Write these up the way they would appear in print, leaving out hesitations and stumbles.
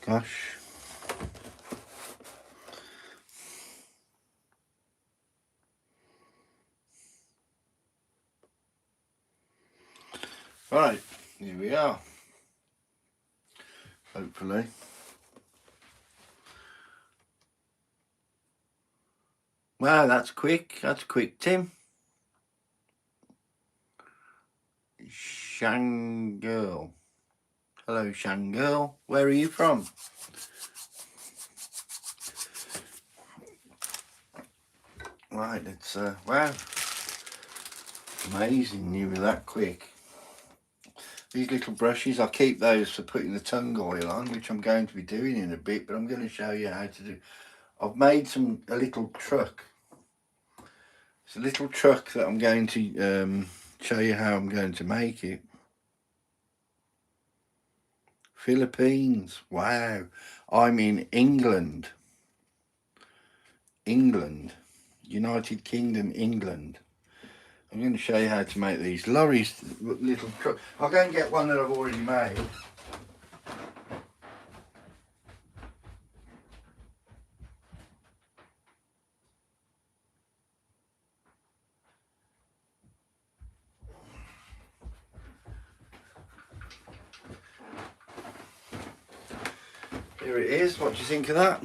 Gosh. Right, here we are. Hopefully. Wow, that's quick. That's quick, Tim. Shangirl. Hello, Shangirl. Where are you from? Right, it's wow. Amazing you were that quick. These little brushes, I keep those for putting the tongue oil on, which I'm going to be doing in a bit, but I'm going to show you how to do. I've made a little truck. It's a little truck that I'm going to show you how I'm going to make it. Philippines, wow. I'm in England. United Kingdom, England. I'm going to show you how to make these lorries, little truck. I'll go and get one that I've already made. Here it is. What do you think of that?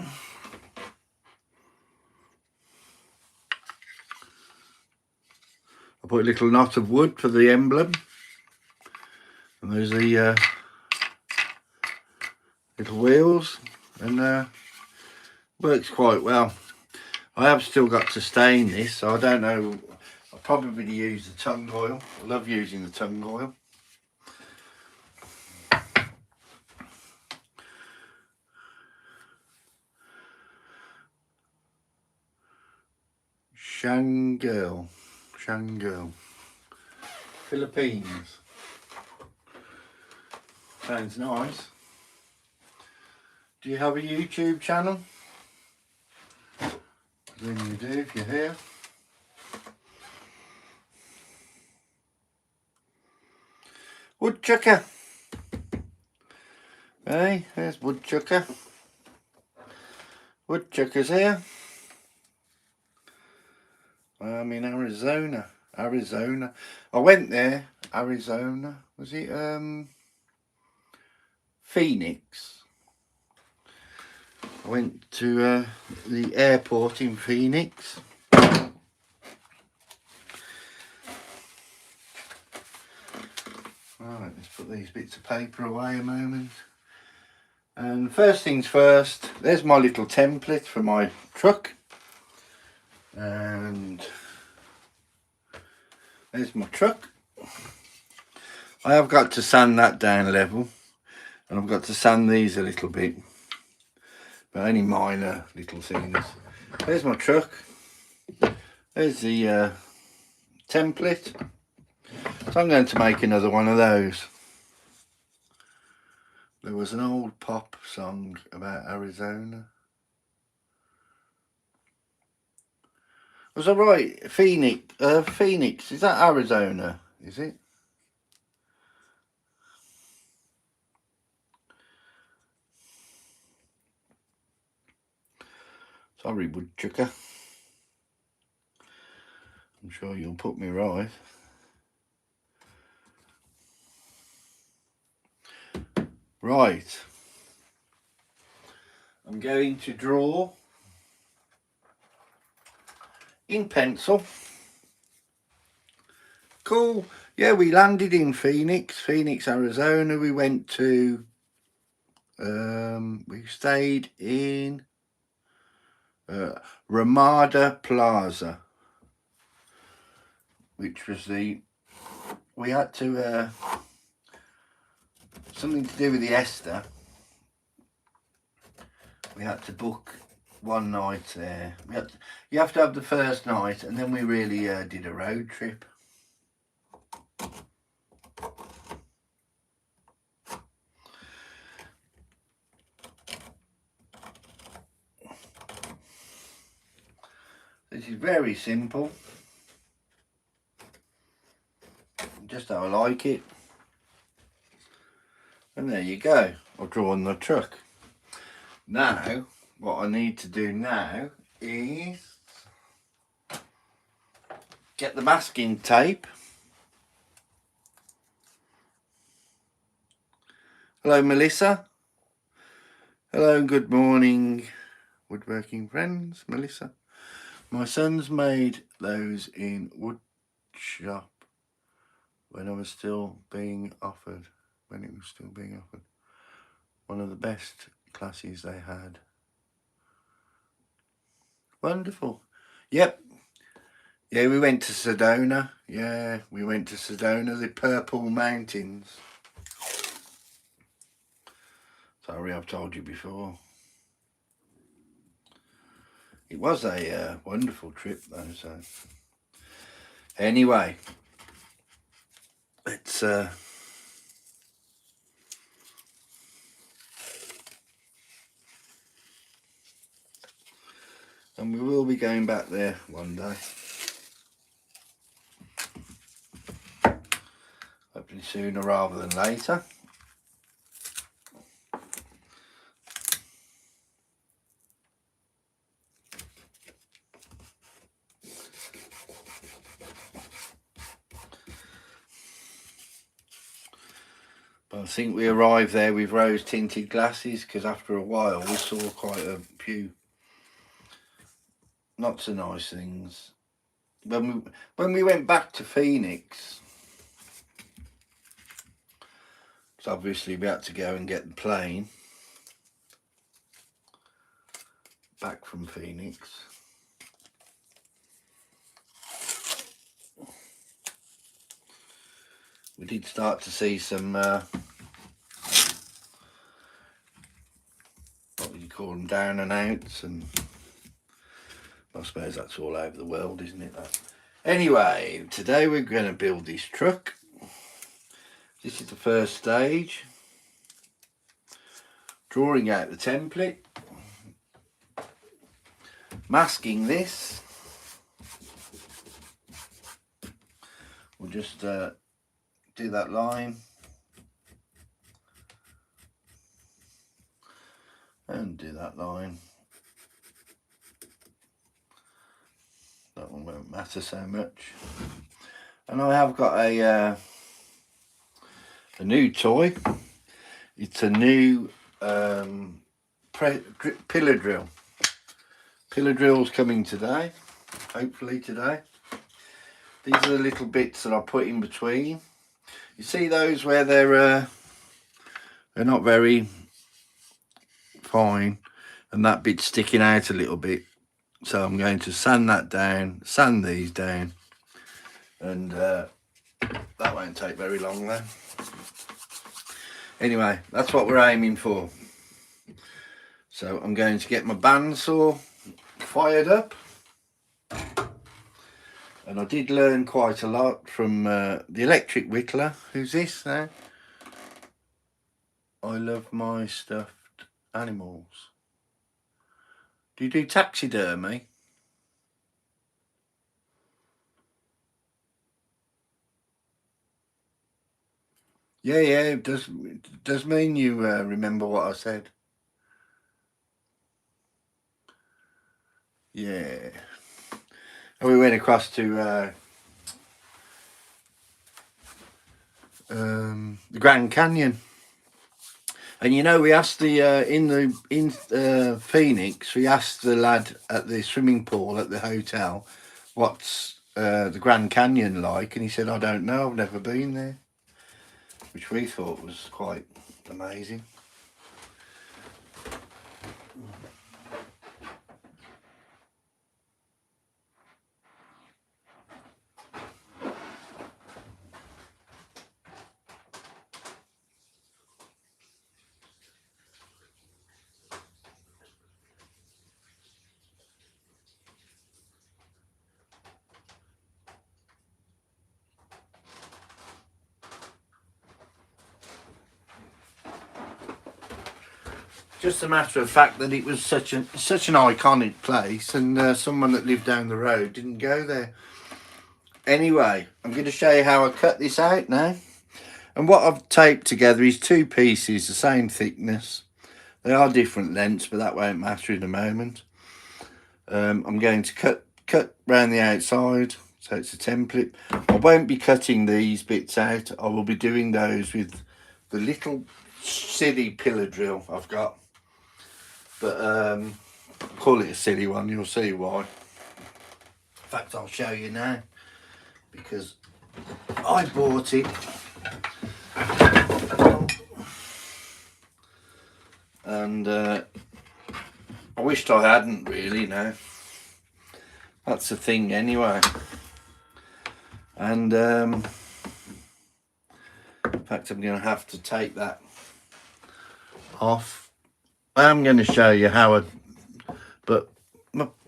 I put a little knot of wood for the emblem. And there's the little wheels. And works quite well. I have still got to stain this, so I don't know. I'll probably use the tongue oil. I love using the tongue oil. Shangirl, Philippines. Sounds nice. Do you have a YouTube channel? Then you do if you're here. Woodchucker. Hey, there's Woodchucker. Woodchucker's here. I'm in Arizona. I went there, Arizona. Was it Phoenix? I went to the airport in Phoenix. Right, let's put these bits of paper away a moment. And first things first, there's my little template for my truck. And there's my truck. I have got to sand that down level. And I've got to sand these a little bit. But only minor little things. There's my truck. There's the template. So I'm going to make another one of those. There was an old pop song about Arizona. Was I right? Phoenix, is that Arizona? Is it? Sorry, Woodchucker. I'm sure you'll put me right. Right. I'm going to draw in pencil. Cool. Yeah, we landed in Phoenix, Arizona. We went to, we stayed in Ramada Plaza, which was we had to, something to do with the Esther. We had to book one night there. You have to have the first night, and then we really did a road trip. This is very simple. Just how I like it. And there you go. I've drawn the truck. Now, what I need to do now is get the masking tape. Hello, Melissa. Hello and good morning, woodworking friends. Melissa. My son's made those in wood shop when it was still being offered. One of the best classes they had. Wonderful. Yep. Yeah, we went to Sedona. Yeah, we went to Sedona, the Purple Mountains. Sorry, I've told you before. It was a wonderful trip though, so. Anyway, let's and we will be going back there one day. Hopefully sooner rather than later. But I think we arrived there with rose tinted glasses because after a while we saw quite a few not so nice things. When we went back to Phoenix, so obviously we had to go and get the plane back from Phoenix. We did start to see some what would you call them, down and outs, and I suppose that's all over the world, isn't it? Anyway, today we're going to build this truck. This is the first stage. Drawing out the template. Masking this. We'll just do that line. And do that line. That one won't matter so much. And I have got a new toy. It's a new pillar drill. Pillar drill's coming today, hopefully today. These are the little bits that I put in between. You see those where they're not very fine, and that bit's sticking out a little bit. So I'm going to sand that down, sand these down, and that won't take very long though. Anyway, that's what we're aiming for. So I'm going to get my bandsaw fired up. And I did learn quite a lot from the electric whittler. Who's this now? I love my stuffed animals. Do you do taxidermy? Yeah, it does mean you remember what I said. Yeah. And we went across to the Grand Canyon. And you know, we asked the in Phoenix, we asked the lad at the swimming pool at the hotel what's the Grand Canyon like, and he said, I don't know, I've never been there, which we thought was quite amazing. Just a matter of fact that it was such an iconic place, and someone that lived down the road didn't go there. Anyway, I'm going to show you how I cut this out now. And what I've taped together is two pieces, the same thickness. They are different lengths, but that won't matter in a moment. I'm going to cut around the outside, so it's a template. I won't be cutting these bits out. I will be doing those with the little silly pillar drill I've got. But call it a silly one, you'll see why. In fact, I'll show you now, because I bought it and I wished I hadn't really. Now that's the thing anyway. And in fact, I'm going to have to take that off. I'm going to show you how but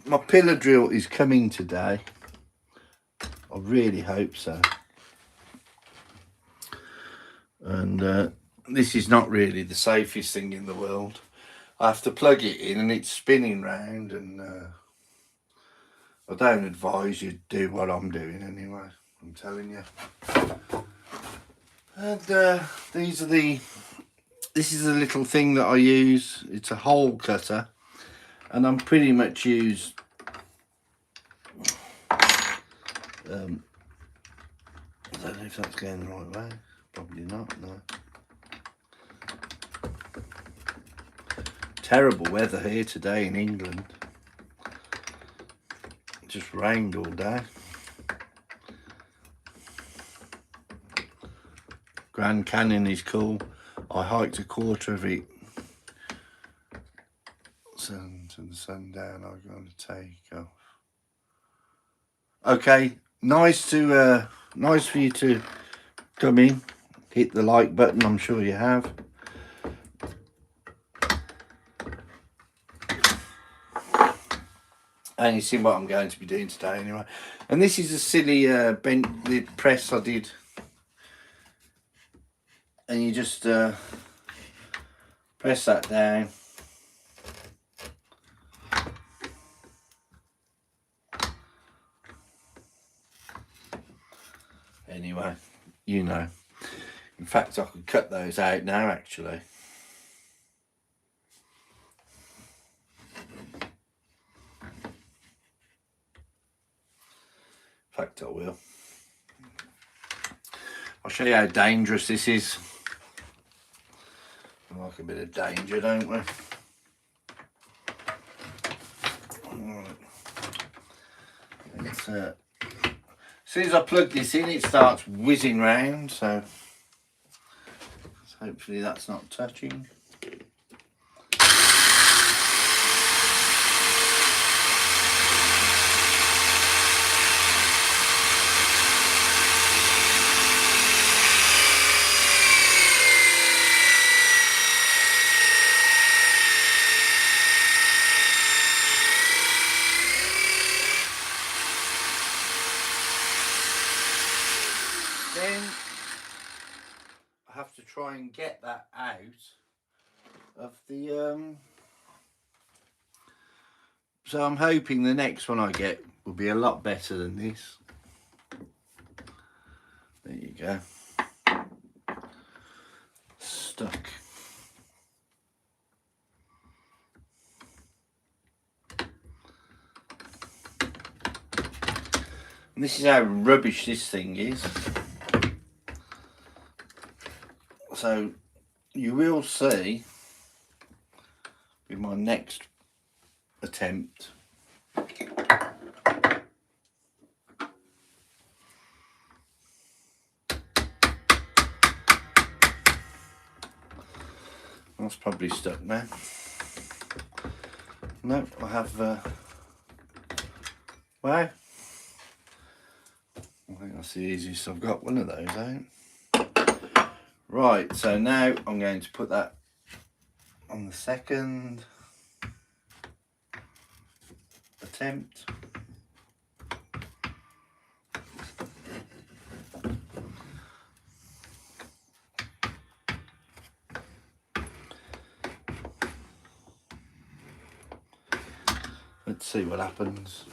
my pillar drill is coming today. I really hope so. And this is not really the safest thing in the world. I have to plug it in and it's spinning round, and I don't advise you do what I'm doing anyway, I'm telling you. And this is a little thing that I use. It's a hole cutter, and I'm pretty much use I don't know if that's going the right way. Probably not, no. Terrible weather here today in England. It just rained all day. Grand Canyon is cool. I hiked a quarter of it. Sun to the sundown, I'm going to take off. Okay, nice for you to come in. Hit the like button, I'm sure you have. And you see what I'm going to be doing today anyway. And this is a silly bent lid press I did. And you just press that down. Anyway, you know. In fact, I could cut those out now, actually. In fact, I will. I'll show you how dangerous this is. We like a bit of danger, don't we? Right. It's, as soon as I plug this in, it starts whizzing round, so hopefully that's not touching. Then I have to try and get that out of the so I'm hoping the next one I get will be a lot better than this. There you go. Stuck. And this is how rubbish this thing is. So you will see with my next attempt that's probably stuck now. No, I have wow, I think that's the easiest I've got one of those out. Right, so now I'm going to put that on the second attempt. Let's see what happens.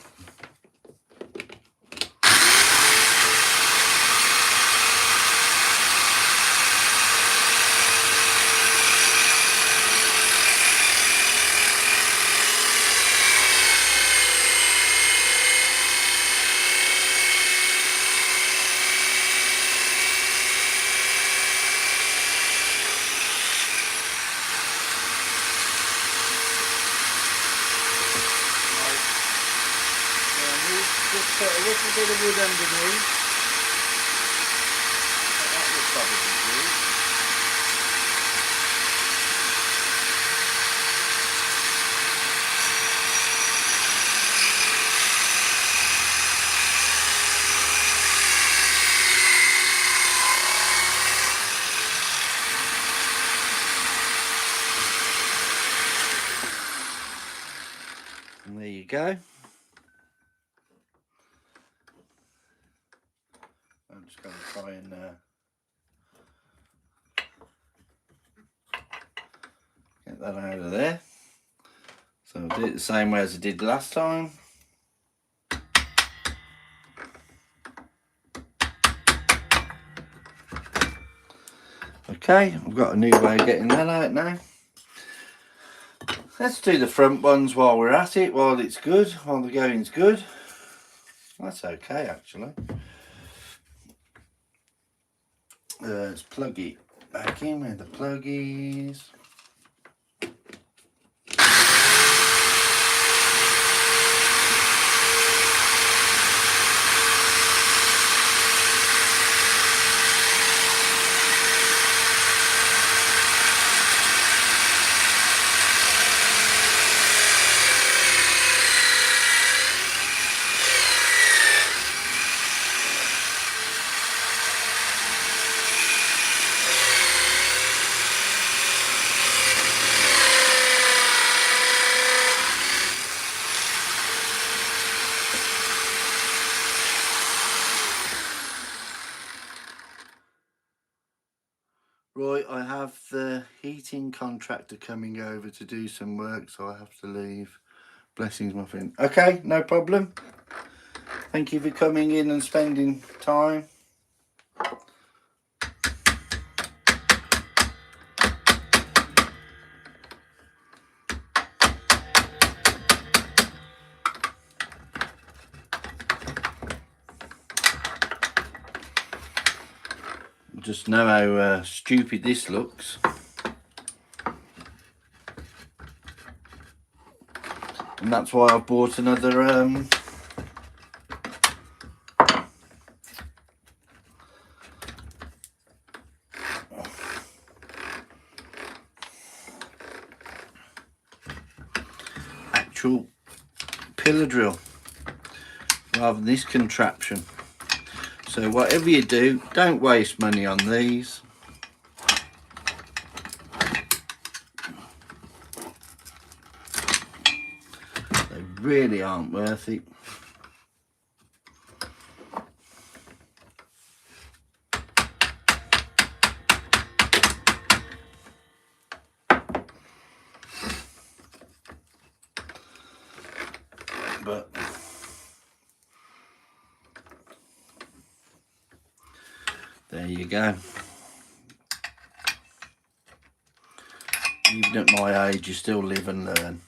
Just put a little bit of wood underneath. That will probably do. And there you go. I'm just going to try and get that out of there. So I'll do it the same way as I did last time. Okay, I've got a new way of getting that out now. Let's do the front ones while we're at it, while it's good, while the going's good. That's okay actually. Let's plug it back in where the plug is. Right, I have the heating contractor coming over to do some work, so I have to leave. Blessings, my friend. Okay, no problem. Thank you for coming in and spending time. Just know how stupid this looks. And that's why I've bought another actual pillar drill rather than this contraption. So whatever you do, don't waste money on these. They really aren't worth it. But there you go. Even at my age, you still live and learn.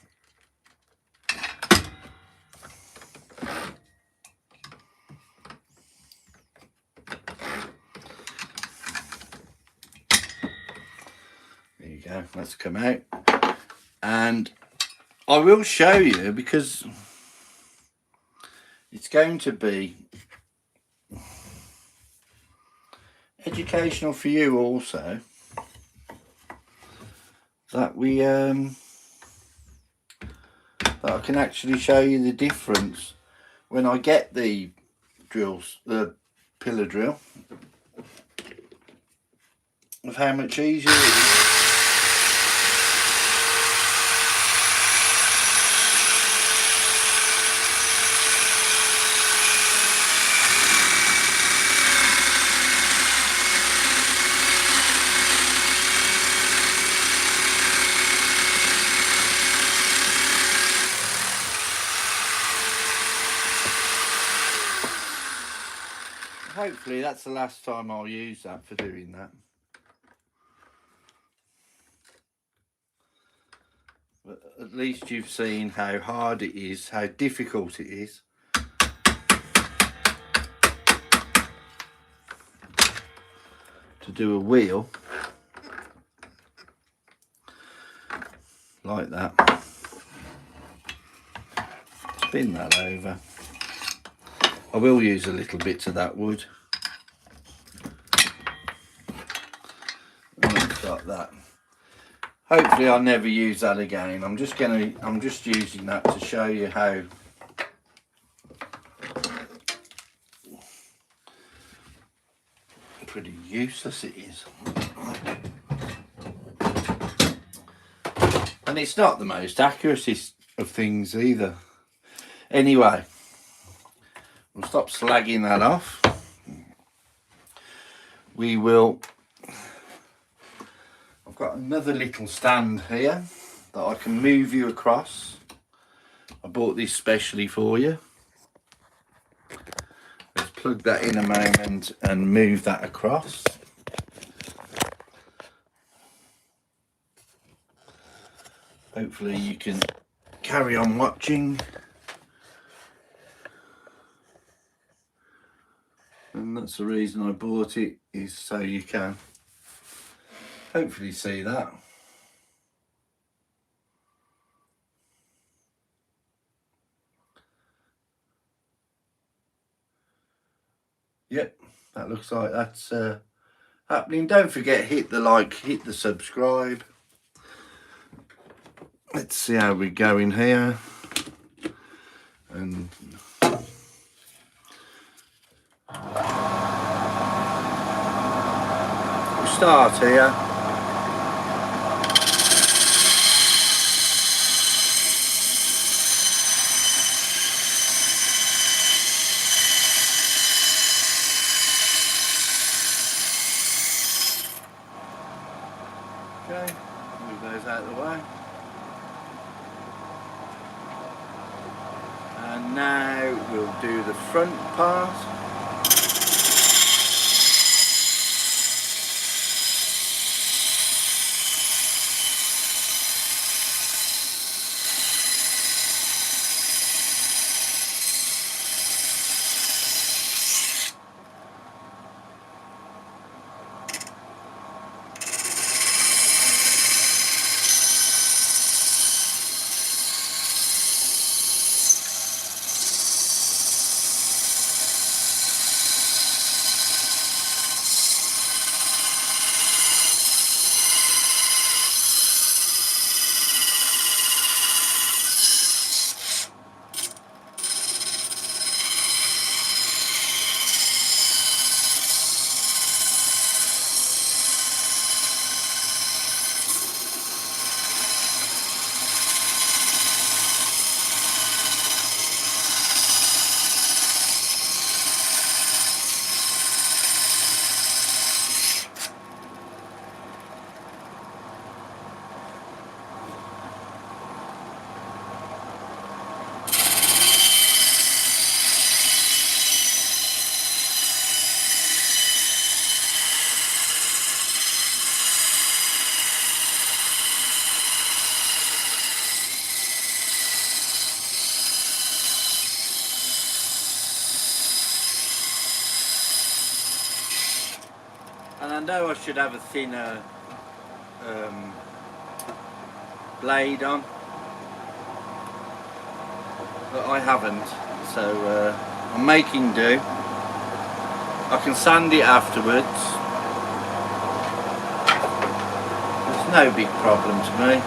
There you go, that's come out. And I will show you, because it's going to be educational for you also, that we that I can actually show you the difference when I get the drills, the pillar drill, of how much easier it is. Hopefully that's the last time I'll use that for doing that. But at least you've seen how hard it is, how difficult it is. To do a wheel like that. Spin that over. I will use a little bit of that wood. Like that. Hopefully I'll never use that again. I'm just using that to show you how pretty useless it is. And it's not the most accurate of things either. Anyway, we'll stop slagging that off. We will. I've got another little stand here that I can move you across. I bought this specially for you. Let's plug that in a moment and move that across. Hopefully you can carry on watching. And that's the reason I bought it, is so you can hopefully see that. Yep, that looks like that's happening. Don't forget, hit the like, hit the subscribe. Let's see how we go in here. And we start here. Okay, move those out of the way. And now we'll do the front part. And I know I should have a thinner blade on, but I haven't, so I'm making do. I can sand it afterwards. It's no big problem to me.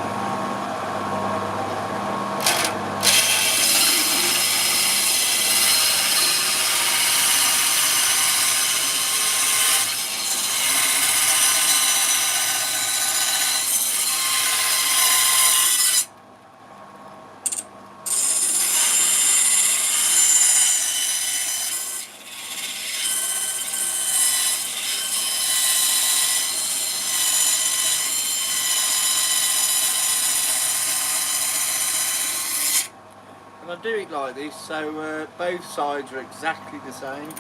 And I do it like this, so both sides are exactly the same.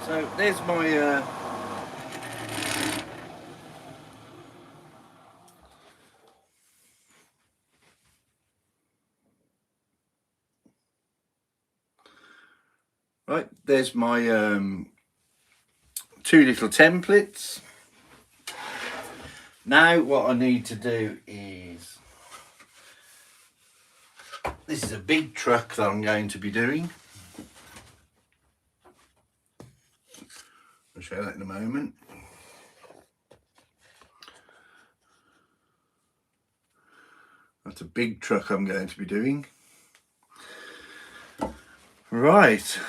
So there's my right, there's my 2 little templates. Now what I need to do is, this is a big truck that I'm going to be doing. I'll show that in a moment. That's a big truck I'm going to be doing. Right,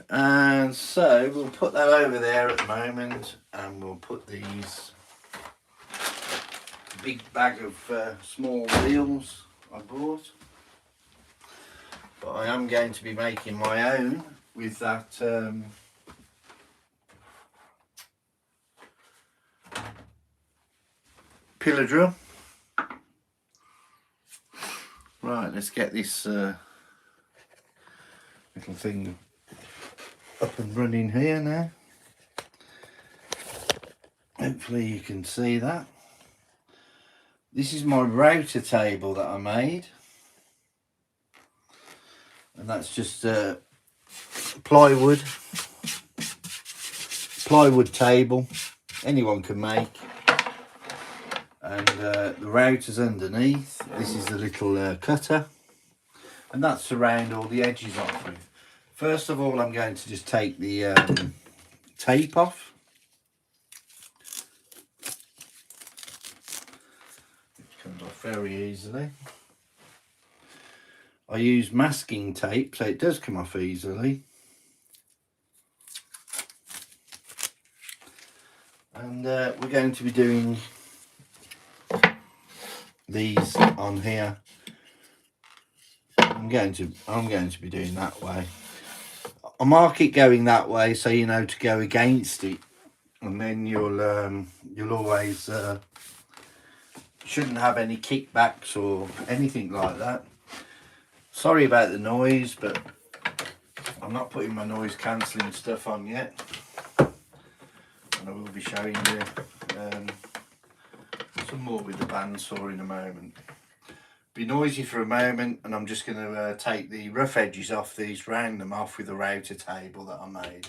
and so we'll put that over there at the moment, and we'll put these big bag of small wheels I bought. But I am going to be making my own with that pillar drum. Right, let's get this little thing up and running here now. Hopefully you can see that. This is my router table that I made, and that's just plywood table, anyone can make. And the router's underneath. This is the little cutter, and that's to round all the edges off with. First of all, I'm going to just take the tape off. Which comes off very easily. I use masking tape, so it does come off easily. And we're going to be doing these on here. I'm going to be doing that way. I mark it going that way so you know to go against it, and then you'll always shouldn't have any kickbacks or anything like that. Sorry about the noise, but I'm not putting my noise cancelling stuff on yet, and I will be showing you some more with the bandsaw in a moment. Be noisy for a moment, and I'm just going to take the rough edges off these, round them off with the router table that I made.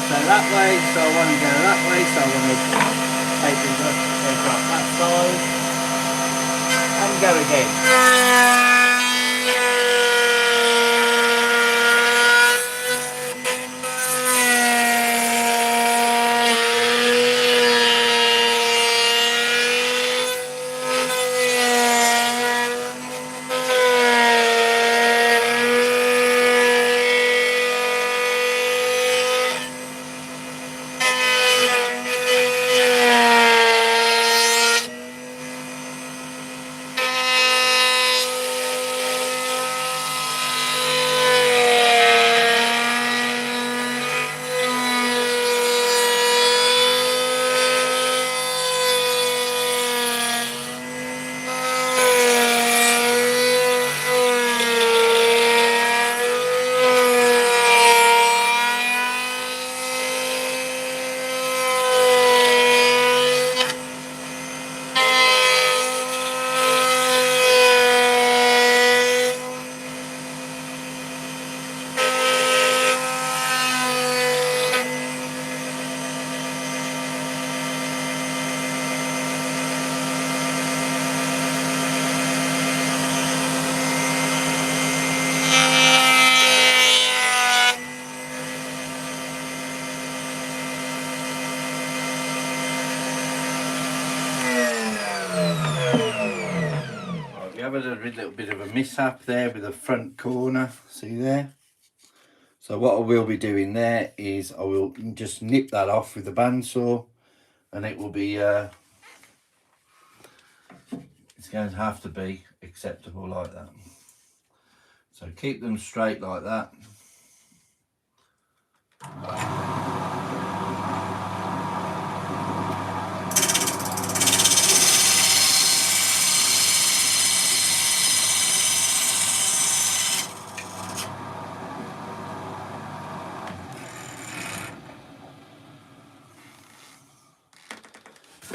So that way, so I want to go that way, so I want to take the edge off that side and go again. a little bit of a mishap there with the front corner, see there? So what I will be doing there is I will just nip that off with the bandsaw, and it will be, it's going to have to be acceptable like that. So keep them straight like that.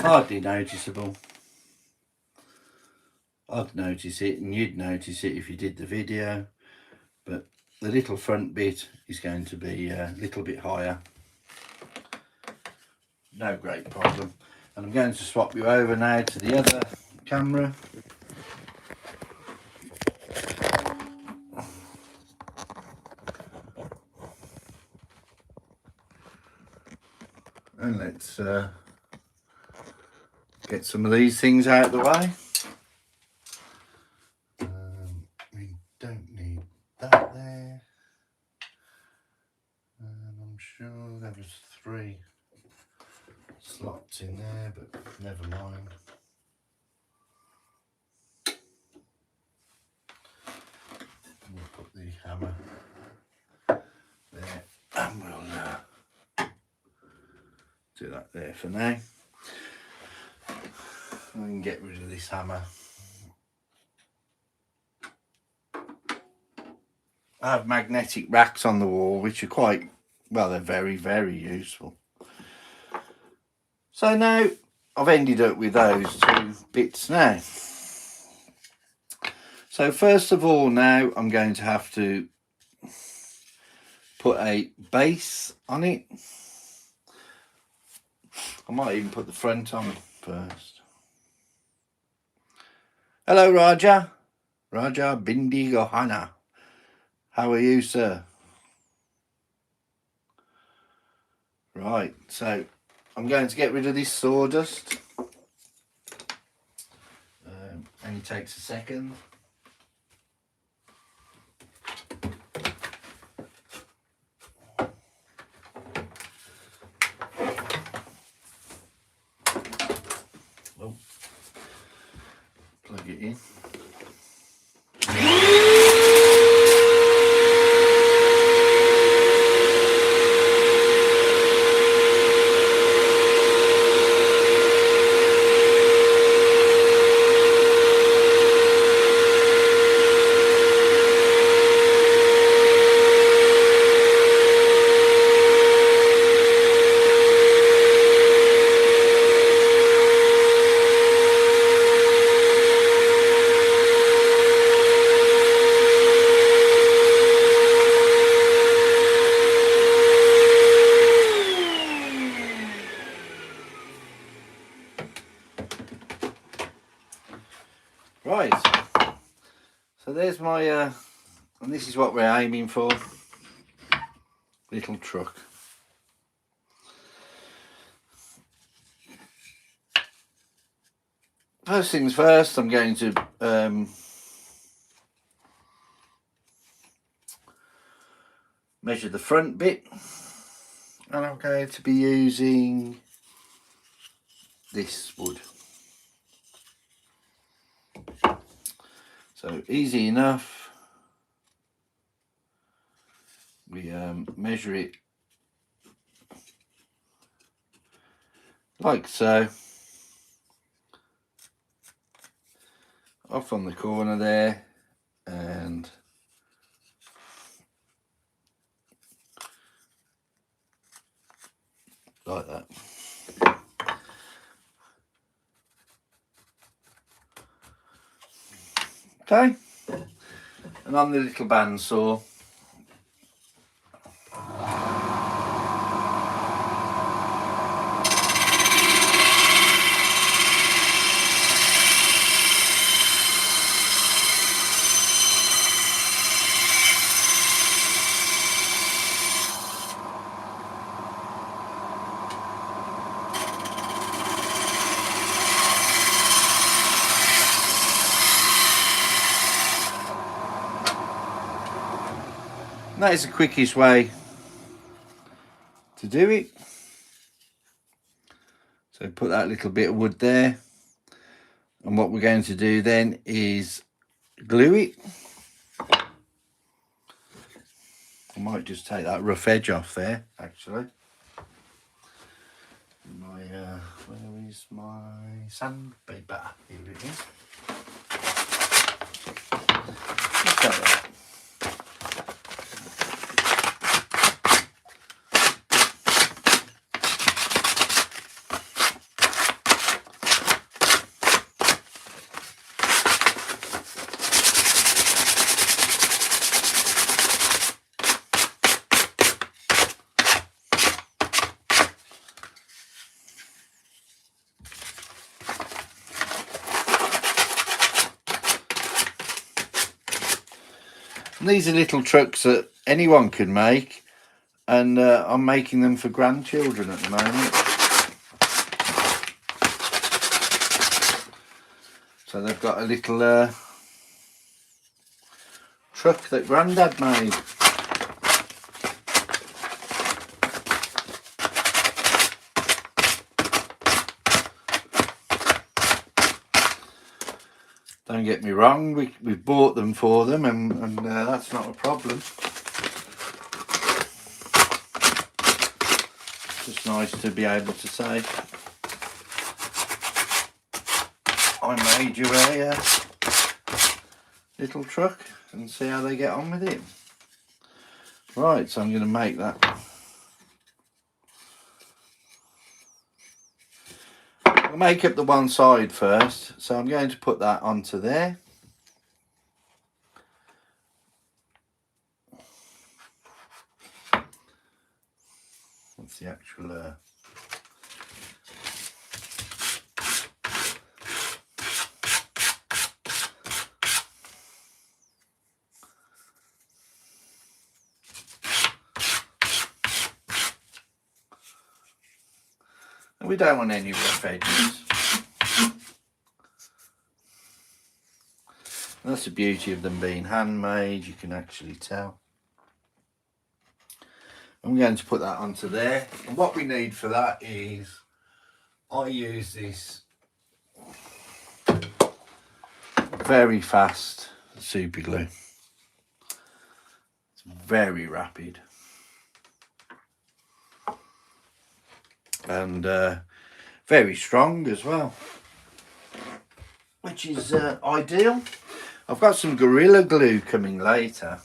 Hardly noticeable. I'd notice it, and you'd notice it if you did the video, but the little front bit is going to be a little bit higher. No great problem. And I'm going to swap you over now to the other camera. And let's get some of these things out of the way. We don't need that there. And I'm sure there was 3 slots in there, but never mind. We'll put the hammer there, and we'll do that there for now. I can get rid of this hammer. I have magnetic racks on the wall, which are quite, well, they're very, very useful. So now I've ended up with those 2 bits now. So first of all, now I'm going to have to put a base on it. I might even put the front on first. Hello, Raja. Raja Bindi Gohana. How are you, sir? Right, so I'm going to get rid of this sawdust. Only takes a second. Oh, plug it in. Right, so there's my, and this is what we're aiming for, little truck. First things first, I'm going to measure the front bit, and I'm going to be using this wood. So easy enough. We measure it like so, off on the corner there, and like that. Okay, and on the little bandsaw, And that is the quickest way to do it. So put that little bit of wood there. And what we're going to do then is glue it. I might just take that rough edge off there, actually. Where is my sandpaper? Here it is. Just like that. And these are little trucks that anyone can make, and I'm making them for grandchildren at the moment. So they've got a little truck that Grandad made. Don't get me wrong, we've bought them for them, and that's not a problem. Just nice to be able to say, I made you a little truck, and see how they get on with it. Right, so I'm going to make that. I'll make up the one side first, so I'm going to put that onto there. That's the actual and we don't want any rough edges. And that's the beauty of them being handmade, you can actually tell. I'm going to put that onto there, and what we need for that is, I use this very fast super glue. It's very rapid and very strong as well, which is ideal. I've got some Gorilla Glue coming later,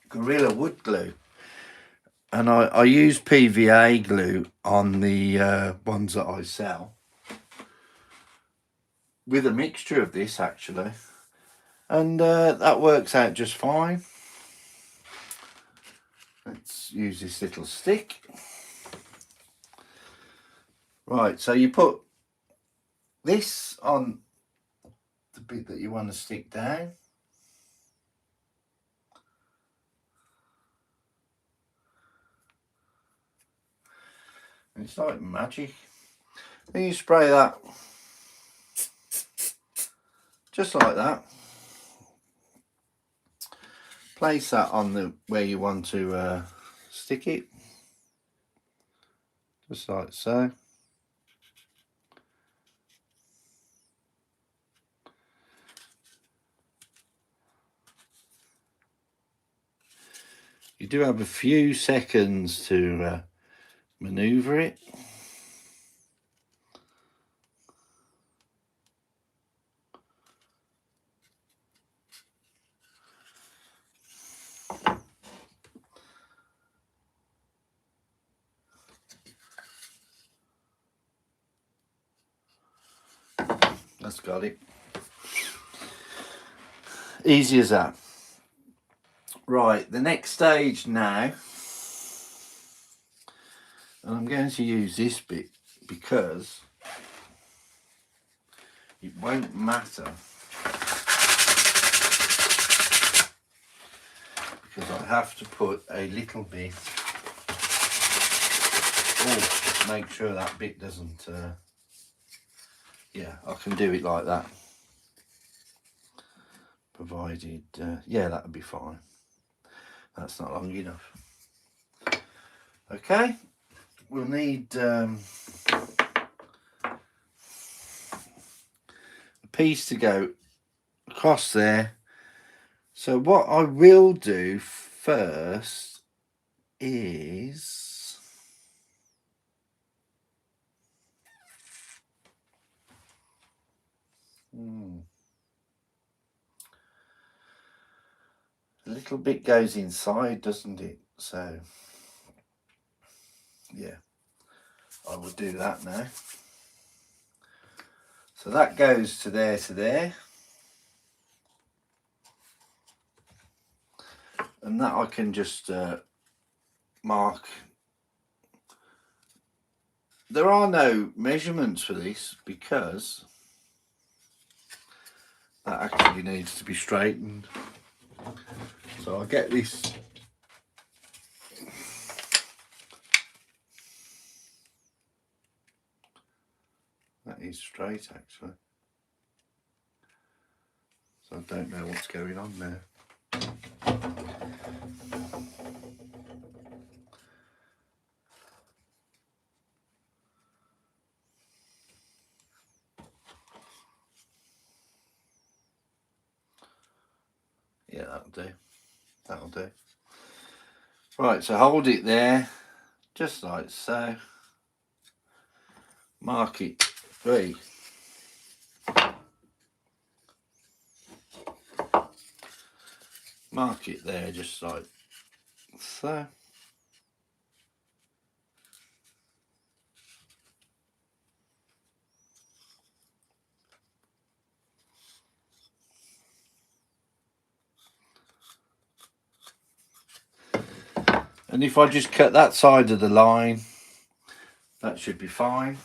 Gorilla Wood Glue, and I use PVA glue on the ones that I sell, with a mixture of this actually, and that works out just fine. Let's use this little stick. Right, so you put this on the bit that you want to stick down. And it's like magic. Then you spray that just like that. Place that on the where you want to stick it, just like so. You do have a few seconds to maneuver it. That's got it. Easy as that. Right, the next stage now, and I'm going to use this bit because it won't matter, because I have to put a little bit, make sure that bit doesn't, yeah, I can do it like that, provided, yeah, that would be fine. That's not long enough. Okay, we'll need a piece to go across there. So what I will do first is a little bit goes inside, doesn't it? So yeah, I will do that now. So that goes to there, and that I can just mark. There are no measurements for this because that actually needs to be straightened. So I'll get this. That is straight actually. So I don't know what's going on there. Yeah, that'll do. That'll do. Right, so hold it there, just like so. Mark it 3. Mark it there, just like so. And if I just cut that side of the line, that should be fine.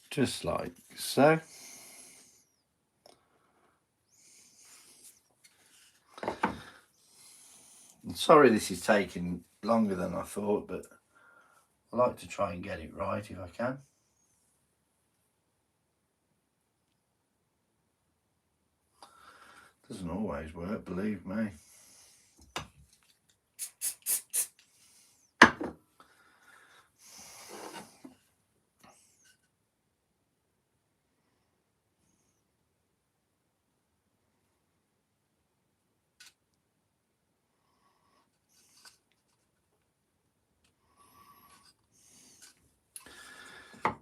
Just like so. I'm sorry this is taking longer than I thought, but I like to try and get it right if I can. Doesn't always work, believe me.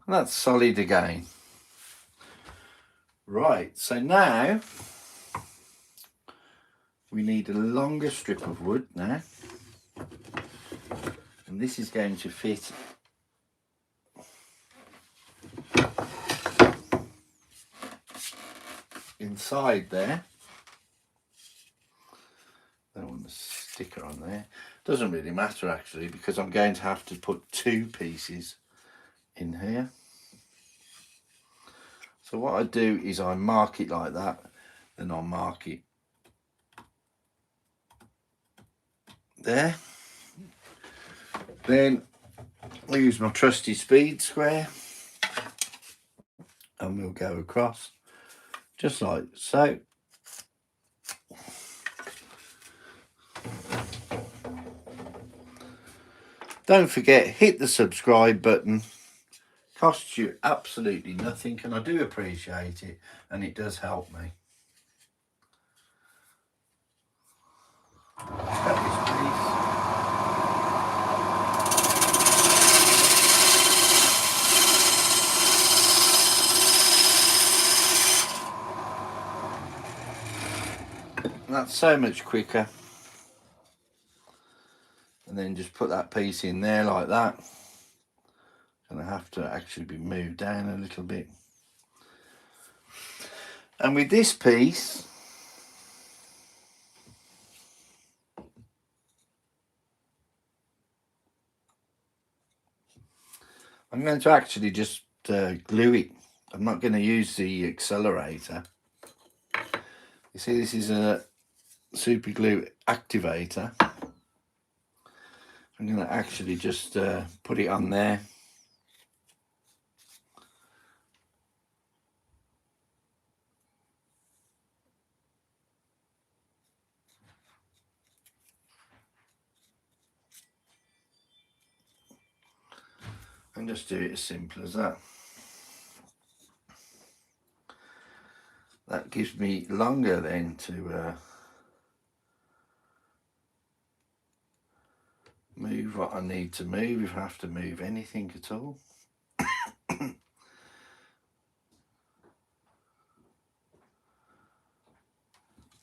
That's solid again. Right, so now we need a longer strip of wood now. And this is going to fit inside there. I don't want the sticker on there. Doesn't really matter actually, because I'm going to have to put 2 pieces in here. So what I do is I mark it like that, then I'll mark it there. Then I use my trusty speed square and we'll go across just like so. Don't forget, hit the subscribe button. Costs you absolutely nothing, and I do appreciate it, and it does help me. Cut this piece. That's so much quicker. And then just put that piece in there like that. Gonna have to actually be moved down a little bit. And with this piece, I'm going to actually just glue it. I'm not going to use the accelerator. You see, this is a super glue activator. I'm going to actually just put it on there. And just do it as simple as that. That gives me longer then to move what I need to move, if I have to move anything at all.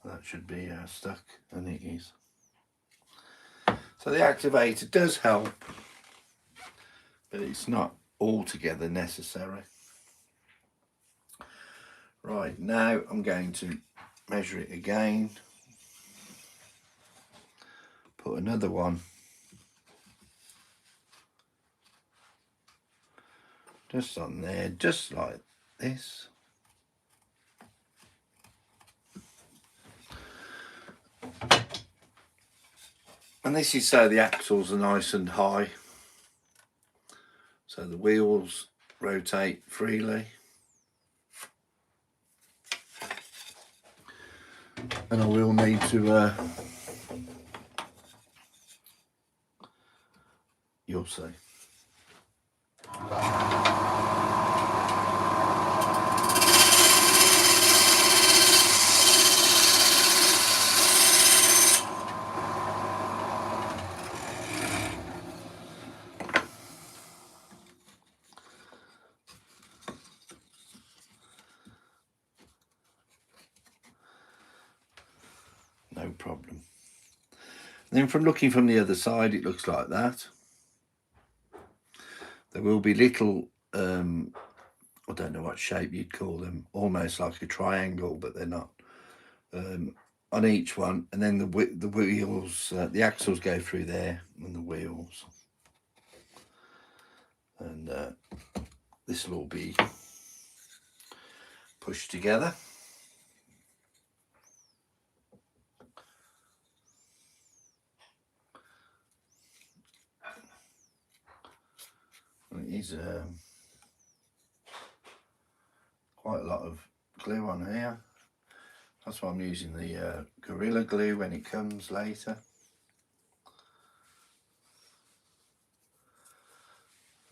That should be stuck, and it is. So the activator does help, but it's not altogether necessary. Right, now I'm going to measure it again. Put another one just on there, just like this. And this is so the axles are nice and high, so the wheels rotate freely. And I will need to, you'll see. No problem. And then from looking from the other side, it looks like that. There will be little, I don't know what shape you'd call them, almost like a triangle, but they're not, on each one. And then the wheels, the axles go through there, and the wheels. And this will all be pushed together. It is quite a lot of glue on here. That's why I'm using the Gorilla Glue when it comes later.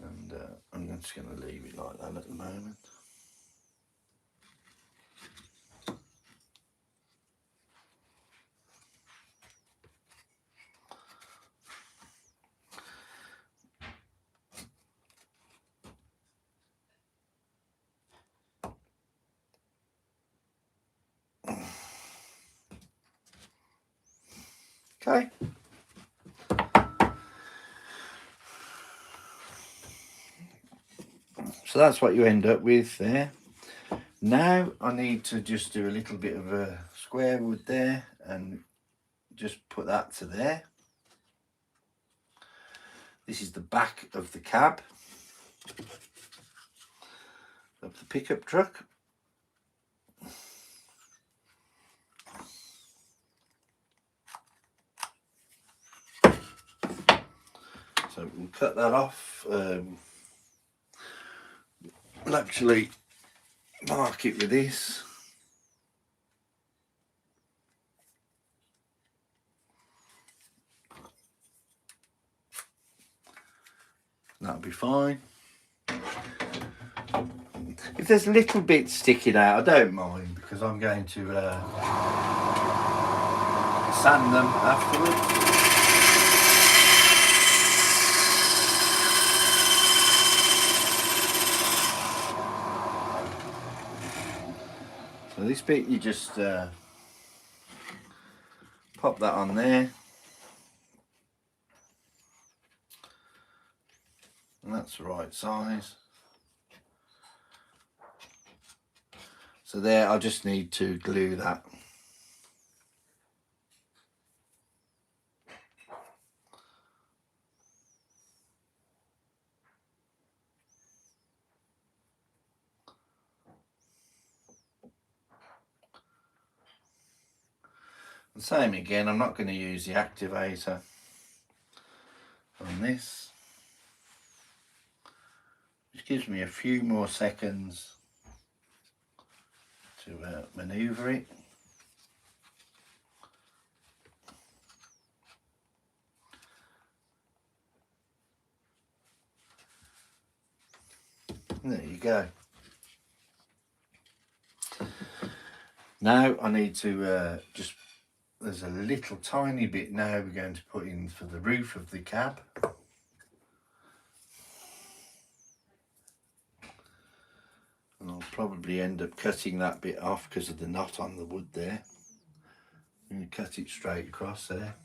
And I'm just going to leave it like that at the moment. Okay. So that's what you end up with there. Now I need to just do a little bit of a square wood there and just put that to there. This is the back of the cab of the pickup truck. So we'll cut that off. I'll actually mark it with this. That'll be fine. If there's little bits sticking out, I don't mind, because I'm going to sand them afterwards. So this bit, you just pop that on there. And that's the right size. So there, I just need to glue that. The same again, I'm not going to use the activator on this. Just gives me a few more seconds to manoeuvre it. There you go. Now I need to just, there's a little tiny bit now we're going to put in for the roof of the cab. And I'll probably end up cutting that bit off because of the knot on the wood there. I'm going to cut it straight across there.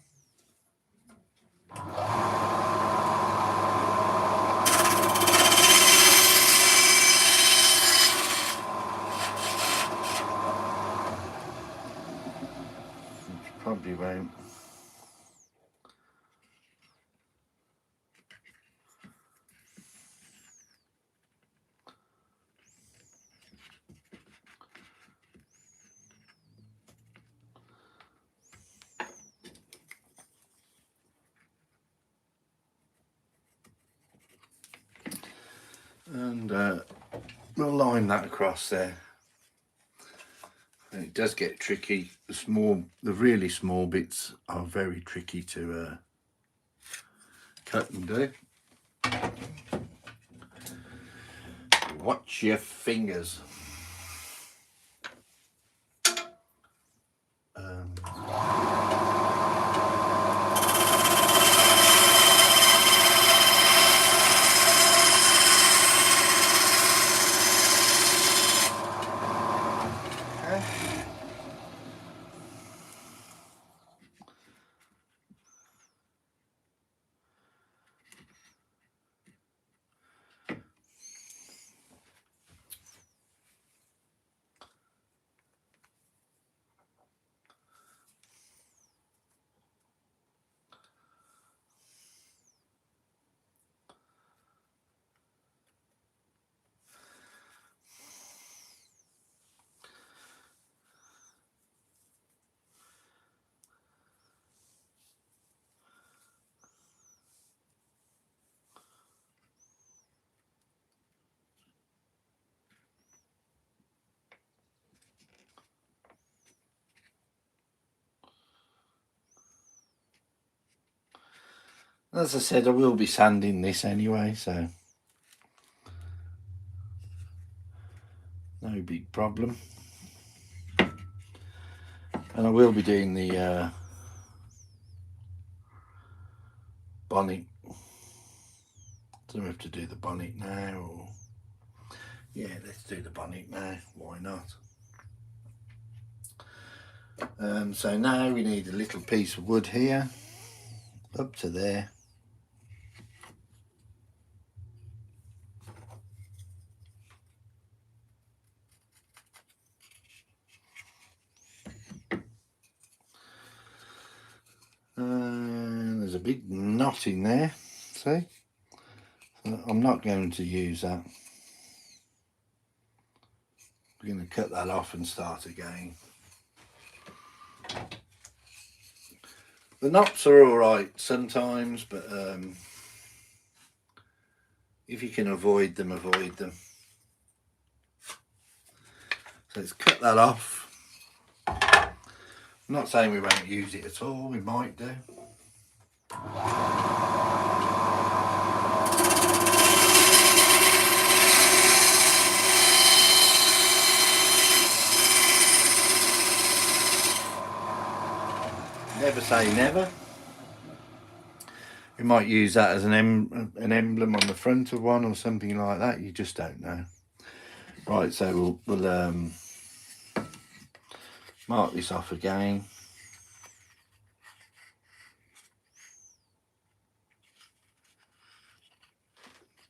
Probably won't. And we'll line that across there. And it does get tricky. The really small bits are very tricky to cut and do. Watch your fingers. As I said, I will be sanding this anyway, so no big problem. And I will be doing the bonnet. Do we have to do the bonnet now? Or... yeah, let's do the bonnet now. Why not? So now we need a little piece of wood here, up to there. And there's a big knot in there, see? So I'm not going to use that. We're going to cut that off and start again. The knots are all right sometimes, but if you can avoid them, avoid them. So let's cut that off. I'm not saying we won't use it at all, we might do. Never say never. We might use that as an emblem on the front of one or something like that. You just don't know. Right, so we'll mark this off again.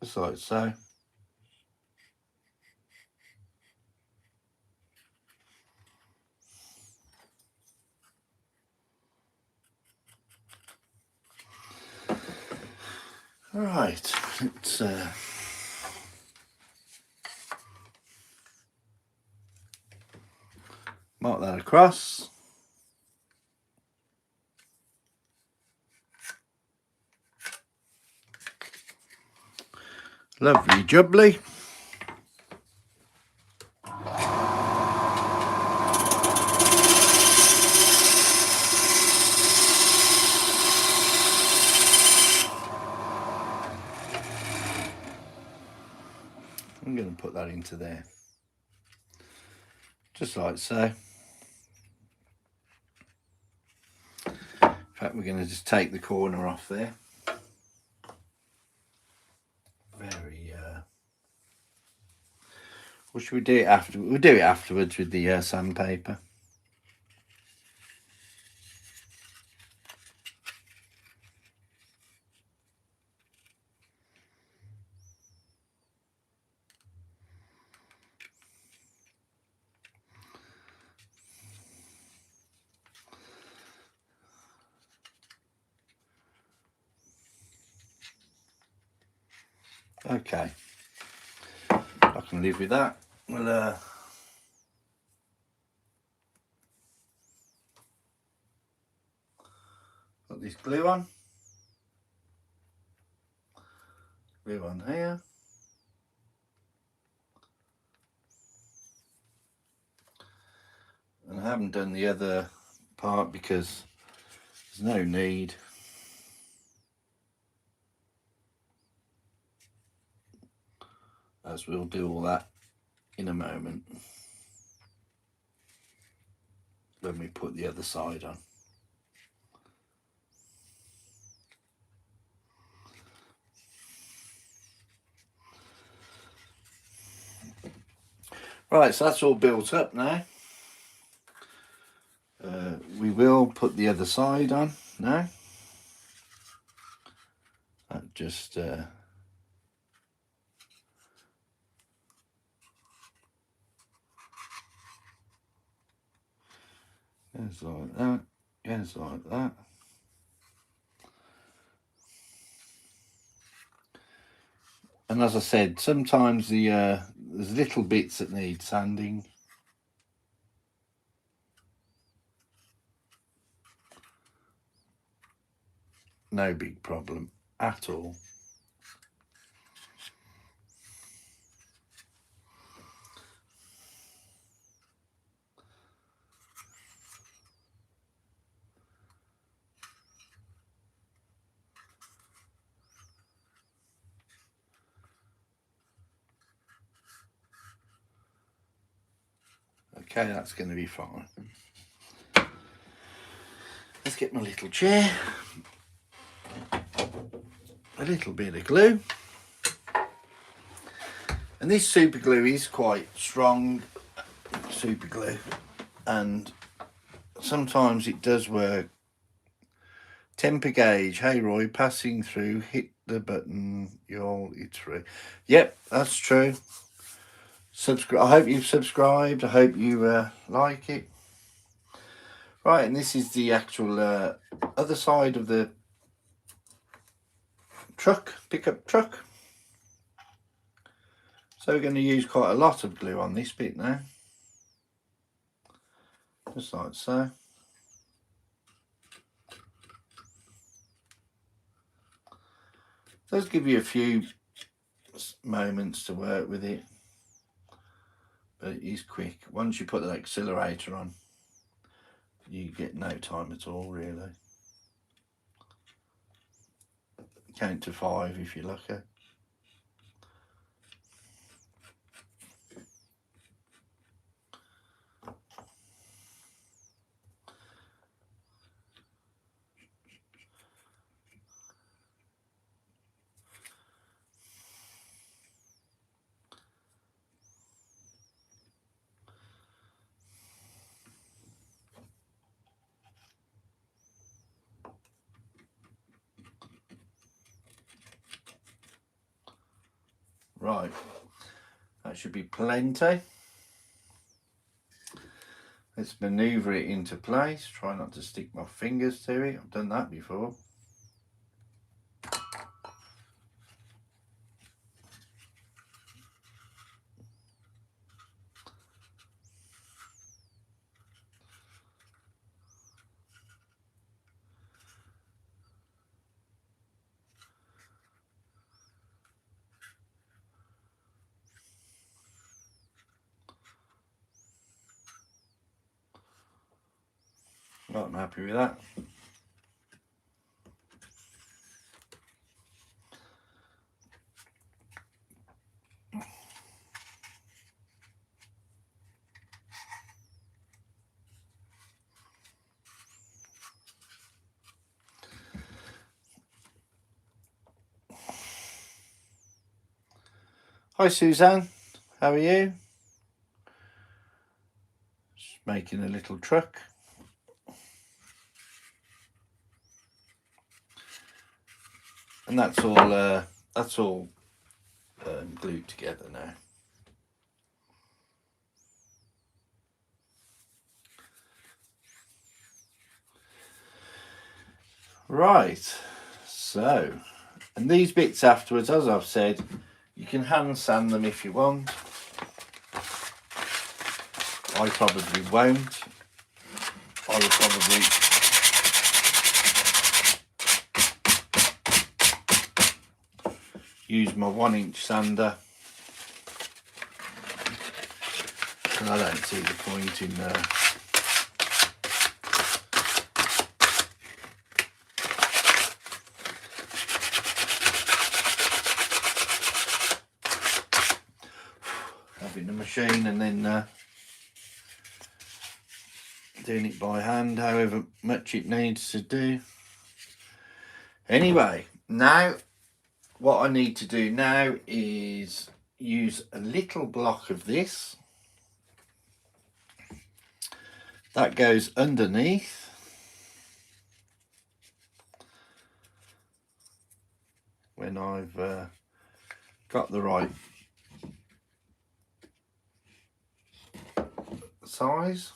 Just like so. All right, let's mark that across. Lovely jubbly. I'm going to put that into there, just like so. In fact, we're going to just take the corner off there. Or should we do it after? We'll do it afterwards with the sandpaper. Okay, I can live with that. We'll put this glue on here. And I haven't done the other part because there's no need. As we'll do all that in a moment when we put the other side on. Right, so that's all built up now. We will put the other side on now. That just goes like that, goes like that. And as I said, sometimes there's little bits that need sanding. No big problem at all. Okay, that's going to be fine. Let's get my little chair. A little bit of glue. And this super glue is quite strong super glue, and sometimes it does work. Temper gauge, hey Roy, passing through, hit the button, it's free. Yep, that's true. I hope you've subscribed. I hope you like it. Right, and this is the actual other side of the pickup truck. So we're going to use quite a lot of glue on this bit now. Just like so. Does give you a few moments to work with it, but it is quick. Once you put the accelerator on, you get no time at all, really. Count to 5 if you're lucky. Right, that should be plenty. Let's manoeuvre it into place. Try not to stick my fingers to it. I've done that before. I'm happy with that. Hi Suzanne, how are you? Just making a little truck. And that's all glued together now. Right, so, and these bits afterwards, as I've said, you can hand sand them if you want. I probably won't. I will probably use my 1-inch sander. And I don't see the point in having a machine and then doing it by hand, however much it needs to do. Anyway, now what I need to do now is use a little block of this. That goes underneath. When I've got the right size.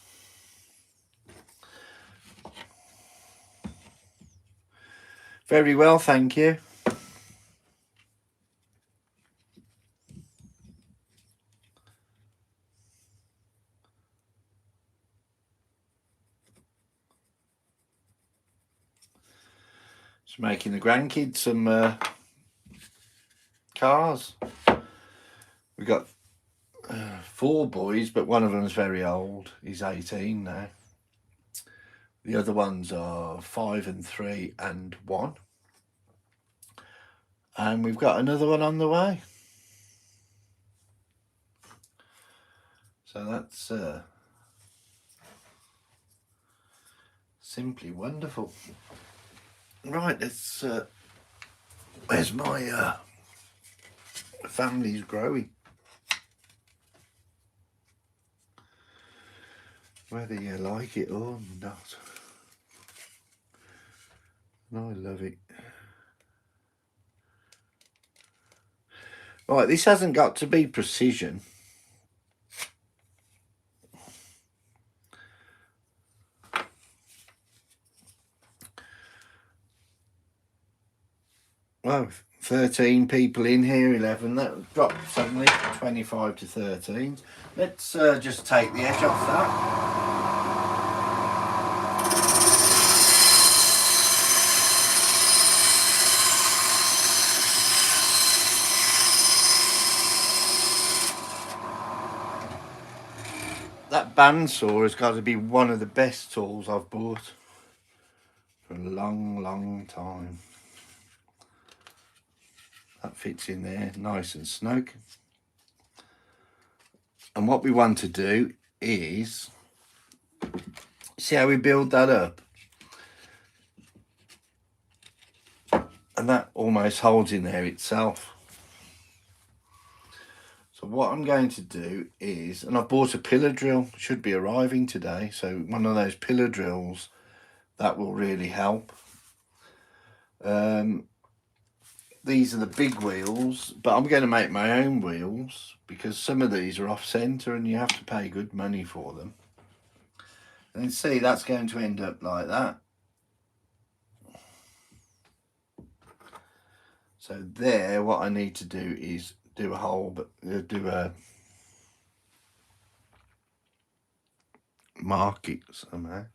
Very well, thank you. Just making the grandkids some cars. We've got 4 boys, but one of them's very old. He's 18 now. The other ones are 5 and 3 and 1. And we've got another one on the way. So that's simply wonderful. Right, let's where's my family's growing. Whether you like it or not. I love it. Right, this hasn't got to be precision. Well, 13 people in here, 11. That dropped suddenly, 25 to 13. Let's just take the edge off that. That bandsaw has got to be one of the best tools I've bought for a long, long time. That fits in there nice and snug. And what we want to do is, see how we build that up? And that almost holds in there itself. So what I'm going to do is, and I've bought a pillar drill, should be arriving today. So one of those pillar drills, that will really help. These are the big wheels, but I'm going to make my own wheels because some of these are off center and you have to pay good money for them. And see, that's going to end up like that. So there, what I need to do is do a hole, but do a mark it somehow.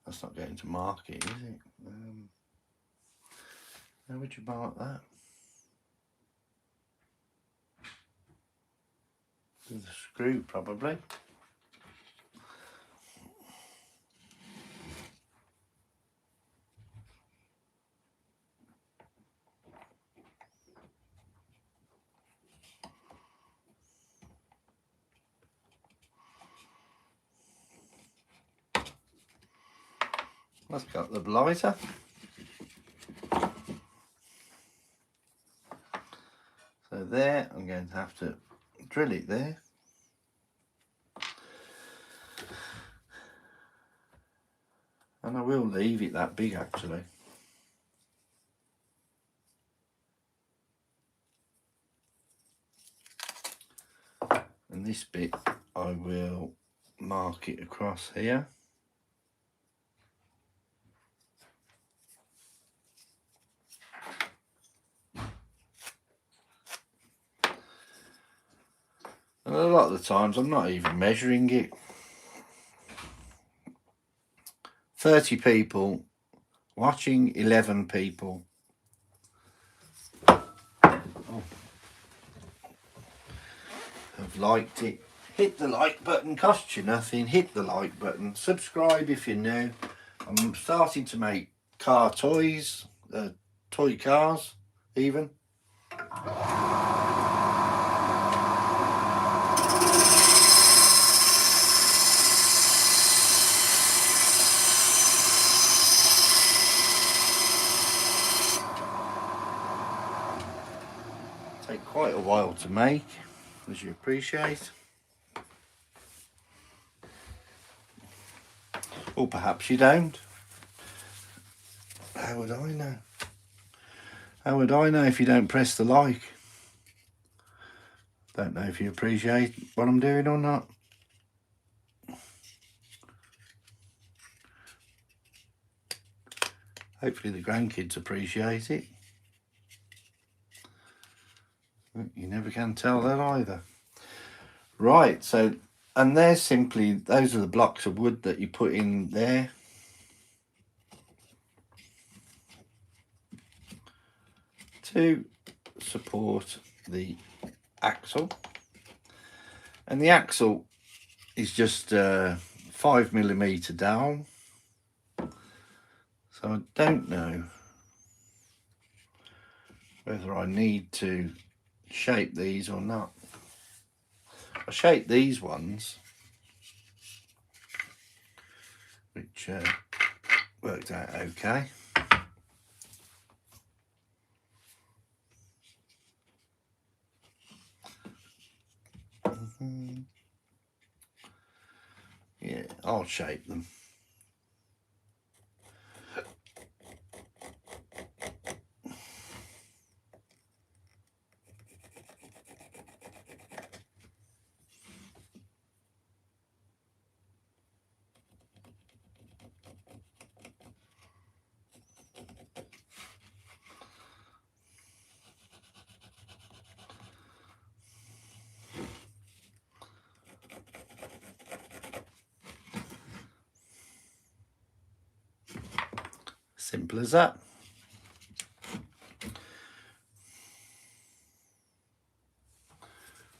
That's not going to market, is it? How would you mark that? With a screw, probably. That's got the blighter. So there, I'm going to have to drill it there. And I will leave it that big actually. And this bit I will mark it across here. And a lot of the times I'm not even measuring it. 30 people watching, 11 people. Have liked it. Hit the like button, costs you nothing. Hit the like button. Subscribe if you're new. I'm starting to make car toys, toy cars even. Take quite a while to make, as you appreciate. Or perhaps you don't. How would I know? How would I know if you don't press the like? Don't know if you appreciate what I'm doing or not. Hopefully the grandkids appreciate it. You never can tell that either. Right, so, and they're simply, those are the blocks of wood that you put in there. To support the axle. And the axle is just 5mm down. So I don't know whether I need to shape these or not. I shaped these ones, which worked out okay. Yeah, I'll shape them. Simple as that.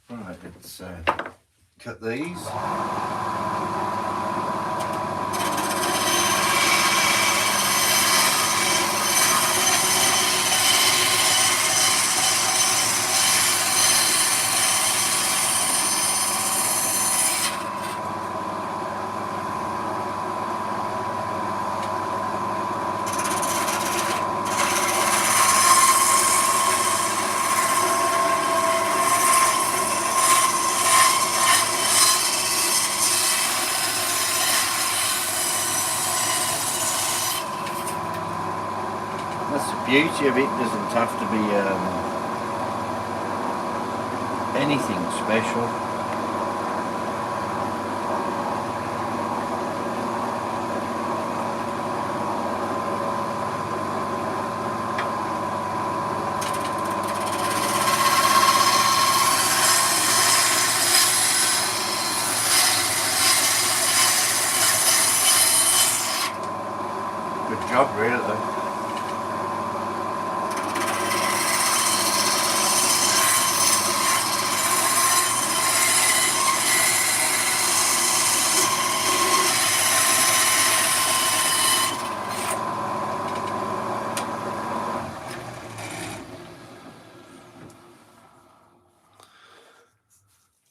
Right, let's cut these. That's the beauty of it, doesn't have to be anything special. job, really.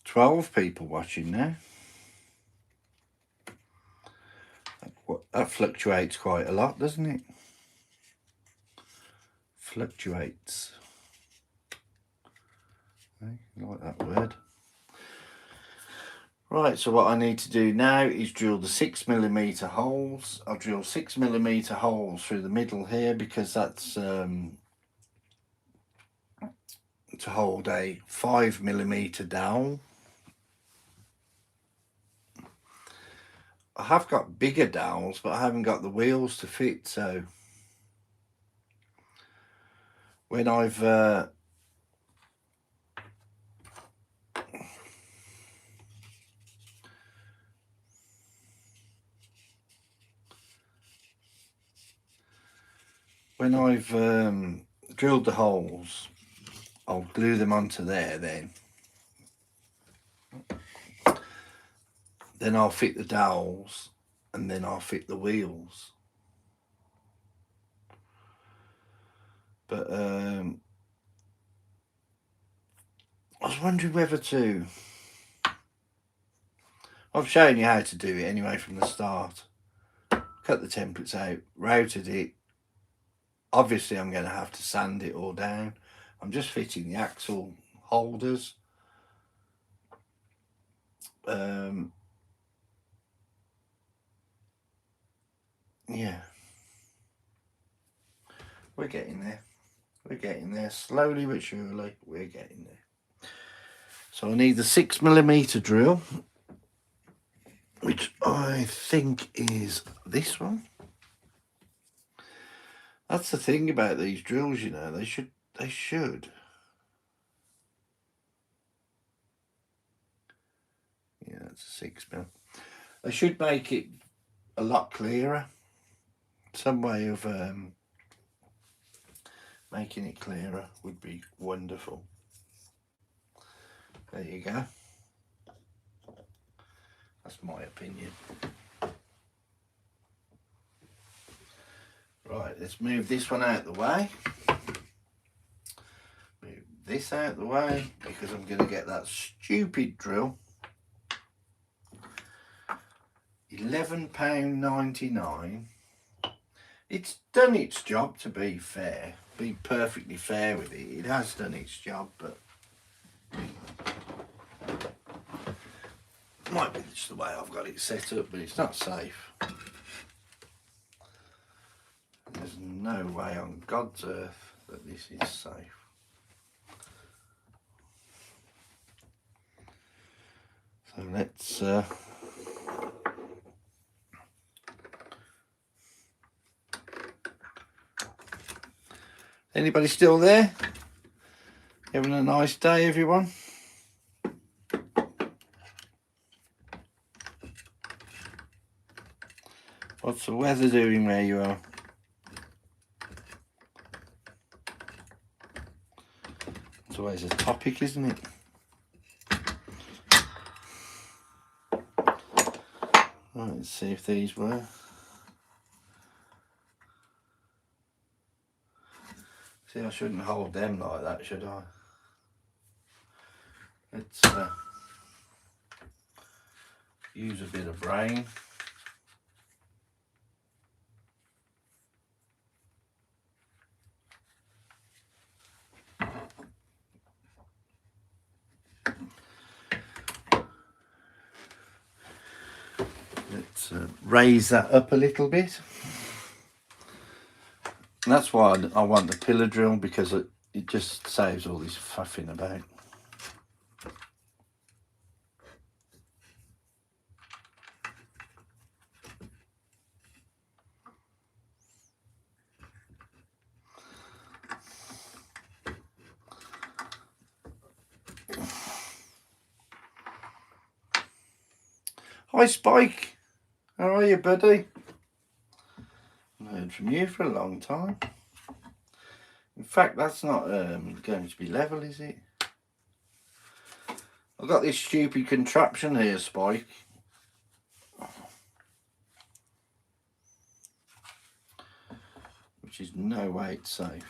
"12 people watching now. That fluctuates quite a lot, doesn't it? Fluctuates. I like that word. Right, so what I need to do now is drill the 6mm holes. I'll drill 6mm holes through the middle here because that's to hold a 5mm dowel. I have got bigger dowels, but I haven't got the wheels to fit, so when I've drilled the holes, I'll glue them onto there then I'll fit the dowels, and then I'll fit the wheels. But I was wondering whether to... I've shown you how to do it anyway from the start. Cut the templates out, routed it. Obviously I'm going to have to sand it all down. I'm just fitting the axle holders. Yeah, we're getting there. We're getting there, slowly but surely. We're getting there. So I need the 6mm drill, which I think is this one. That's the thing about these drills, you know, they should. Yeah, it's a 6mm. They should make it a lot clearer. Some way of making it clearer would be wonderful. There you go. That's my opinion. Right, let's move this one out the way. Move this out the way because I'm going to get that stupid drill. £11.99. It's done its job, to be fair. Be perfectly fair with it. It has done its job, but it might be just the way I've got it set up, but it's not safe. There's no way on God's earth that this is safe. So let's anybody still there? Having a nice day, everyone? What's the weather doing where you are? It's always a topic, isn't it? Right, let's see if these were. See, I shouldn't hold them like that, should I? Let's use a bit of brain. Let's raise that up a little bit. And that's why I want the pillar drill, because it just saves all this faffing about. Hi Spike, how are you, buddy? I haven't heard from you for a long time. In fact, that's not going to be level, is it? I've got this stupid contraption here, Spike. Which is no way it's safe.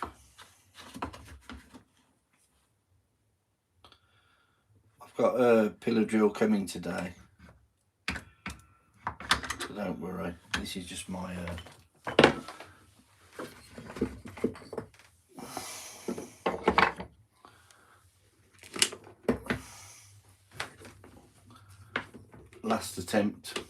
I've got a pillar drill coming today. So don't worry. This is just my... last attempt.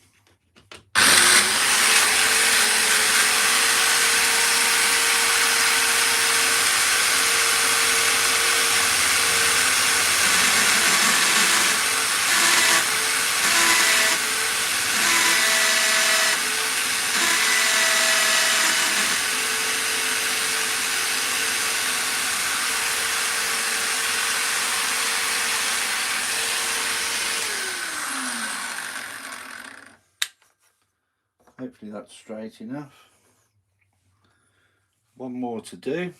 Hopefully that's straight enough. One more to do.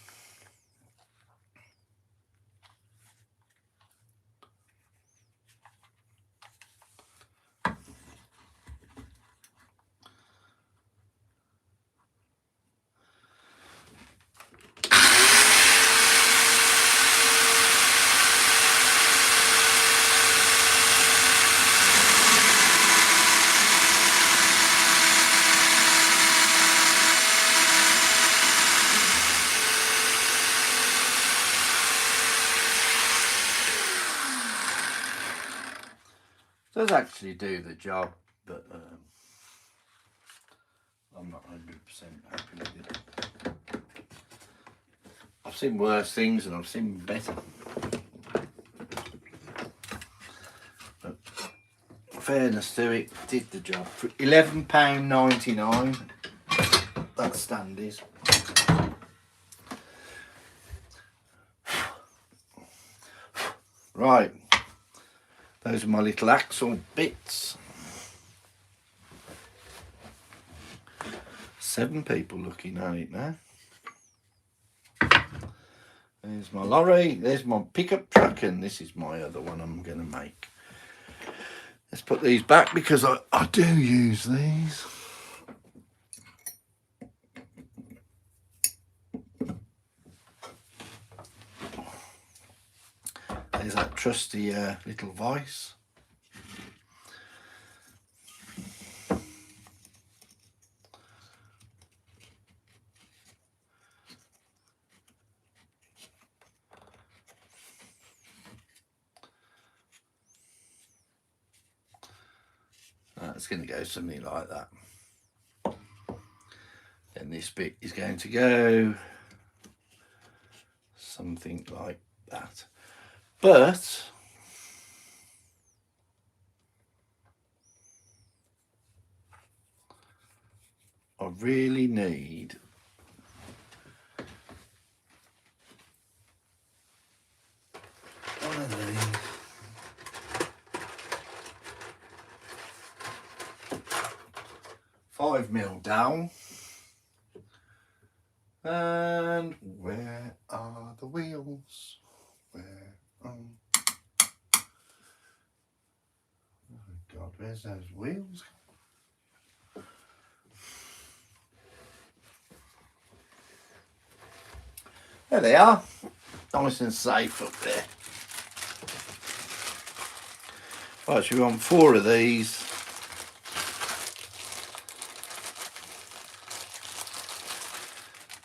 Does actually do the job, but I'm not 100% happy with it. I've seen worse things and I've seen better. But fairness to it, did the job. For £11.99, that stand is. Right. Those are my little axle bits. 7 people looking at it now. There's my lorry, there's my pickup truck, and this is my other one I'm going to make. Let's put these back because I do use these. There's that trusty little vice. It's going to go something like that. Then this bit is going to go something like that. But I really need one of these. 5mm down. And where are the wheels? Where oh God, where's those wheels? There they are. Nice and safe up there. Right, so we want 4 of these.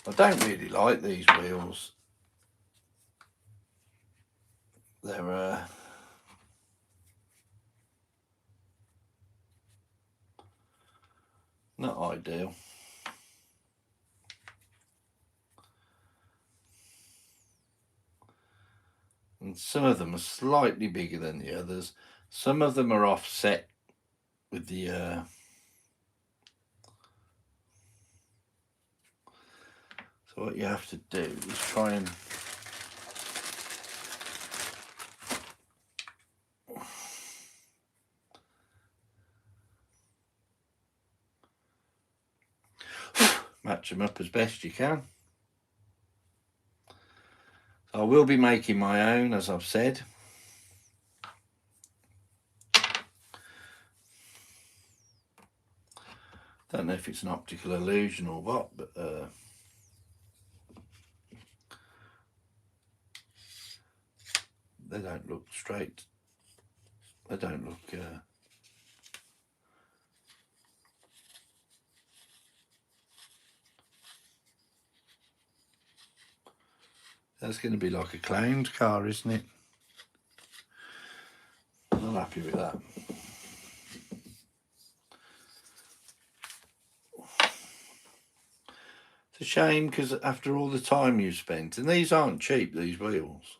I don't really like these wheels. They're not ideal. And some of them are slightly bigger than the others. Some of them are offset with the so what you have to do is try and match them up as best you can. So I will be making my own, as I've said. Don't know if it's an optical illusion or what, but they don't look straight. They don't look that's going to be like a clowned car, isn't it? I'm happy with that. It's a shame because after all the time you've spent, and these aren't cheap, these wheels.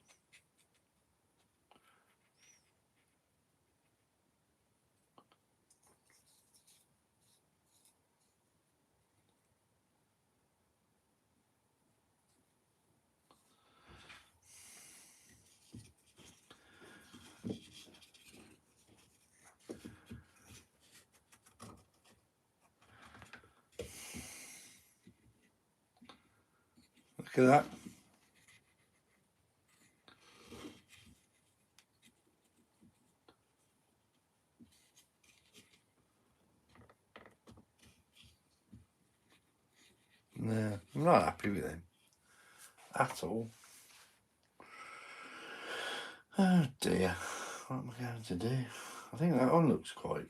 Look at that. No, I'm not happy with them at all. Oh dear, what am I going to do? I think that one looks quite...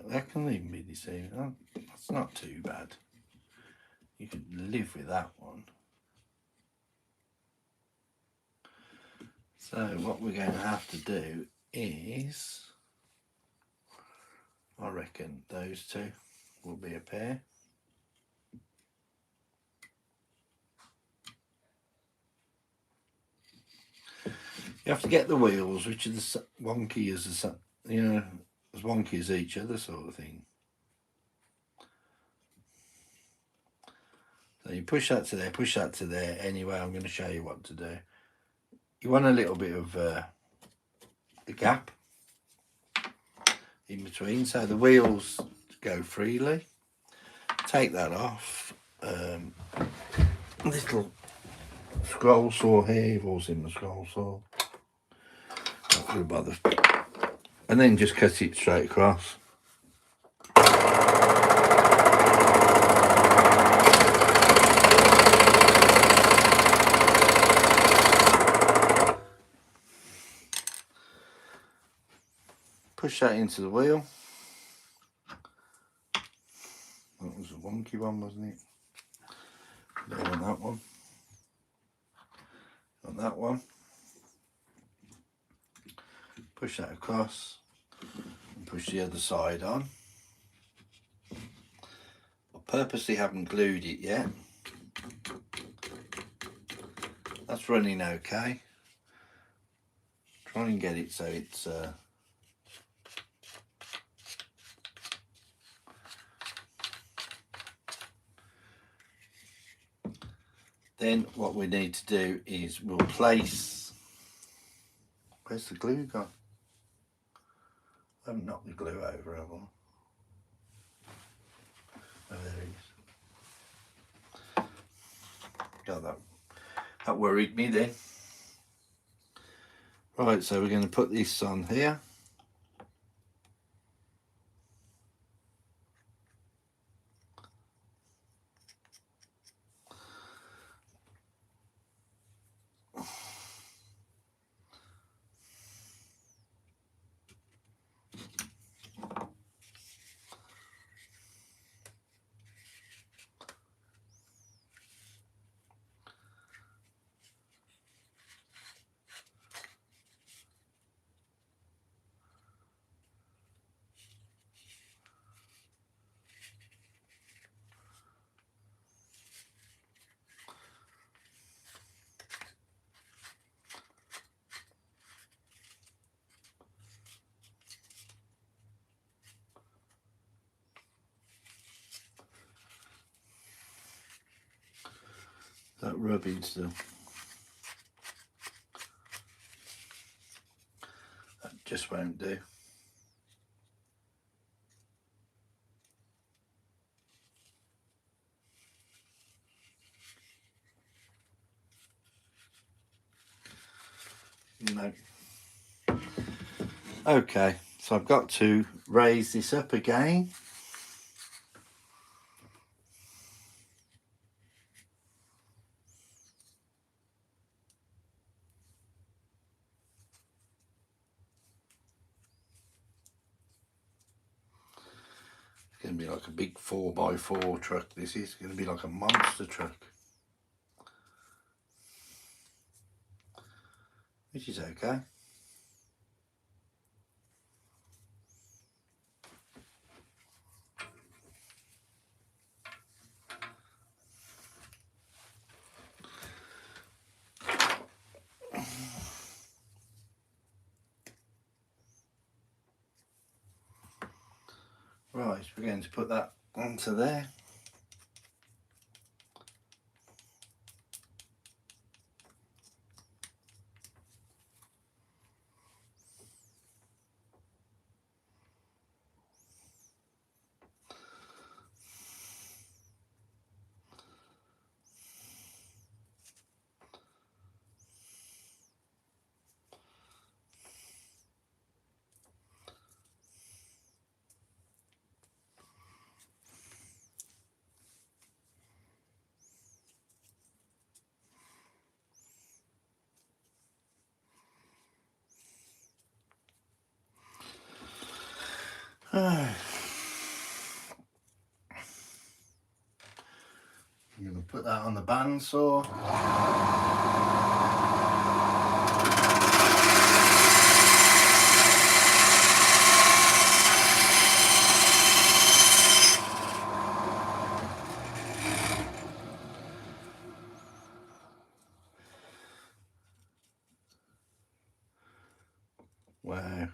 That can even be deceiving. Oh, that's not too bad. You could live with that one. So what we're going to have to do is, I reckon those two will be a pair. You have to get the wheels, which are the wonky as the, you know, as wonky as each other sort of thing. So you push that to there, push that to there. Anyway, I'm going to show you what to do. You want a little bit of the gap in between, so the wheels go freely. Take that off. Little scroll saw here. You've all seen the scroll saw. Not really bother. And then just cut it straight across. Push that into the wheel. That was a wonky one, wasn't it? Don't want that one. On that one. Push that across and push the other side on. I purposely haven't glued it yet. That's running okay. Try and get it so it's then what we need to do is we'll place, where's the glue gone? I haven't knocked the glue over, have I? Oh, there it is. God, that worried me then. Right, so we're going to put this on here. That rubbing still. That just won't do. No. Okay, so I've got to raise this up again. It's going to be like a big 4x4 truck. This is going to be like a monster truck. Which is okay. Right, we're going to put that onto there. I'm going to put that on the bandsaw. Wow.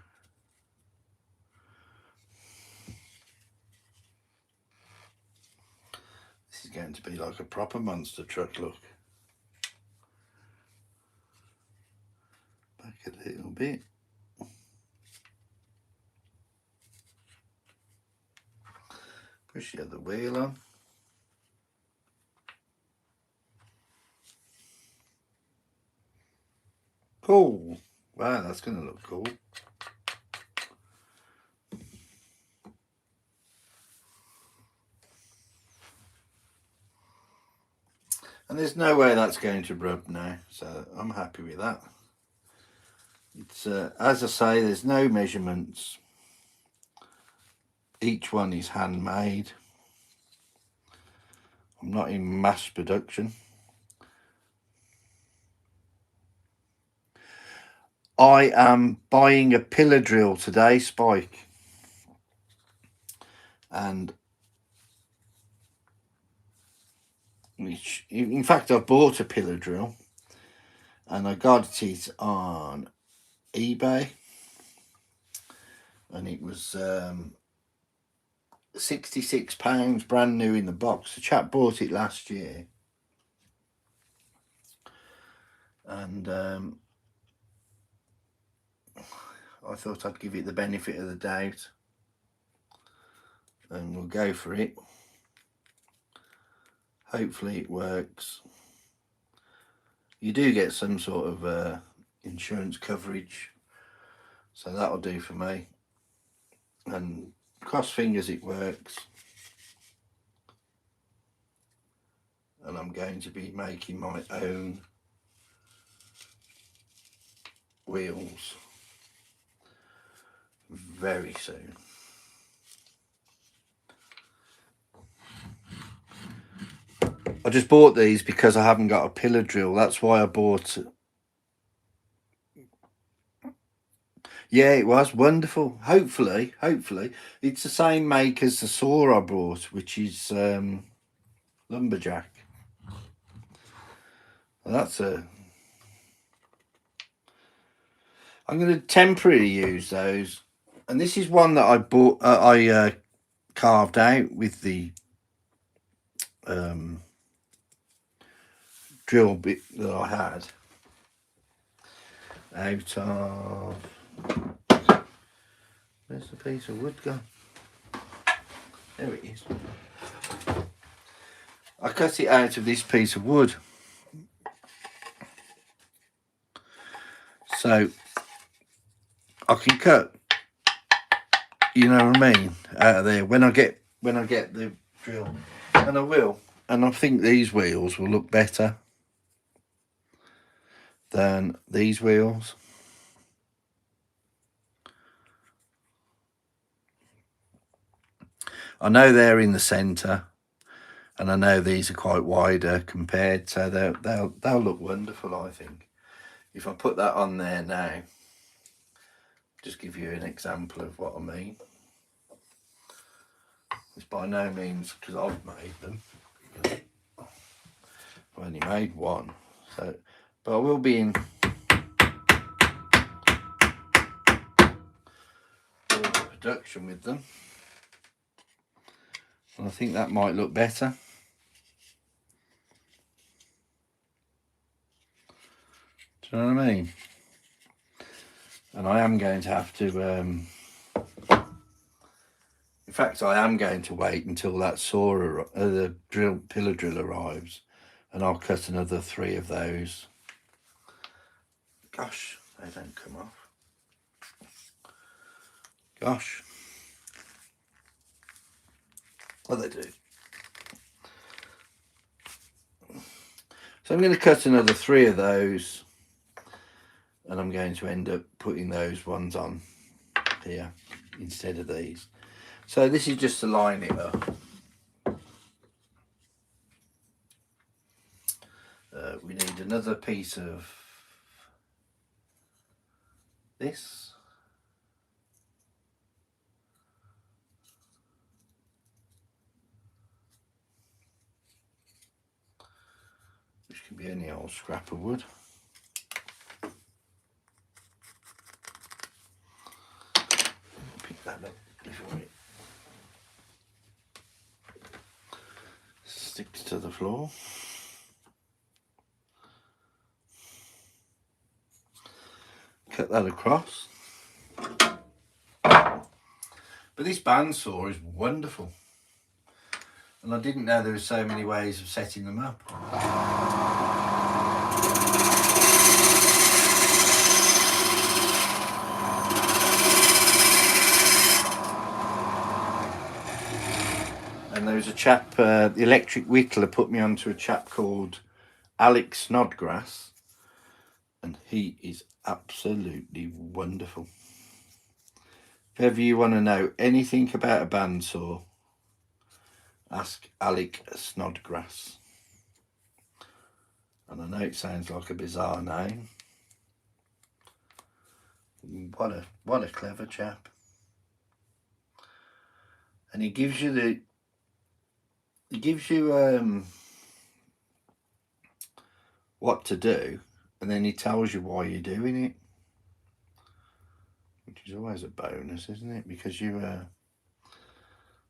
This is going to be like a proper monster truck, look. Back a little bit. Push the other wheel on. Cool. Wow, that's going to look cool. And there's no way that's going to rub now, so I'm happy with that. It's as I say, there's no measurements. Each one is handmade. I'm not in mass production. I am buying a pillar drill today, Spike. And which, in fact, I bought a pillar drill and I got it on eBay, and it was £66 brand new in the box. The chap bought it last year, and I thought I'd give it the benefit of the doubt, and we'll go for it. Hopefully it works. You do get some sort of insurance coverage, so that'll do for me, and cross fingers it works. And I'm going to be making my own wheels very soon. I just bought these because I haven't got a pillar drill. That's why I bought it. Yeah, it was wonderful. Hopefully it's the same make as the saw I bought, which is lumberjack. And that's I'm going to temporarily use those, and this is one that I bought. I carved out with the drill bit that I had out of, where's the piece of wood gone? There it is. I cut it out of this piece of wood. So I can cut, you know what I mean, out of there when I get the drill, and I will. And I think these wheels will look better than these wheels. I know they're in the centre, and I know these are quite wider compared, so they'll look wonderful, I think. If I put that on there now, just give you an example of what I mean. It's by no means because I've made them. I've only made one, so but I will be in production with them, and I think that might look better. Do you know what I mean? And I am going to have to in fact I am going to wait until that saw the pillar drill arrives, and I'll cut another 3 of those. Gosh, they don't come off. Gosh. Well, they do. So I'm going to cut another 3 of those, and I'm going to end up putting those ones on here instead of these. So this is just to line it up. We need another piece of this. Which can be any old scrap of wood. Pick that up before it sticks to the floor. Cut that across. But this bandsaw is wonderful, and I didn't know there were so many ways of setting them up. And there was a chap, the electric whittler put me onto a chap called Alex Snodgrass, and he is absolutely wonderful. If ever you want to know anything about a bandsaw, ask Alex Snodgrass. And I know it sounds like a bizarre name. What a clever chap. And he gives you what to do, and then he tells you why you're doing it, which is always a bonus, isn't it? Because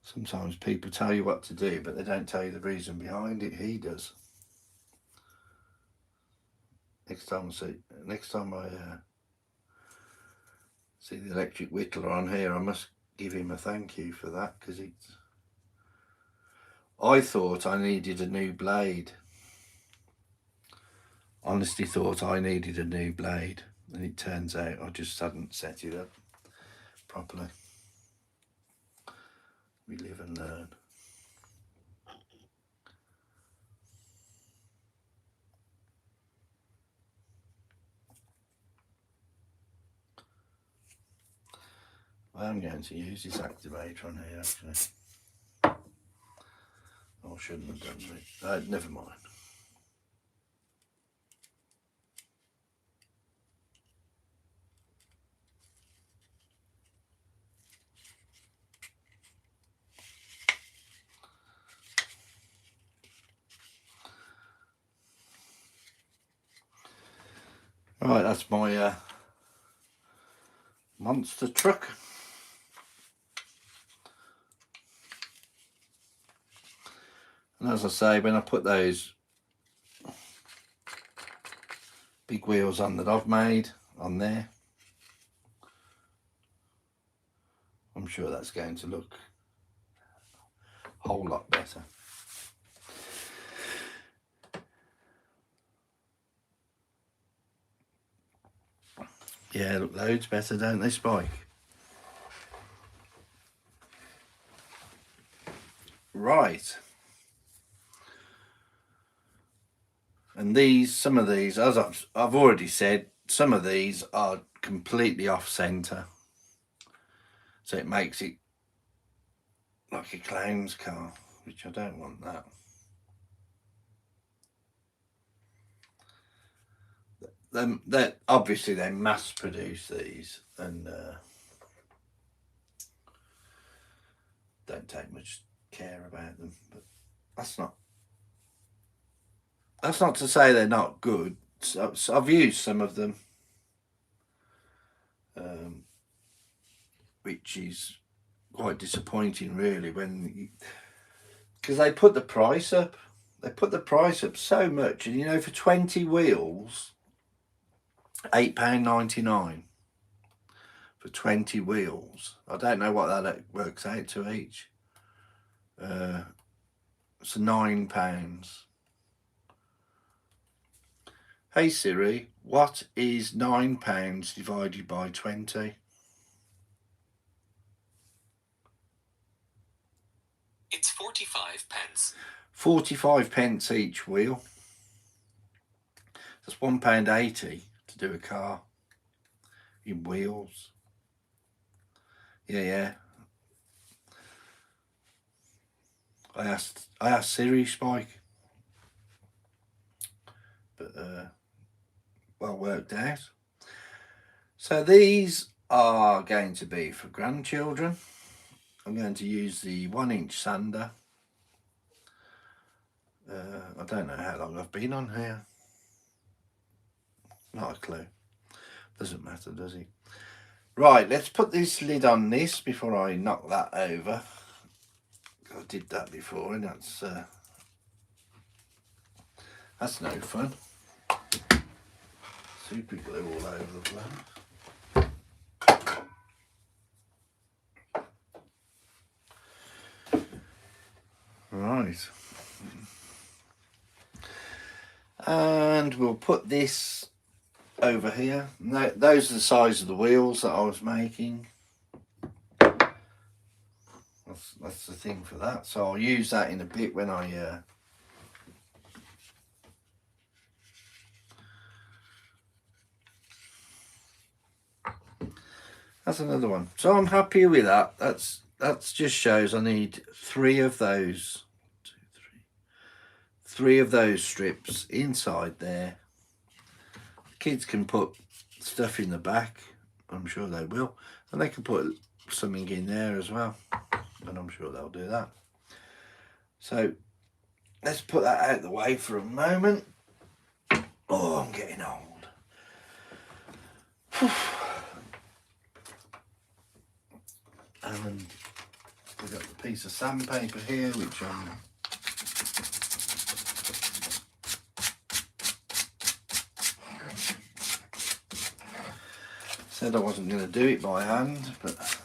sometimes people tell you what to do, but they don't tell you the reason behind it. He does. Next time I see the electric whittler on here, I must give him a thank you for that, because I thought I needed a new blade. Honestly thought I needed a new blade, and it turns out I just hadn't set it up properly. We live and learn. I am going to use this activator on here, actually. I shouldn't have done it. Never mind. Right, that's my monster truck. And as I say, when I put those big wheels on that I've made on there, I'm sure that's going to look a whole lot better. Yeah, look loads better, don't they, Spike? Right. And these, some of these, as I've already said, some of these are completely off centre. So it makes it like a clown's car, which I don't want that. That obviously they mass produce these and don't take much care about them, but that's not to say they're not good. So I've used some of them, which is quite disappointing really, because they put the price up. They put the price up so much, and you know, for 20 wheels, £8.99 for 20 wheels. I don't know what that works out to each. It's £9. Hey Siri, what is £9 divided by 20? It's 45 pence. 45 pence each wheel. That's £1.80 to do a car in wheels. Yeah. I asked Siri, Spike, but well worked out. So these are going to be for grandchildren. I'm going to use the 1-inch sander. I don't know how long I've been on here. Not a clue. Doesn't matter, does it? Right, let's put this lid on this before I knock that over. I did that before, and that's no fun. Super glue all over the place. Right. And we'll put this over here. No, those are the size of the wheels that I was making. That's the thing for that. So I'll use that in a bit when I that's another one. So I'm happy with that. That's just shows I need 3 of those. 2, 3 of those strips inside there. Kids can put stuff in the back. I'm sure they will. And they can put something in there as well. And I'm sure they'll do that. So let's put that out of the way for a moment. Oh, I'm getting old. And we've got the piece of sandpaper here, which said I wasn't going to do it by hand, but that's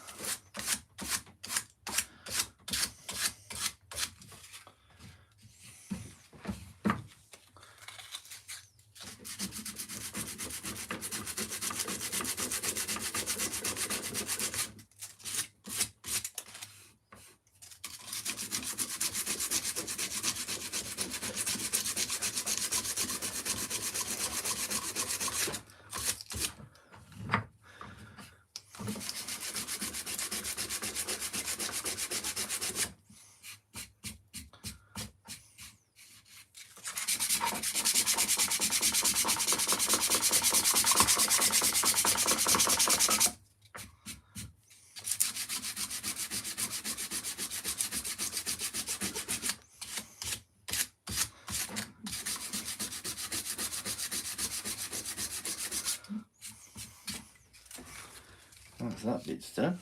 that bit's done.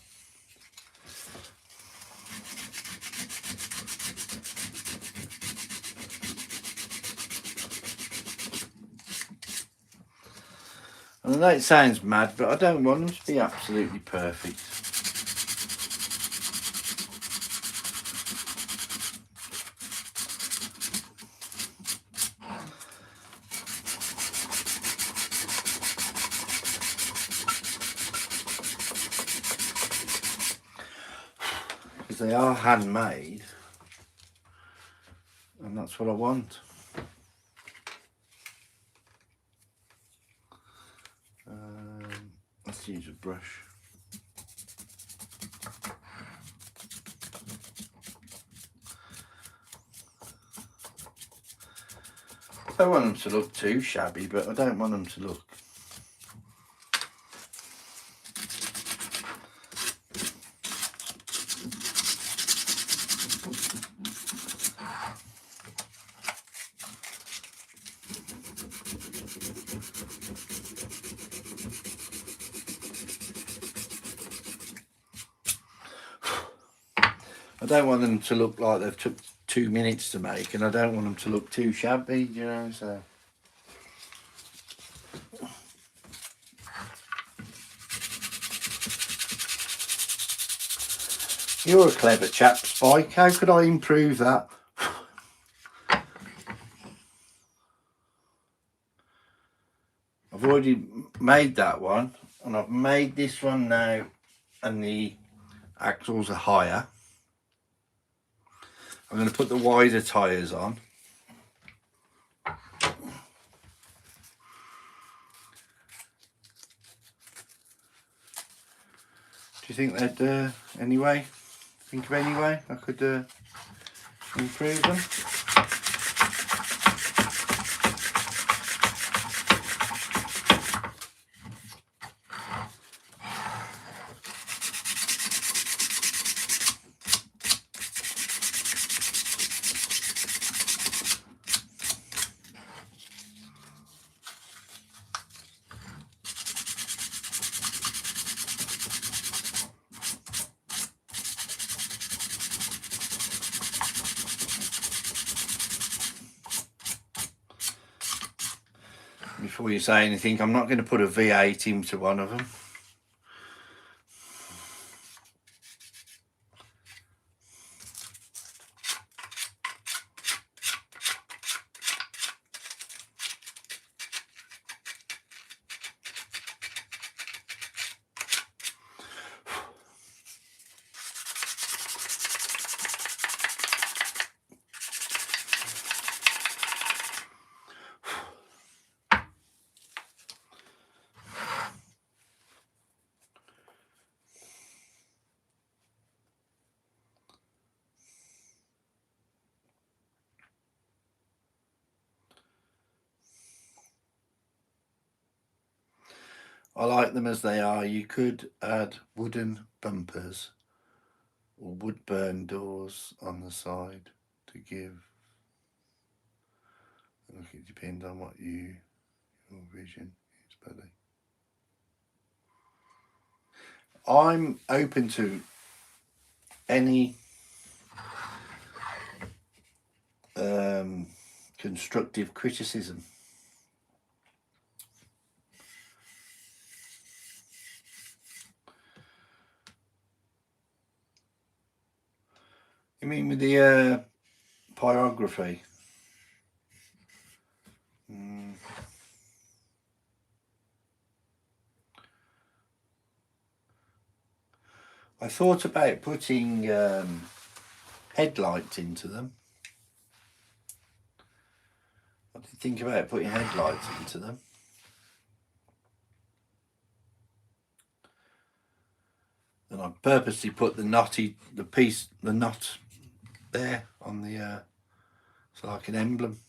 And I know it sounds mad, but I don't want them to be absolutely perfect. because they are handmade, and that's what I want. Let's use a brush. I don't want them to look too shabby, but I don't want them to look I don't want them to look like they've took 2 minutes to make, and I don't want them to look too shabby, you know, so. You're a clever chap, Spike. How could I improve that? I've already made that one, and I've made this one now, and the axles are higher. I'm going to put the wider tyres on. Do you think they'd, anyway, think of any way I could improve them? Before you say anything, I'm not going to put a V8 into one of them. I like them as they are. You could add wooden bumpers or wood burn doors on the side to give. Look, it depends on what your vision is, buddy. I'm open to any constructive criticism. You mean with the pyrography? I thought about putting headlights into them. I did think about putting headlights into them. And I purposely put the knot there on the, so like an emblem.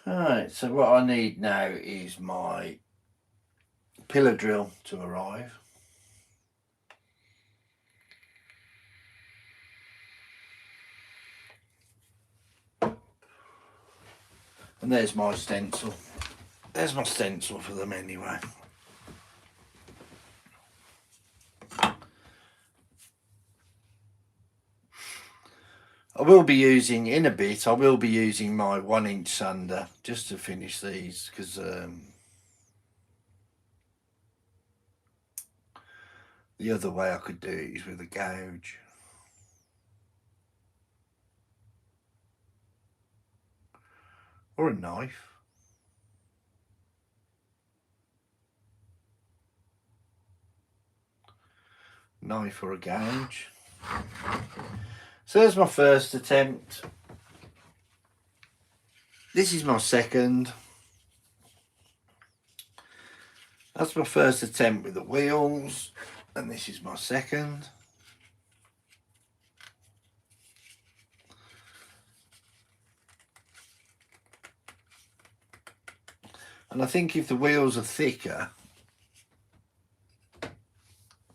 Alright, so what I need now is my pillar drill to arrive. And there's my stencil. There's my stencil for them anyway. I will be using, in a bit, I will be using my 1-inch sander just to finish these, because the other way I could do it is with a gouge. Or a knife. knife or a gouge. So there's my first attempt. This is my second. That's my first attempt with the wheels, and this is my second. And I think if the wheels are thicker,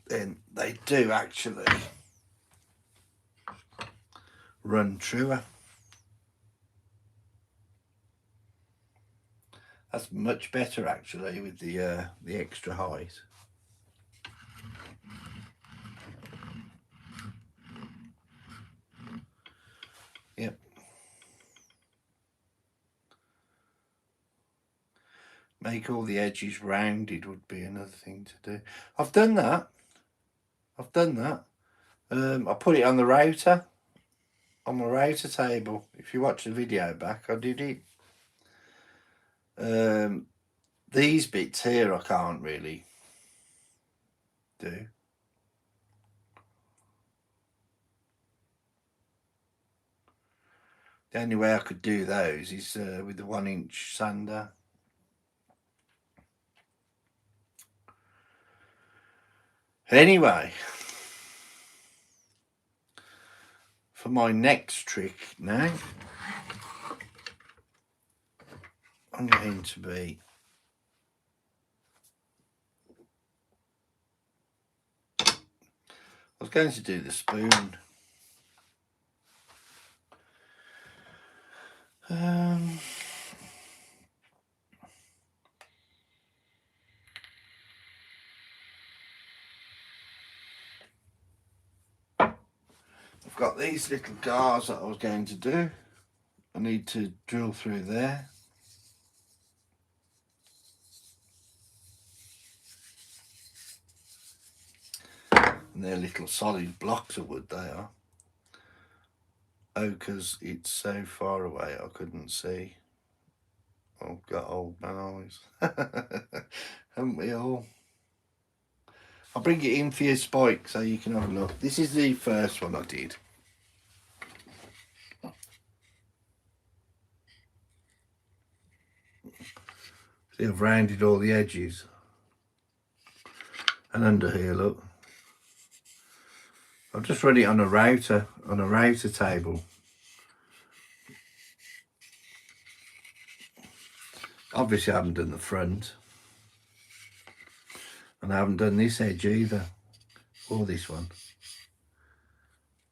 then they do actually run truer. That's much better actually with the extra height. Yep. Make all the edges rounded would be another thing to do. I've done that. I put it on the router, on my router table. If you watch the video back, I did it. These bits here I can't really do. The only way I could do those is with the 1-inch sander. Anyway, for my next trick now, I'm going to be I was going to do the spoon. I've got these little gars that I was going to do. I need to drill through there. And they're little solid blocks of wood, they are. Oh, because it's so far away I couldn't see. I've got old man eyes. Haven't we all? I'll bring it in for you, Spike, so you can have a look. This is the first one I did. See, I've rounded all the edges. And under here, look. I've just run it on a router table. Obviously I haven't done the front. And I haven't done this edge either. Or this one.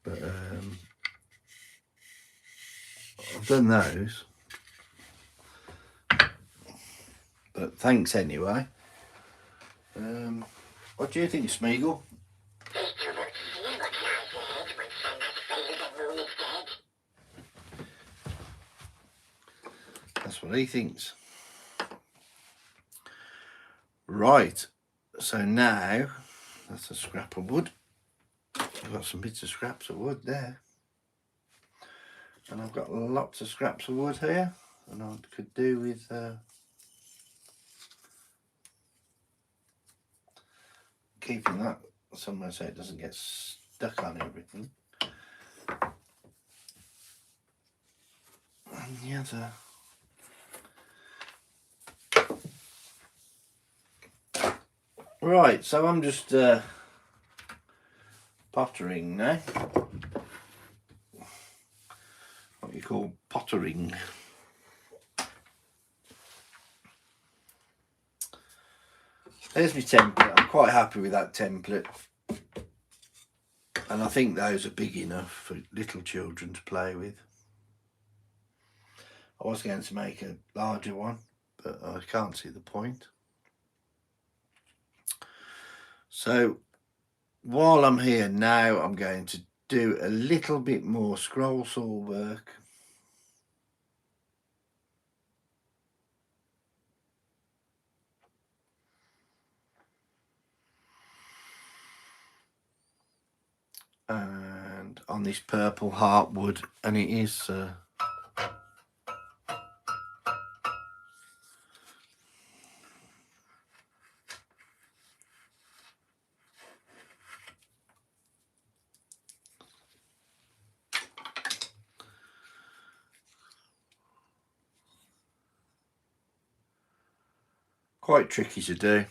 But I've done those. But thanks anyway. What do you think, Smeagol? That's what he thinks. Right, so now that's a scrap of wood. I've got some bits of scraps of wood there. And I've got lots of scraps of wood here. And I could do with keeping that somewhere so it doesn't get stuck on everything. And the other right, so I'm just pottering now. What you call pottering. There's my template. I'm quite happy with that template. And I think those are big enough for little children to play with. I was going to make a larger one, but I can't see the point. So while I'm here now, I'm going to do a little bit more scroll saw work. And on this purple heartwood, and it is quite tricky to do.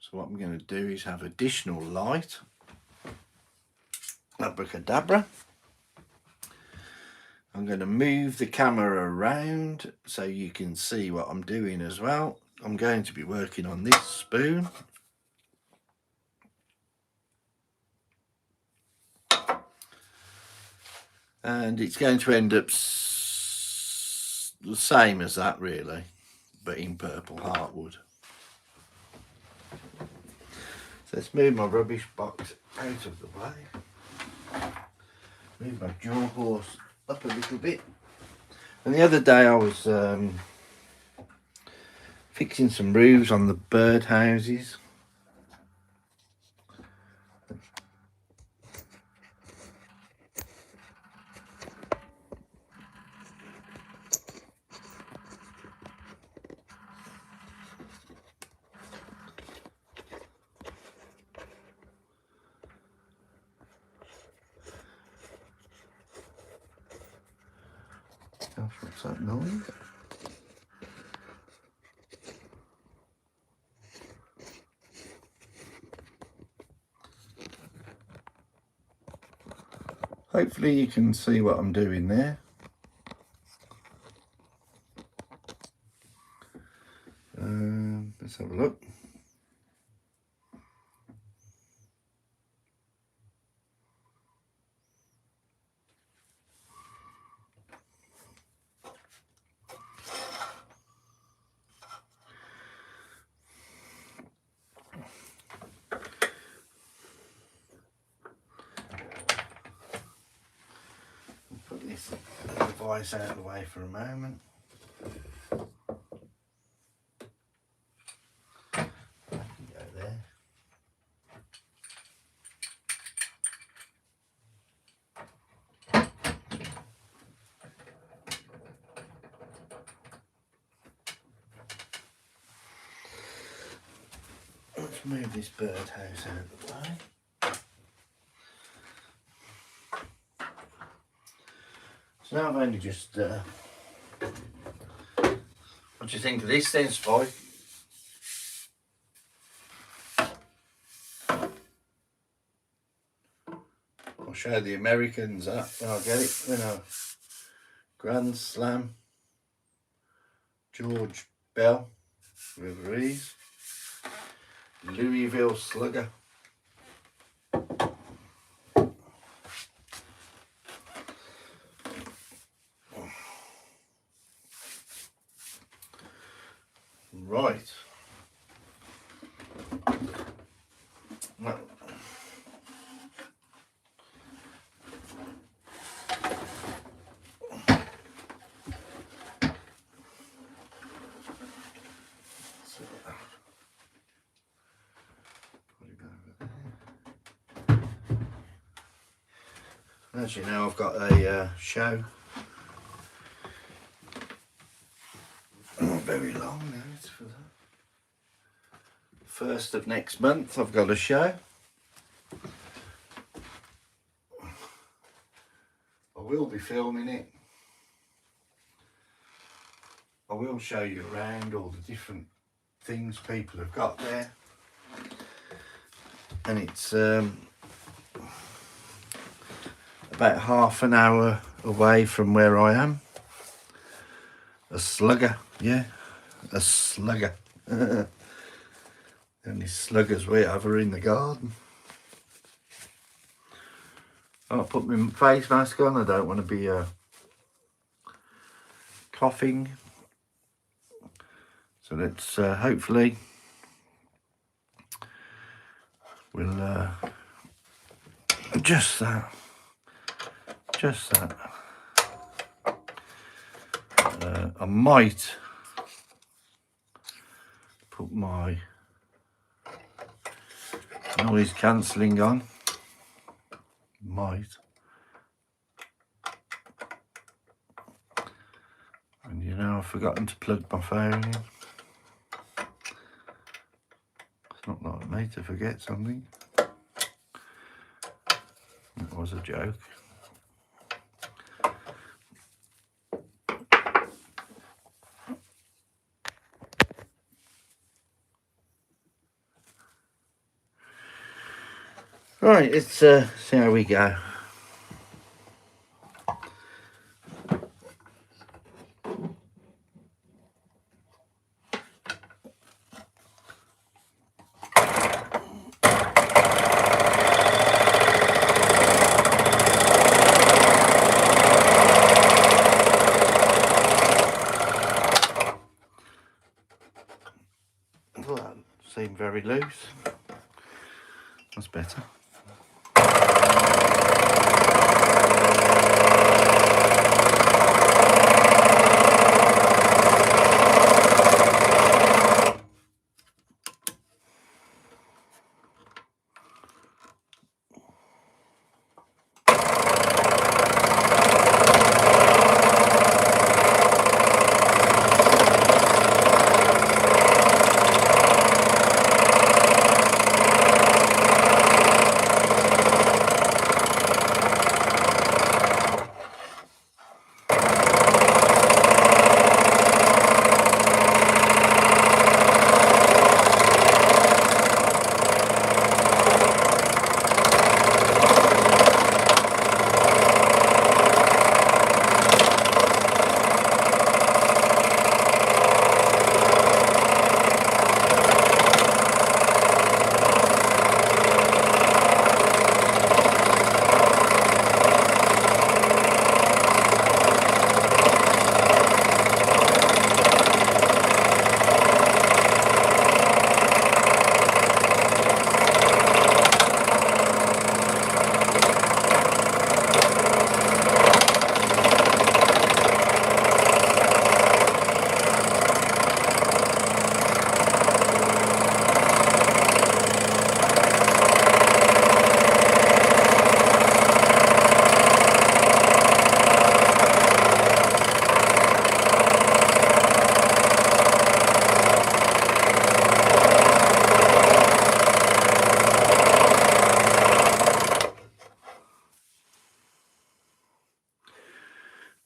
So what I'm going to do is have additional light. Abracadabra. I'm going to move the camera around so you can see what I'm doing as well. I'm going to be working on this spoon. And it's going to end up the same as that really, but in purple heartwood. So let's move my rubbish box out of the way. Move my jaw horse up a little bit. And the other day I was fixing some roofs on the bird houses. Gosh, what's that noise? Hopefully you can see what I'm doing there. Let's have a look. Put this device out of the way for a moment. I can go there. Let's move this birdhouse out of the way. So now I've only just, what do you think of this then, Spy? I'll show the Americans that when I get it, you know. Grand Slam, George Bell, whoever he is, Louisville Slugger. Right. Well, as you know, I've got a show. Not very long now, it's for that. 1st of next month, I've got a show. I will be filming it. I will show you around all the different things people have got there. And it's about half an hour away from where I am. A slugger, yeah, a slugger. The only sluggers we have are in the garden. I'll put my face mask on, I don't want to be coughing. So let's hopefully we'll just that. I might put my noise cancelling on. Might. And you know, I've forgotten to plug my phone in. It's not like me to forget something. That was a joke. Right, let's see how we go. Well, that seemed very loose. That's better.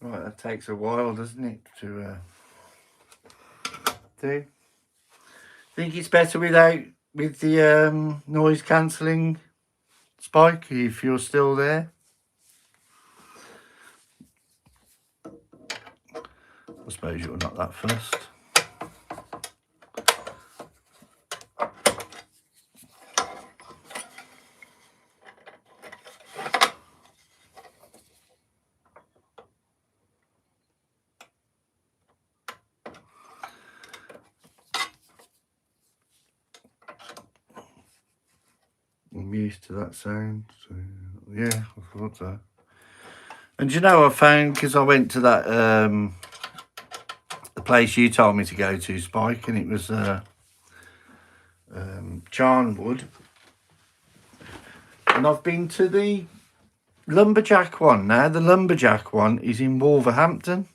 Right, that takes a while, doesn't it, to do? Think it's better without with the noise cancelling spike if you're still there? I suppose you'll knock that first. I'm used to that sound, so yeah, I thought so. And you know, I found, because I went to that the place you told me to go to, Spike, and it was Charnwood, and I've been to the Lumberjack one now. The Lumberjack one is in Wolverhampton,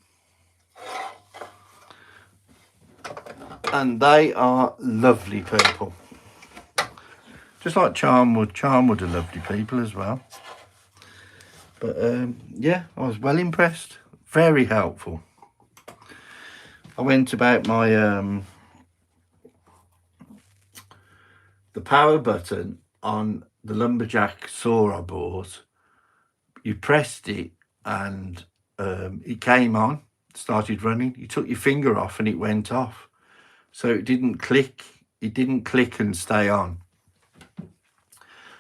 and they are lovely people. Just like Charnwood. Charnwood are lovely people as well. But yeah, I was well impressed. Very helpful. I went about my the power button on the Lumberjack saw I bought. You pressed it and it came on, started running. You took your finger off and it went off. So it didn't click. It didn't click and stay on.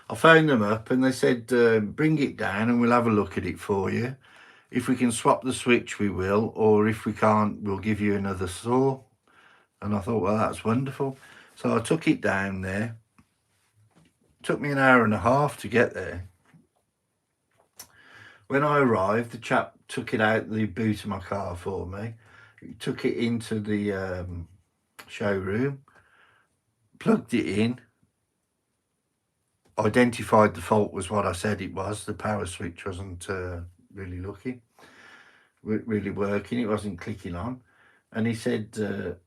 I phoned them up and they said, bring it down and we'll have a look at it for you. If we can swap the switch, we will. Or if we can't, we'll give you another saw. And I thought, well, that's wonderful. So I took it down there. It took me an hour and a half to get there. When I arrived, the chap took it out the boot of my car for me. He took it into the showroom, plugged it in, identified the fault was what I said it was. The power switch wasn't really working. It wasn't clicking on. And he said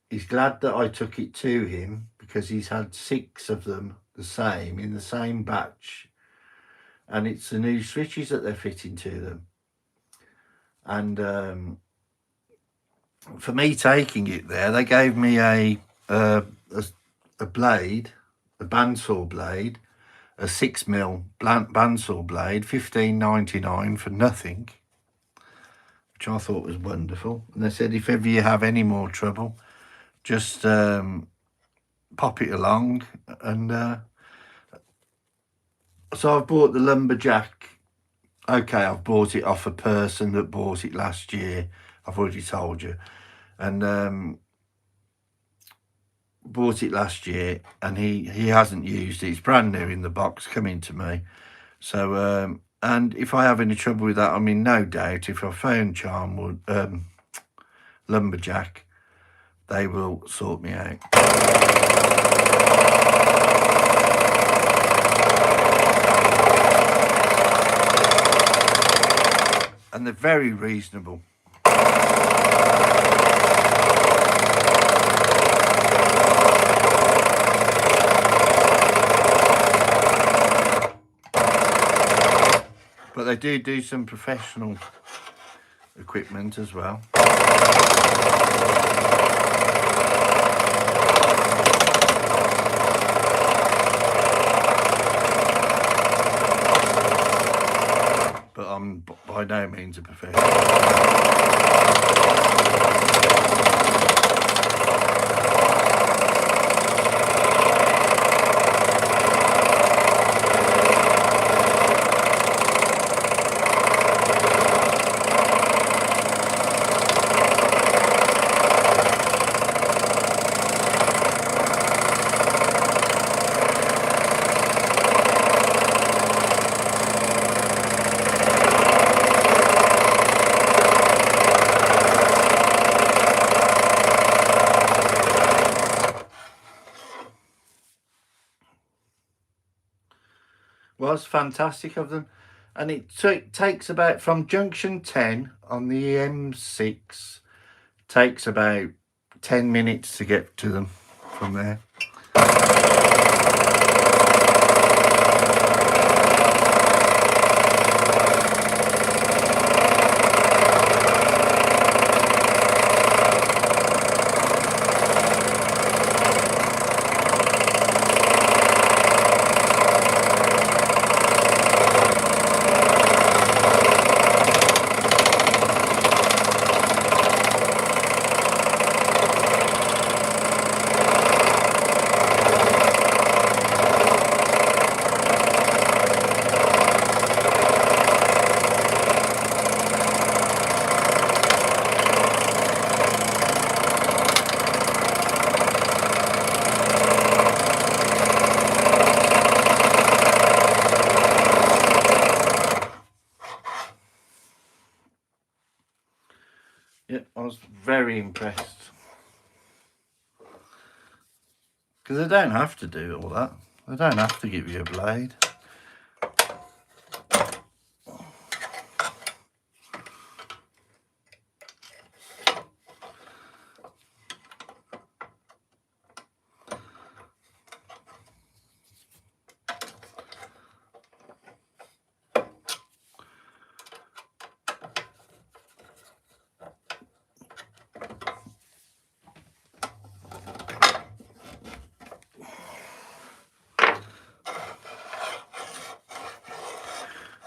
he's glad that I took it to him because he's had 6 of them the same in the same batch. And it's the new switches that they're fitting to them. And for me taking it there, they gave me a blade, a bandsaw blade, a 6mm bandsaw blade, $15.99 for nothing, which I thought was wonderful. And they said if ever you have any more trouble, just pop it along. And so I've bought the lumberjack. Okay, I've bought it off a person that bought it last year. I've already told you. And bought it last year, and he hasn't used it. It's brand new in the box, coming to me. So and if I have any trouble with that, I'm in no doubt if I phone Charmwood Lumberjack, they will sort me out. And they're very reasonable. But they do some professional equipment as well. But I'm by no means a professional. Was fantastic of them, and it takes about, from junction 10 on the M6, takes about 10 minutes to get to them from there. Yeah, I was very impressed. Because they don't have to do all that. They don't have to give you a blade.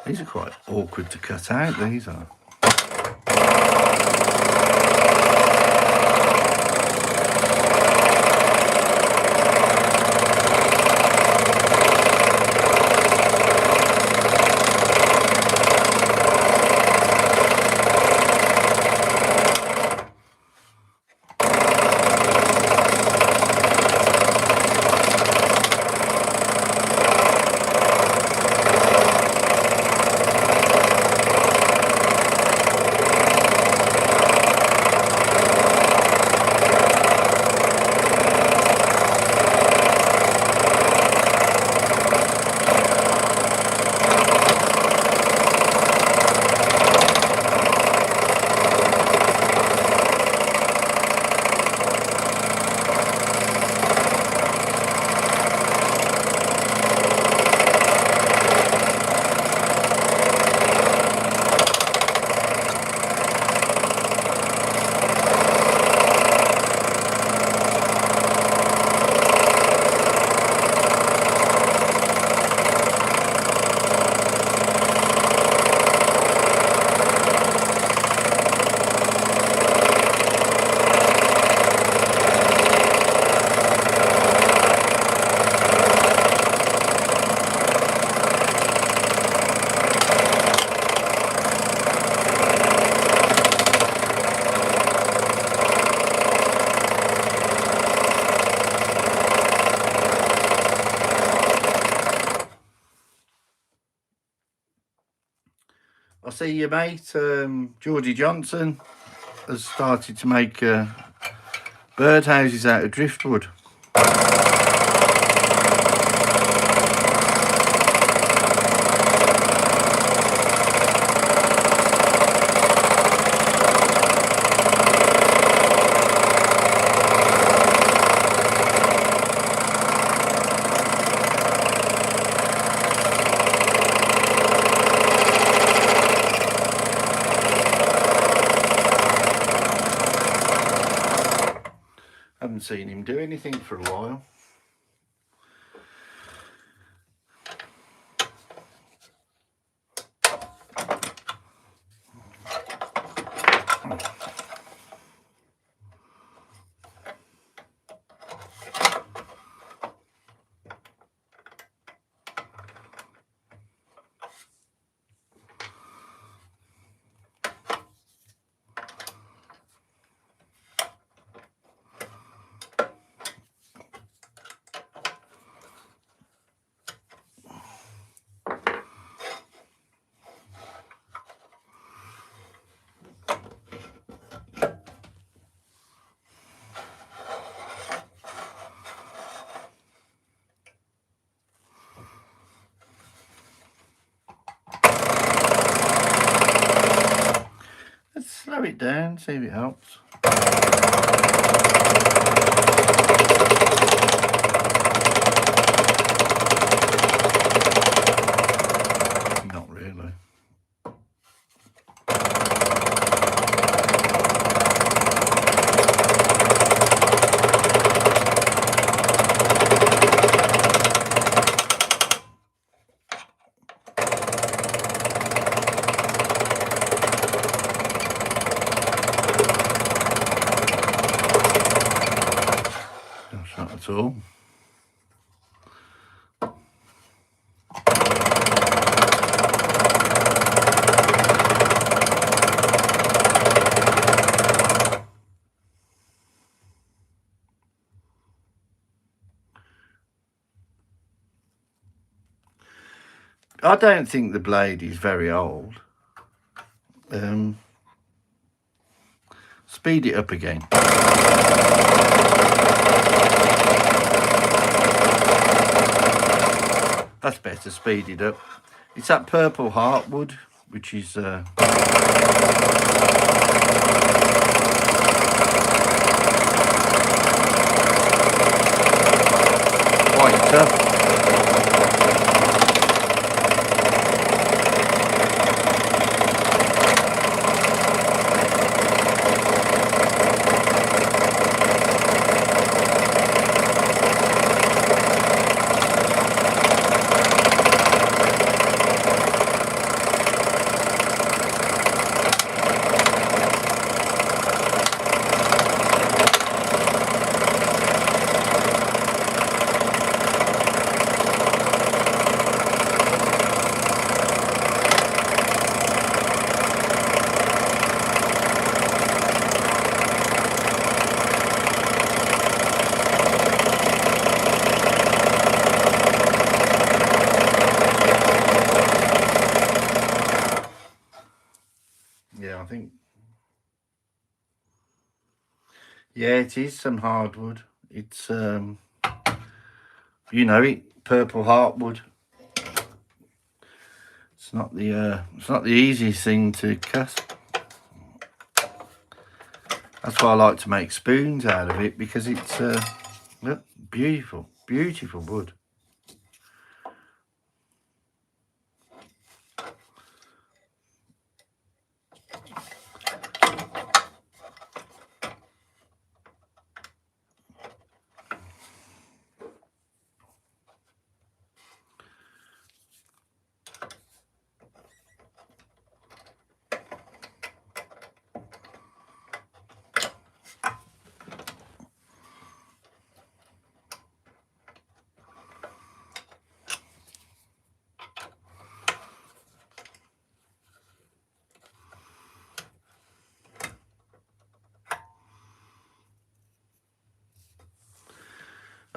These are quite awkward to cut out, these are. see your mate, Geordie Johnson, has started to make birdhouses out of driftwood. Haven't seen him do anything for a while. Let's slow it down, see if it helps. Not really. Not at all. I don't think the blade is very old. Speed it up again. That's better, speed it up. It's that purple heartwood, which is quite tough. Yeah, I think. Yeah, it is some hardwood. It's you know it, purple heartwood. It's not the easiest thing to cut. That's why I like to make spoons out of it, because it's look, beautiful, beautiful wood.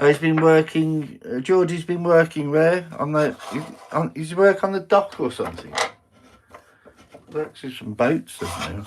He's been working. Geordie's been working where on the. Is he work on the dock or something? There's actually some boats there.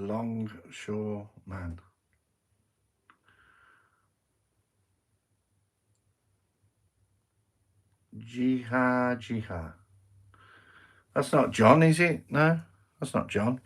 Longshore man. Jiha. That's not John, is it? No, that's not John.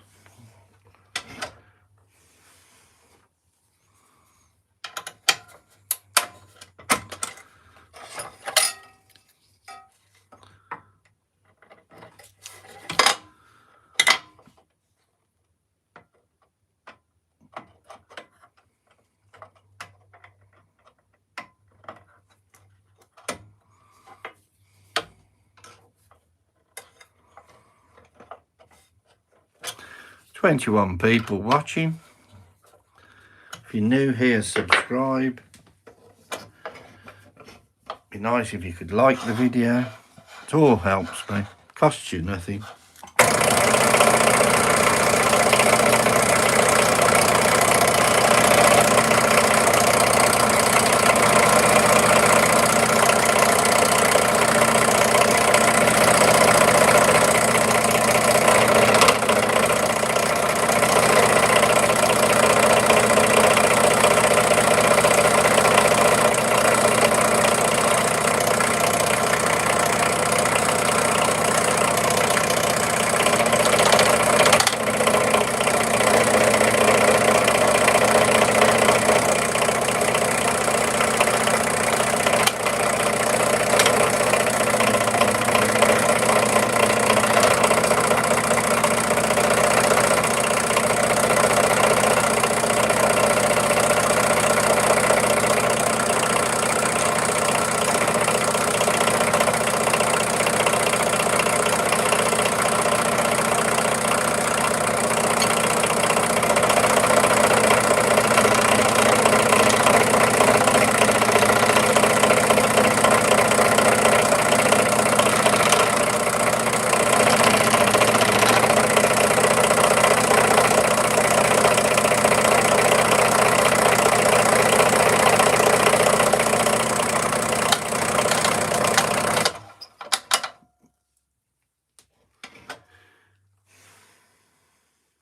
"21 people watching. If you're new here, subscribe. Be nice if you could like the video. It all helps me. Costs you nothing.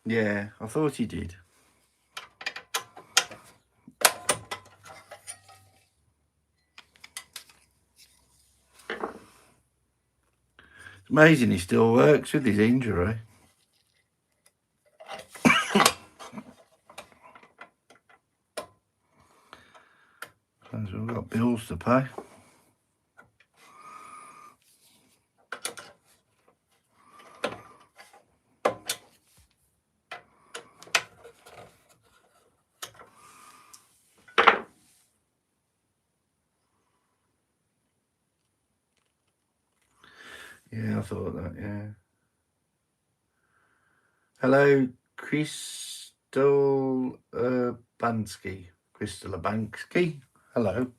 Yeah, I thought he did. It's amazing he still works with his injury. So we've got bills to pay. thought that, yeah. Hello, Crystal Urbanski. Crystal Urbanski. Hello.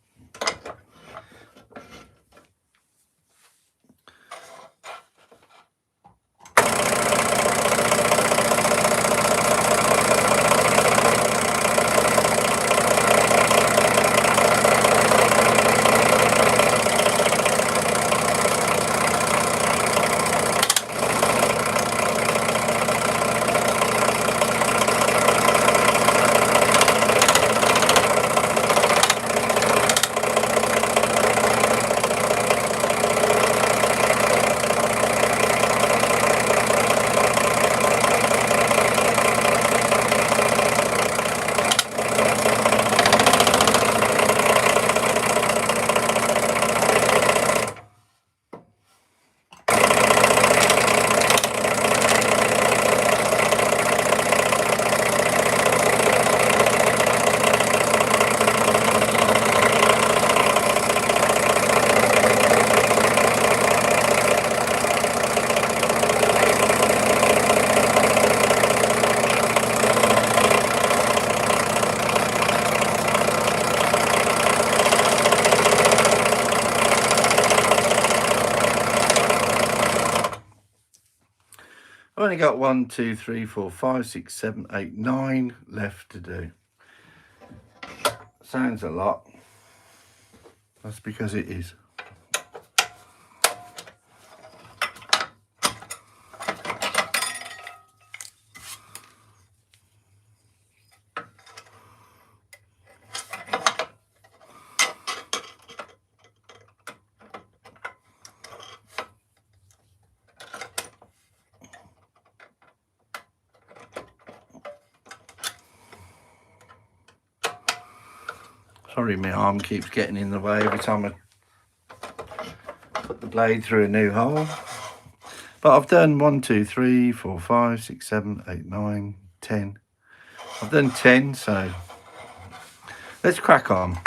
I've only got 1, 2, 3, 4, 5, 6, 7, 8, 9 left to do. Sounds a lot. That's because it is. Sorry, my arm keeps getting in the way every time I put the blade through a new hole. But I've done 1, 2, 3, 4, 5, 6, 7, 8, 9, 10. I've done 10, so let's crack on.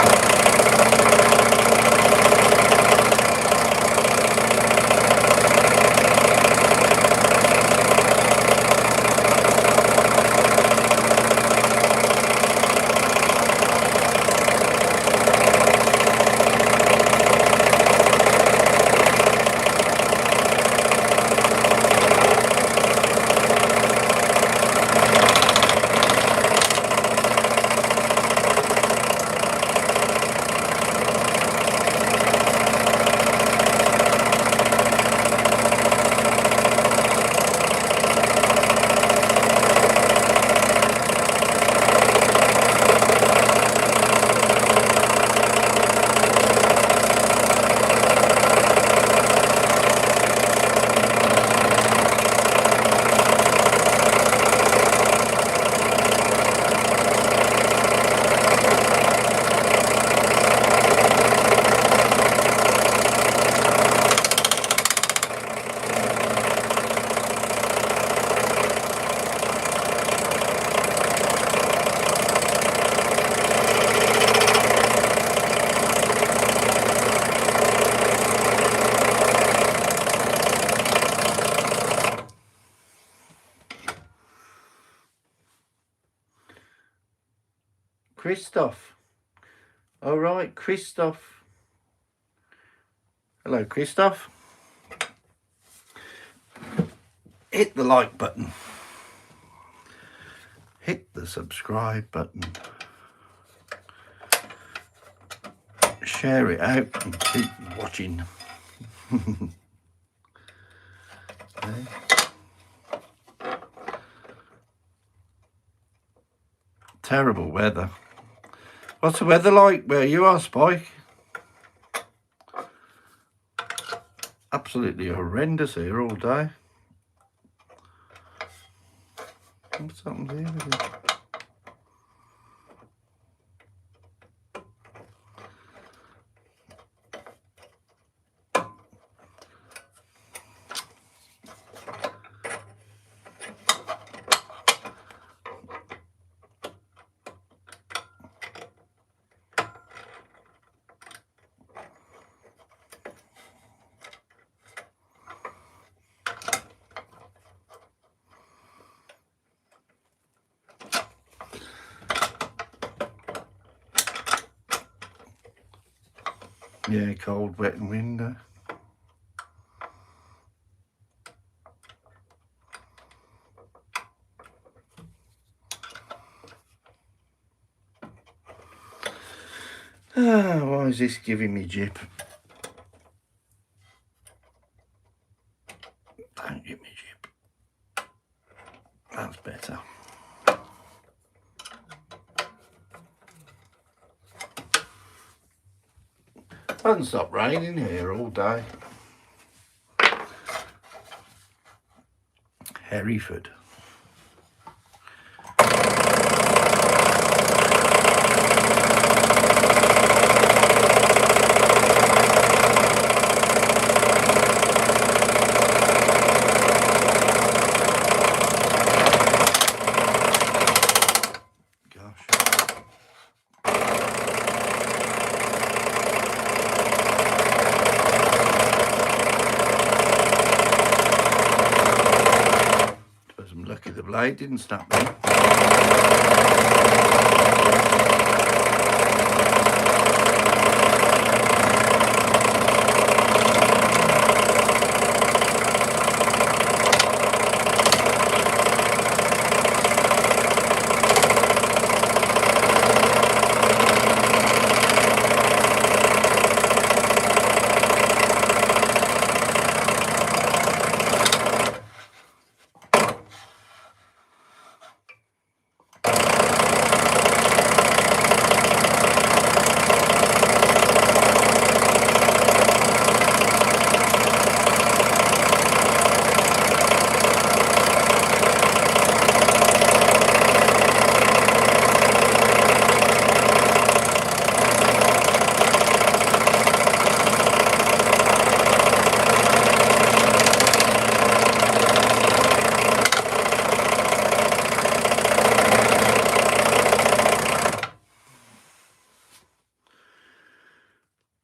Christoph. All right, Christoph. Hello, Christoph. Hit the like button. Hit the subscribe button. Share it out and keep watching. Okay. Terrible weather. What's the weather like where you are, Spike? Absolutely horrendous here all day. What's happened here with it? Yeah, cold, wet and windy. Why is this giving me jip? Don't give me jip. That's better. Hasn't stopped raining here all day. Hereford. I'm lucky the blade didn't snap me.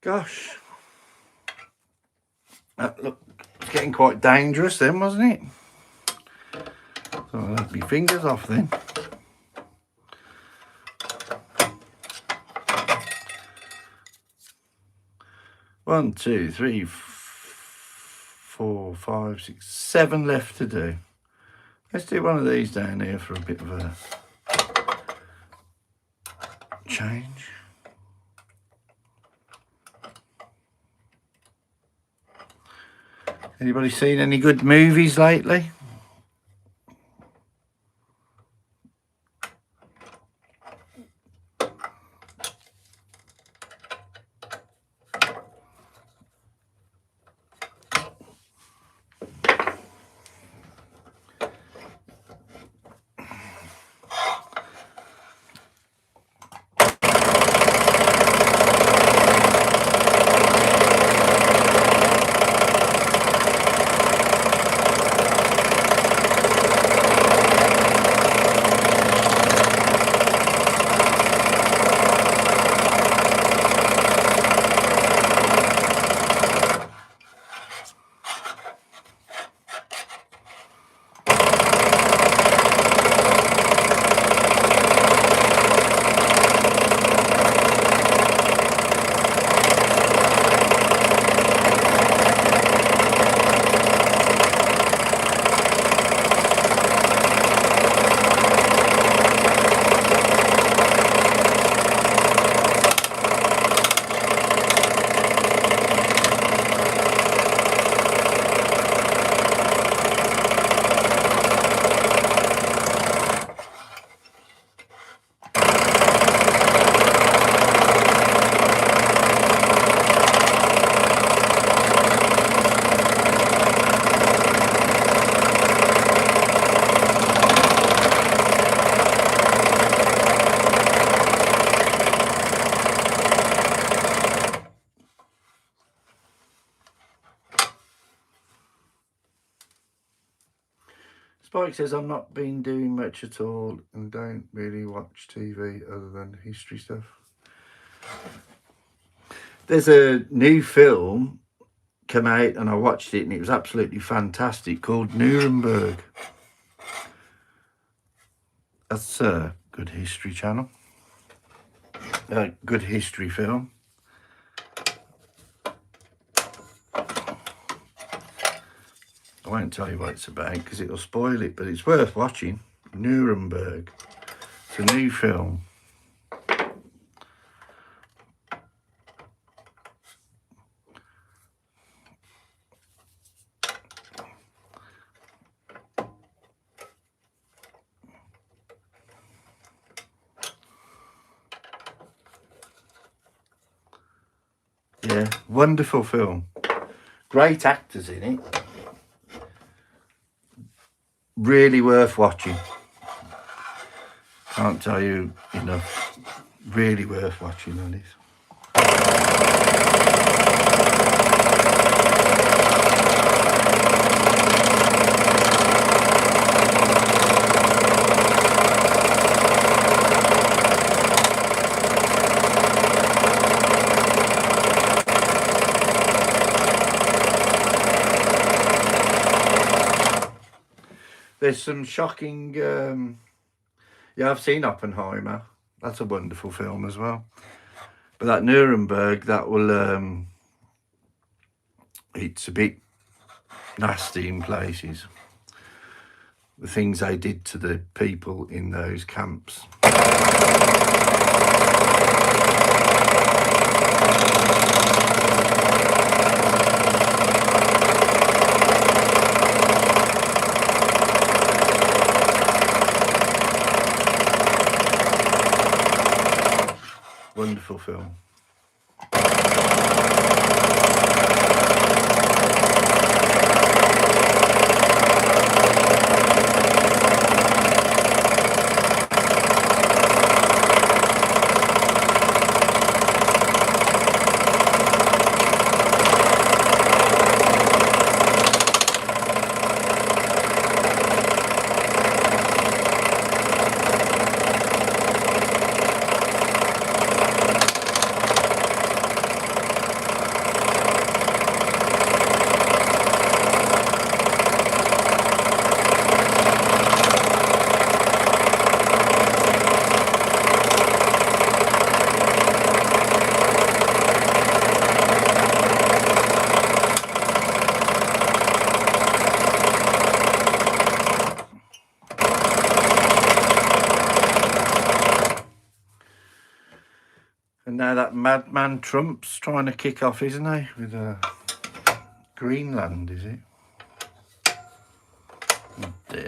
Gosh, look, it's getting quite dangerous then, wasn't it? So I'll have my fingers off then. One, two, three, 4, 5, 6, 7 left to do. Let's do one of these down here for a bit of a change. Anybody seen any good movies lately? Spike says I've not been doing much at all and don't really watch TV other than history stuff. There's a new film come out and I watched it and it was absolutely fantastic called Nuremberg. That's a good history channel. A good history film. I won't tell you what it's about because it'll spoil it, but it's worth watching. Nuremberg. It's a new film. Yeah, wonderful film. Great actors in it. Really worth watching. Can't tell you enough. Really worth watching on this. There's some shocking, yeah, I've seen Oppenheimer. That's a wonderful film as well. But that Nuremberg, that will, it's a bit nasty in places. The things they did to the people in those camps. Wonderful film. And now that madman Trump's trying to kick off, isn't he? With Greenland, is it? Oh dear.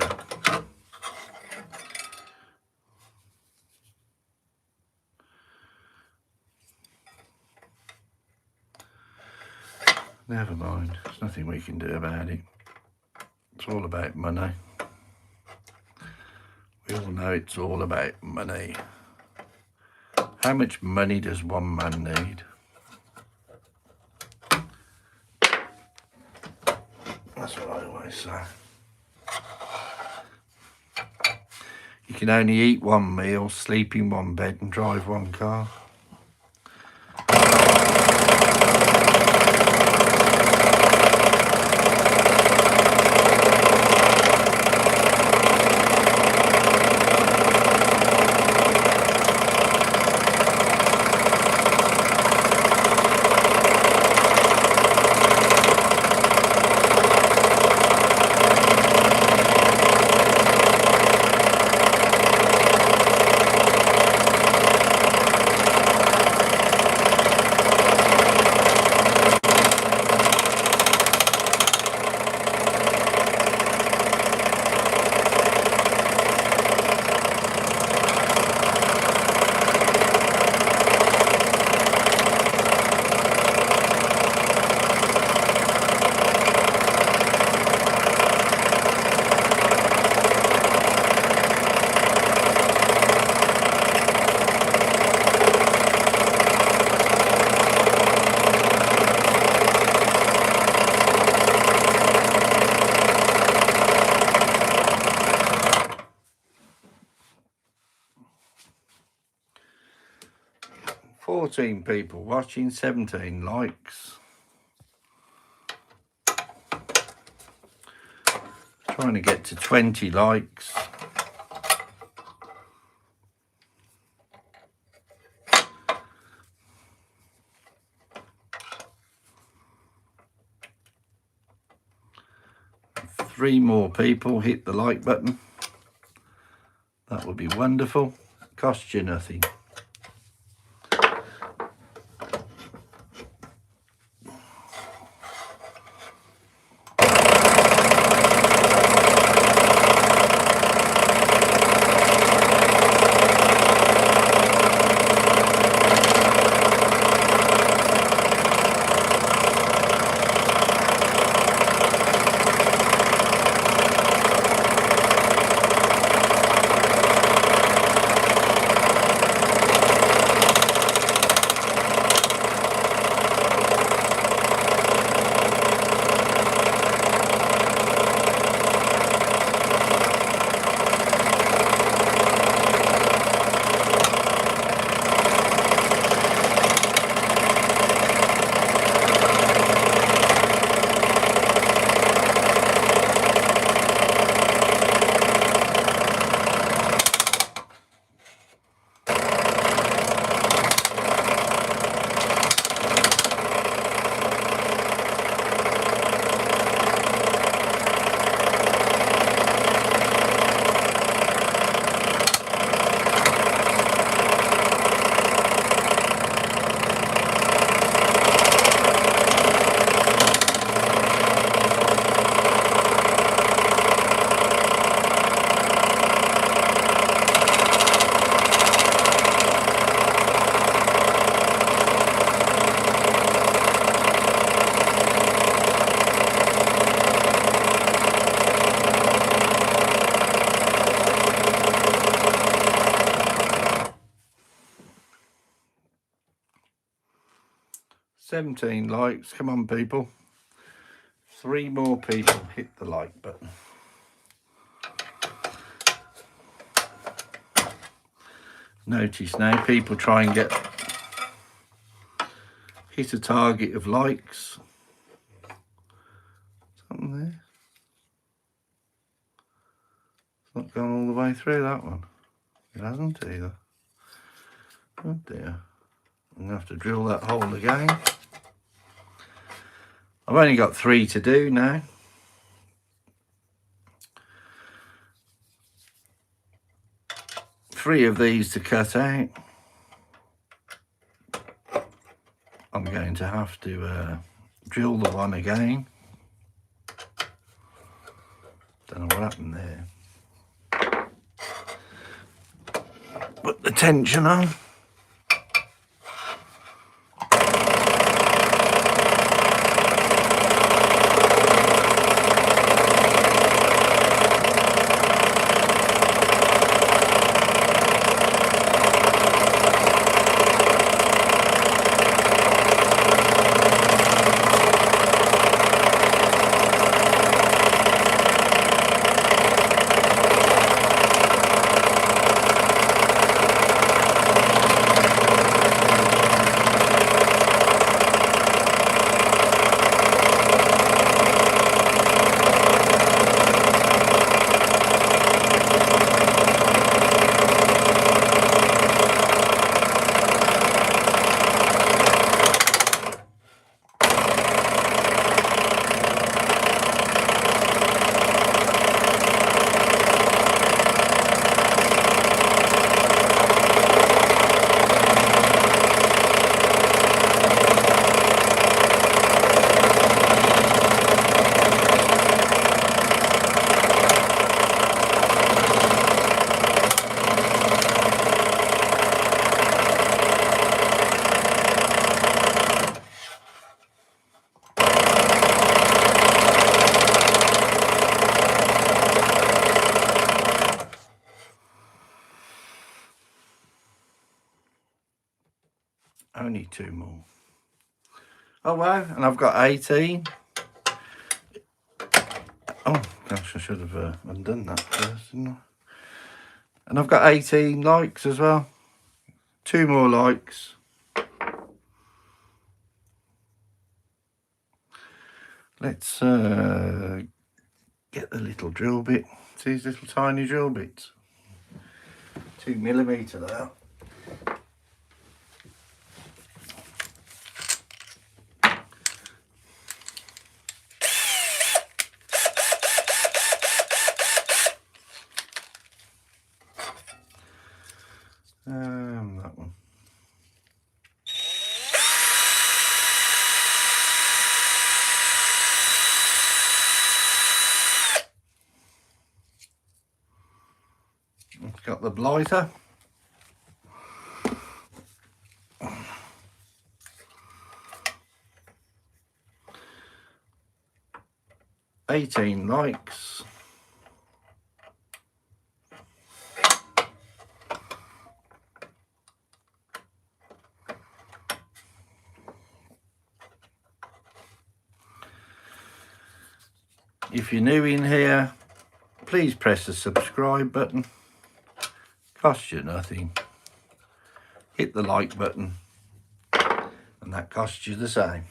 Never mind. There's nothing we can do about it. It's all about money. We all know it's all about money. How much money does one man need? That's what I always say. You can only eat one meal, sleep in one bed and drive one car. "14 people watching, 17 likes. Trying to get to 20 likes. 3 more people hit the like button. That would be wonderful. Costs you nothing. $17 likes. Come on, people. 3 more people hit the like button. Notice now people try and hit a target of likes. Something there. It's not gone all the way through, that one. It hasn't either. Oh dear. I'm going to have to drill that hole again. I've only got 3 to do now. Three of these to cut out. I'm going to have to drill the one again. Don't know what happened there. Put the tension on. Only 2 more. Oh wow, and I've got 18. Oh gosh, I should have undone that first, didn't I? And I've got 18 likes as well. 2 more likes. Let's get the little drill bit. See these little tiny drill bits? 2mm there. That one. It's got the blighter. $18 likes. If you're new in here, please press the subscribe button. Costs you nothing. Hit the like button, and that costs you the same.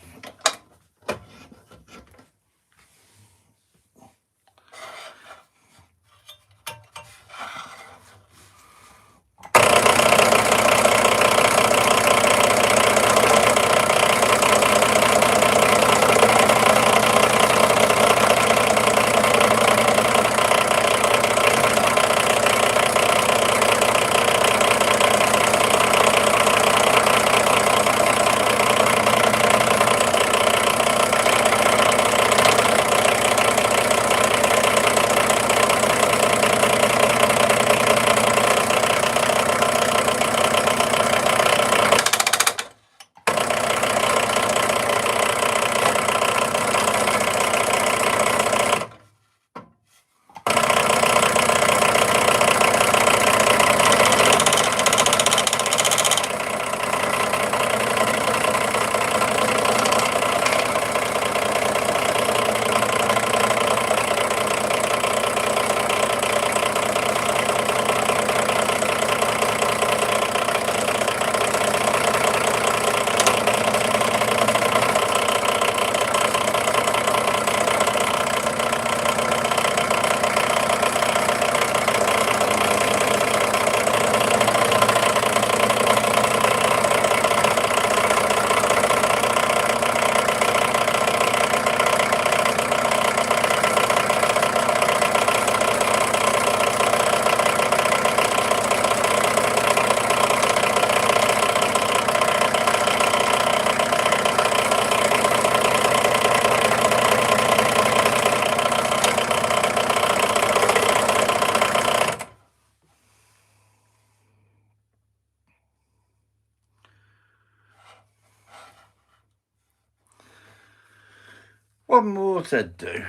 One more to do.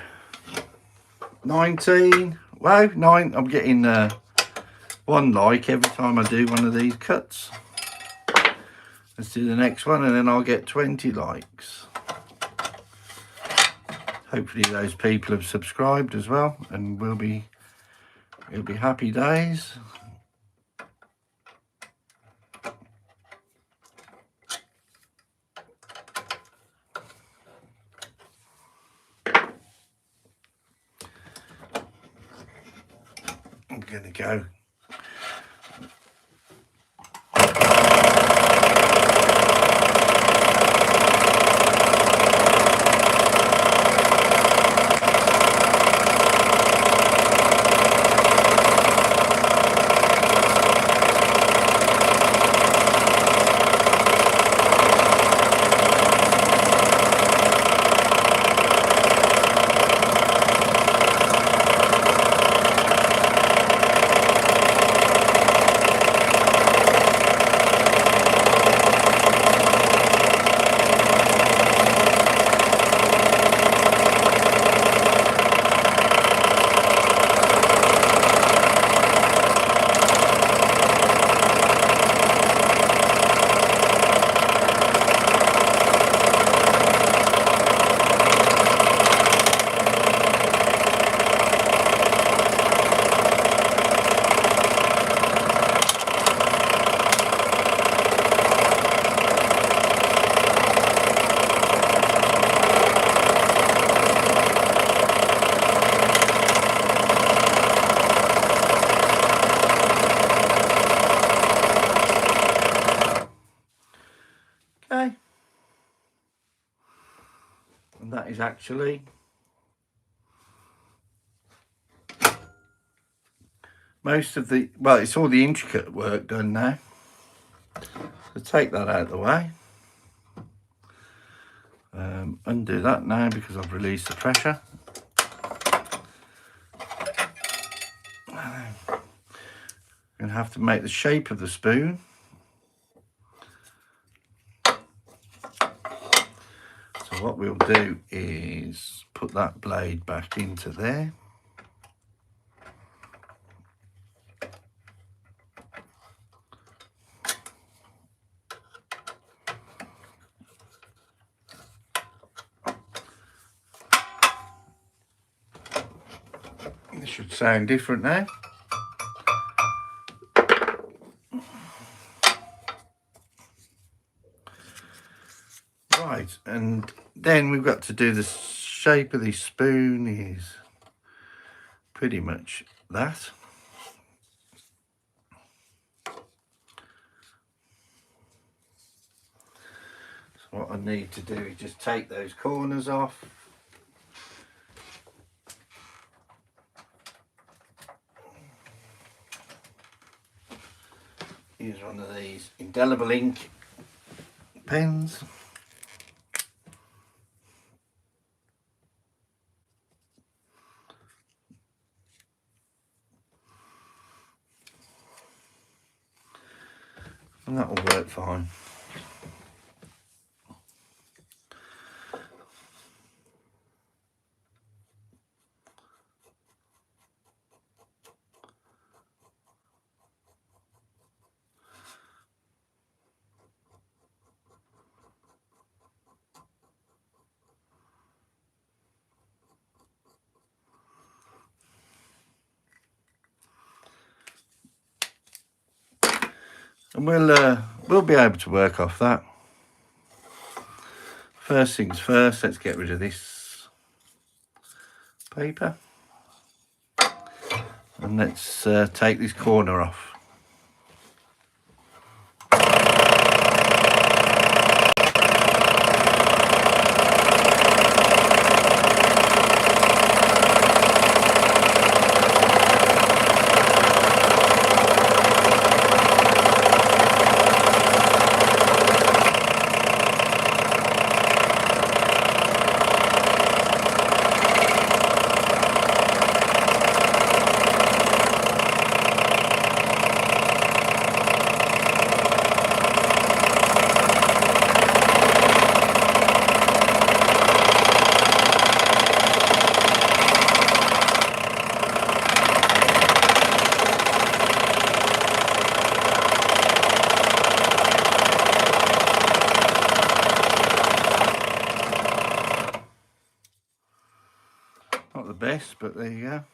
19. Wow, 9. I'm getting 1 like every time I do one of these cuts. Let's do the next one, and then I'll get 20 likes. Hopefully those people have subscribed as well, and it'll be happy days. I'm gonna go. Okay. And that is actually most of the, well, it's all the intricate work done now. So take that out of the way. Undo that now because I've released the pressure. I'm going to have to make the shape of the spoon. So what we'll do is put that blade back into there. This should sound different now. Right, and then we've got to do the shape of this spoon is pretty much that. So what I need to do is just take those corners off. Use one of these indelible ink pens. And that will work fine. And we'll be able to work off that. First things first, let's get rid of this paper. And let's take this corner off. Not the best, but there you go.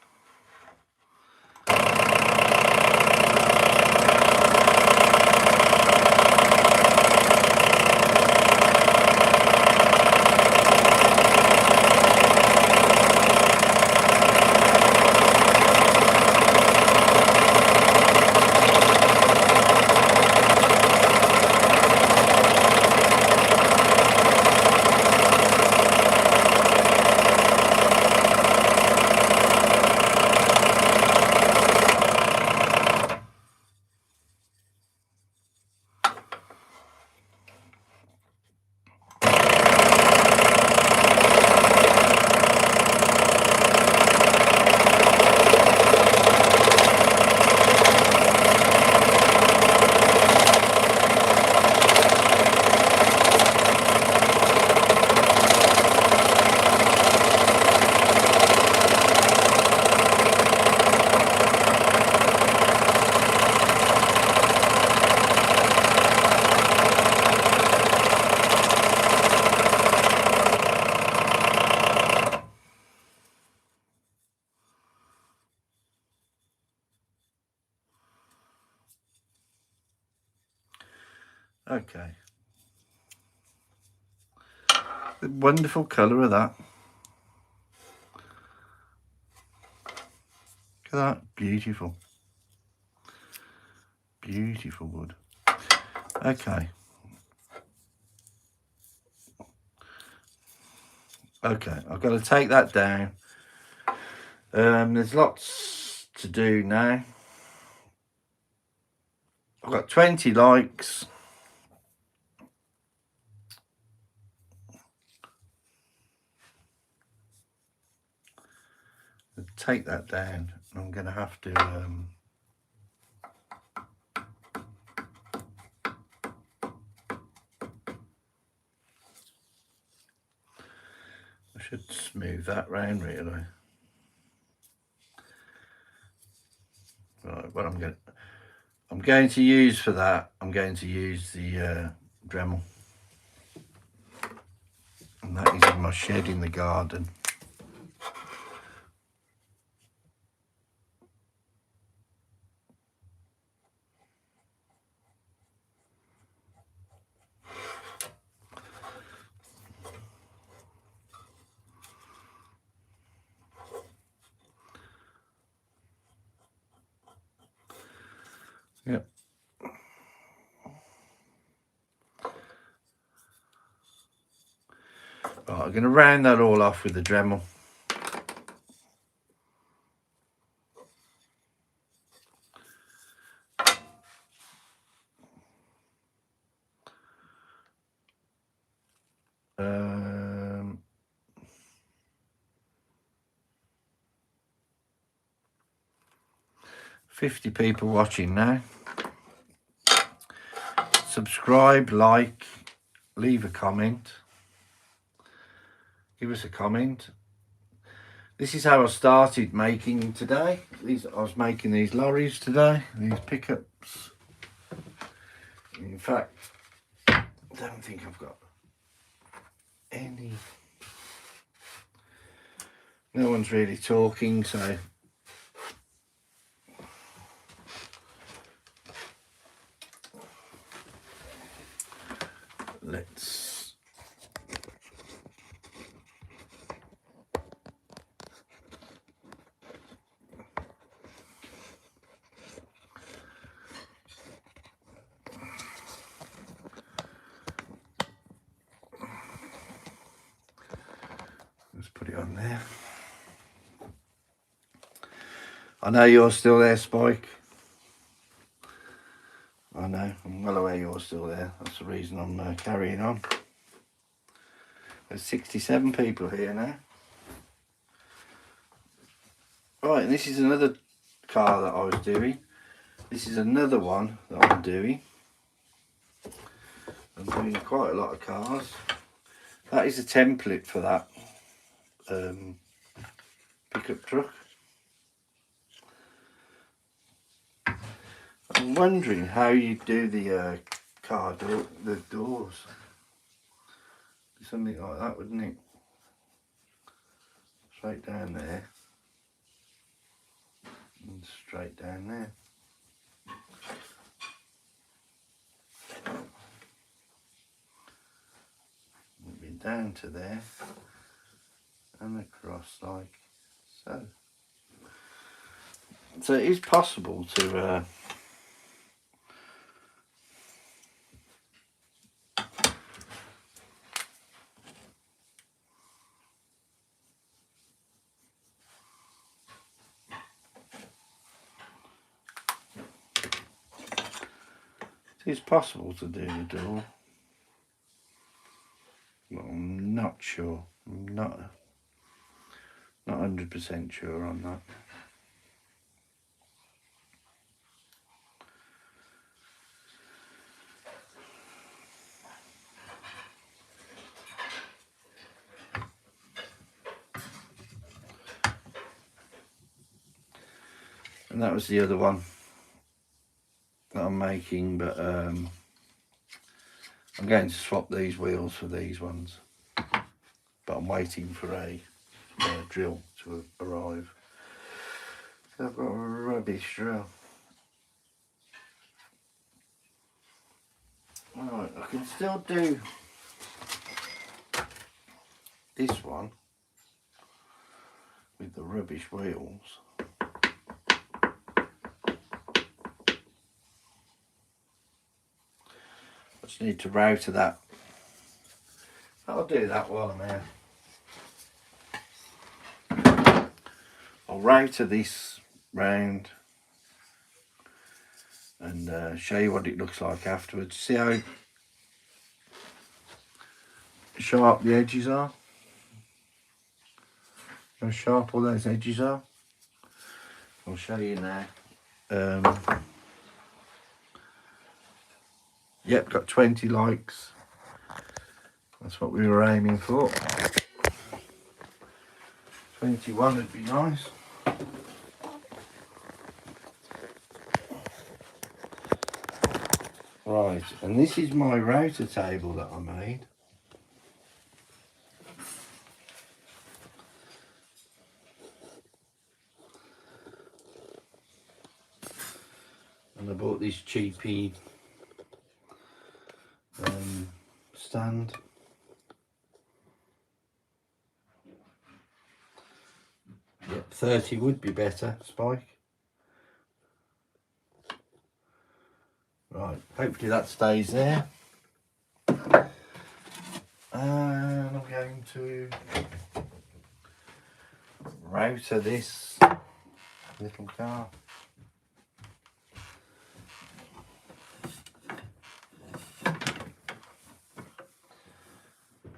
Okay. The wonderful colour of that. Look at that. Beautiful. Beautiful wood. Okay. Okay, I've got to take that down. There's lots to do now. I've got 20 likes. take that down. I'm going to have to I should smooth that round really. Right, what I'm going to use for that, I'm going to use the Dremel, and that is in my shed in the garden. Yep. Right, I'm going to round that all off with the Dremel. 50 people watching now. Subscribe, like, leave a comment. Give us a comment. This is how I started making today. I was making these lorries today, these pickups. In fact, I don't think I've got any. No one's really talking, so let's put it on there. I know you're still there, Spike. I know, I'm well aware you're still there. That's the reason I'm carrying on. There's 67 people here now. Right, and this is another car that I was doing. This is another one that I'm doing. I'm doing quite a lot of cars. That is a template for that pickup truck. I'm wondering how you do the car door, the doors. Something like that, wouldn't it? Straight down there and straight down there. Maybe down to there and across like so. So it is possible to it's possible to do the door, but I'm not sure. I'm not 100% sure on that. And that was the other one that I'm making, but I'm going to swap these wheels for these ones, but I'm waiting for a drill to arrive. I've got a rubbish drill. Right, I can still do this one with the rubbish wheels. I just need to router that. I'll do that while I'm here. I'll router this round and show you what it looks like afterwards. See how sharp the edges are? How sharp all those edges are? I'll show you now. Yep, got 20 likes. That's what we were aiming for. 21 would be nice. Right, and this is my router table that I made. And I bought this cheapy stand. Yep, 30 would be better, Spike. Right, hopefully that stays there. And I'm going to router this little car.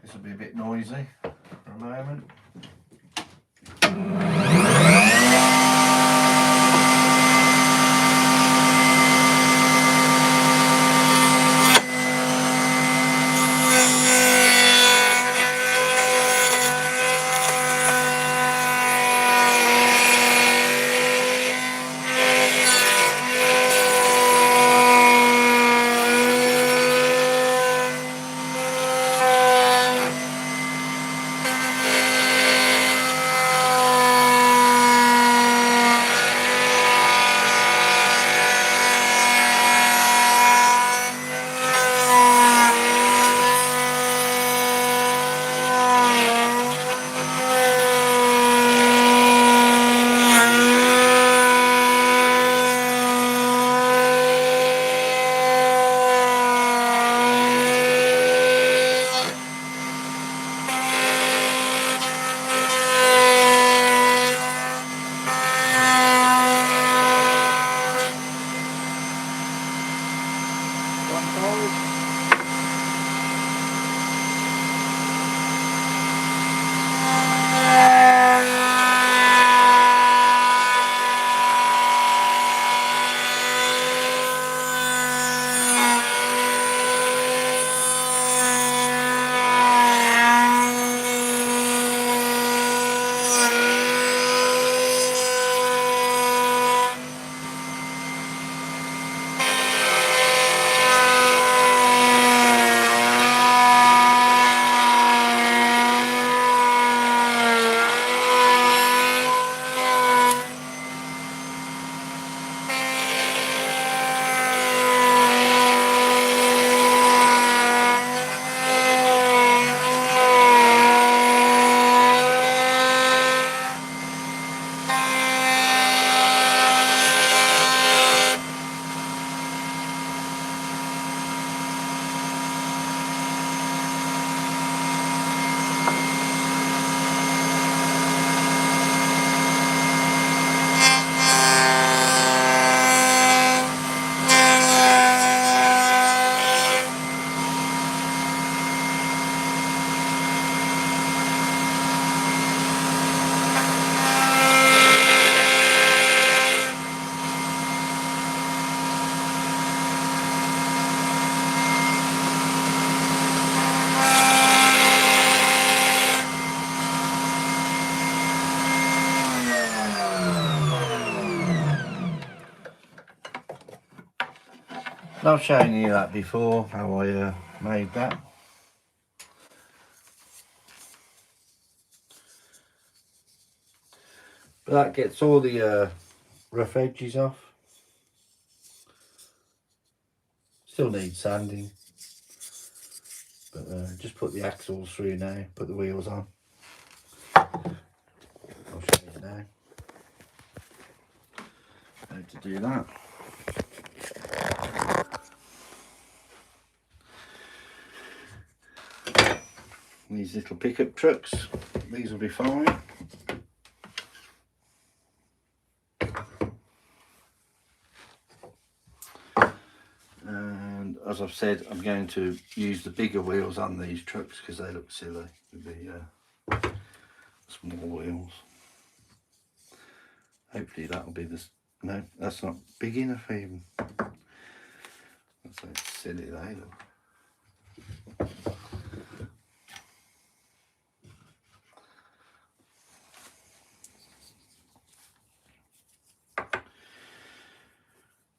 This will be a bit noisy for a moment. I've shown you that before, how I made that. But that gets all the rough edges off. Still needs sanding. But just put the axles through now, put the wheels on. I'll show you now how to do that. These little pickup trucks, these will be fine. And as I've said, I'm going to use the bigger wheels on these trucks because they look silly with the small wheels. Hopefully that'll be the... No, that's not big enough even. That's so silly they look.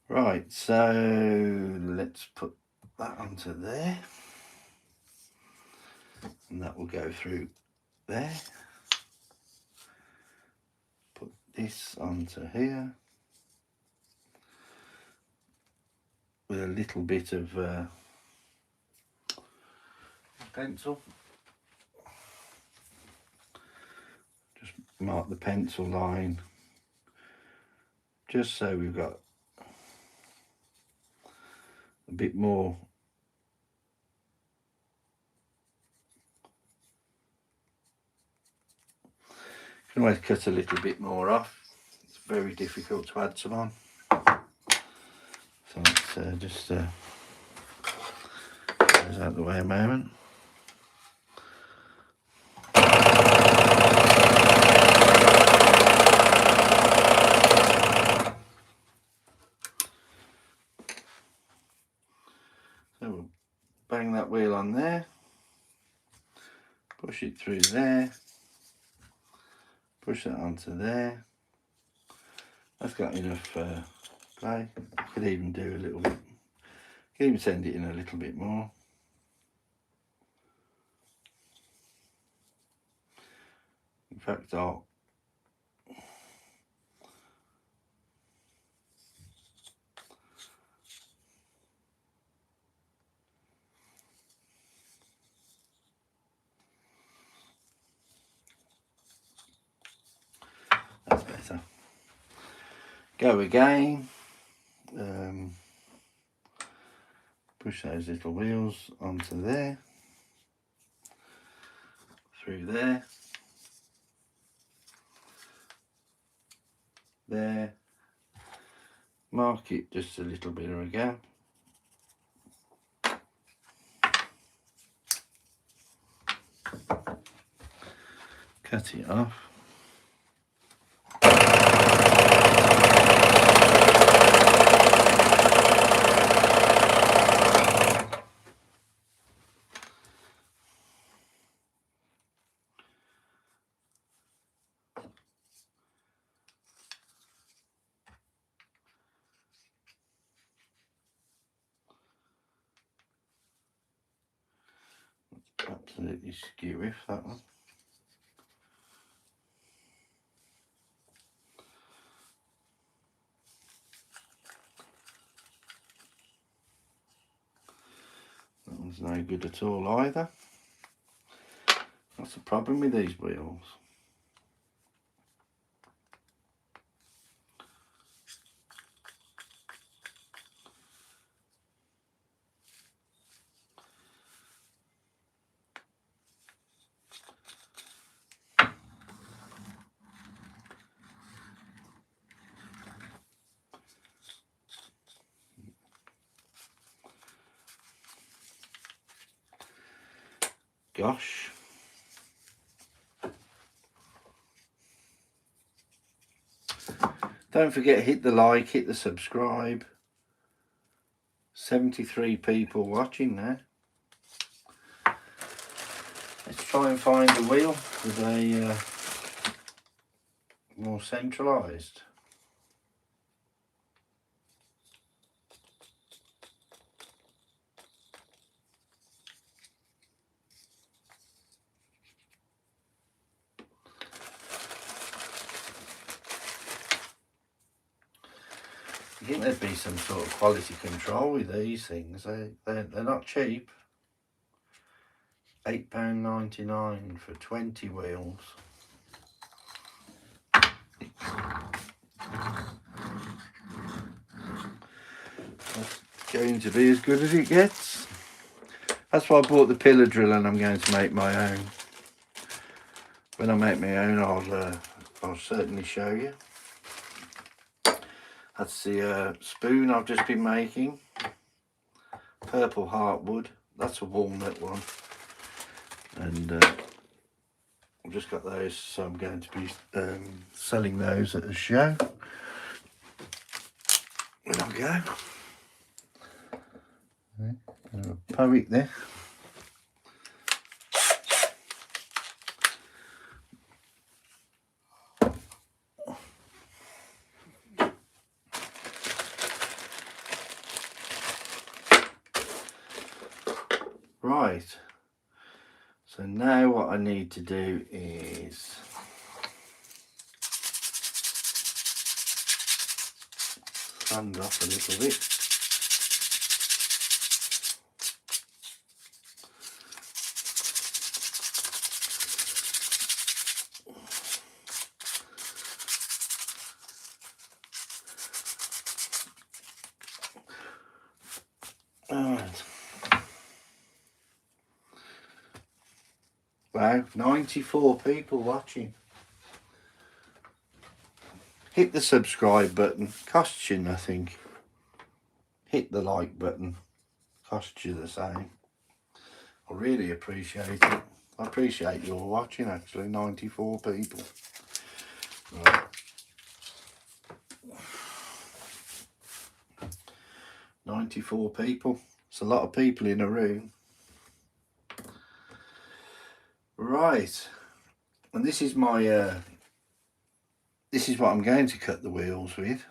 Right, so let's put that onto there. And that will go through there. Put this onto here. With a little bit of pencil. Just mark the pencil line. Just so we've got a bit more you can always cut a little bit more off. It's very difficult to add some on. So let's just goes out of the way a moment. So we'll bang that wheel on there, push it through there, push that onto there. That's got enough play. Could even do a little bit, could even send it in a little bit more. In fact, I'll that's better. Go again. Push those little wheels onto there, through there, there. Mark it just a little bit of a gap. Cut it off. Absolutely skew if that one. That one's no good at all either. That's the problem with these wheels. Gosh. Don't forget, hit the like, hit the subscribe. 73 people watching now. Let's try and find a wheel with a more centralised. I think there'd be some sort of quality control with these things. They're not cheap. £8.99 for 20 wheels. That's going to be as good as it gets. That's why I bought the pillar drill, and I'm going to make my own. When I make my own, I'll certainly show you. That's the spoon I've just been making. Purple heartwood. That's a walnut one. And I've just got those, so I'm going to be selling those at a show. There we go. A poet there. Right, so now what I need to do is sand off a little bit. Alright. Wow, 94 people watching. Hit the subscribe button, costs you nothing. Hit the like button, costs you the same. I really appreciate it. I appreciate your watching actually, 94 people. Right. 94 people. It's a lot of people in a room. Right. And this is my this is what I'm going to cut the wheels with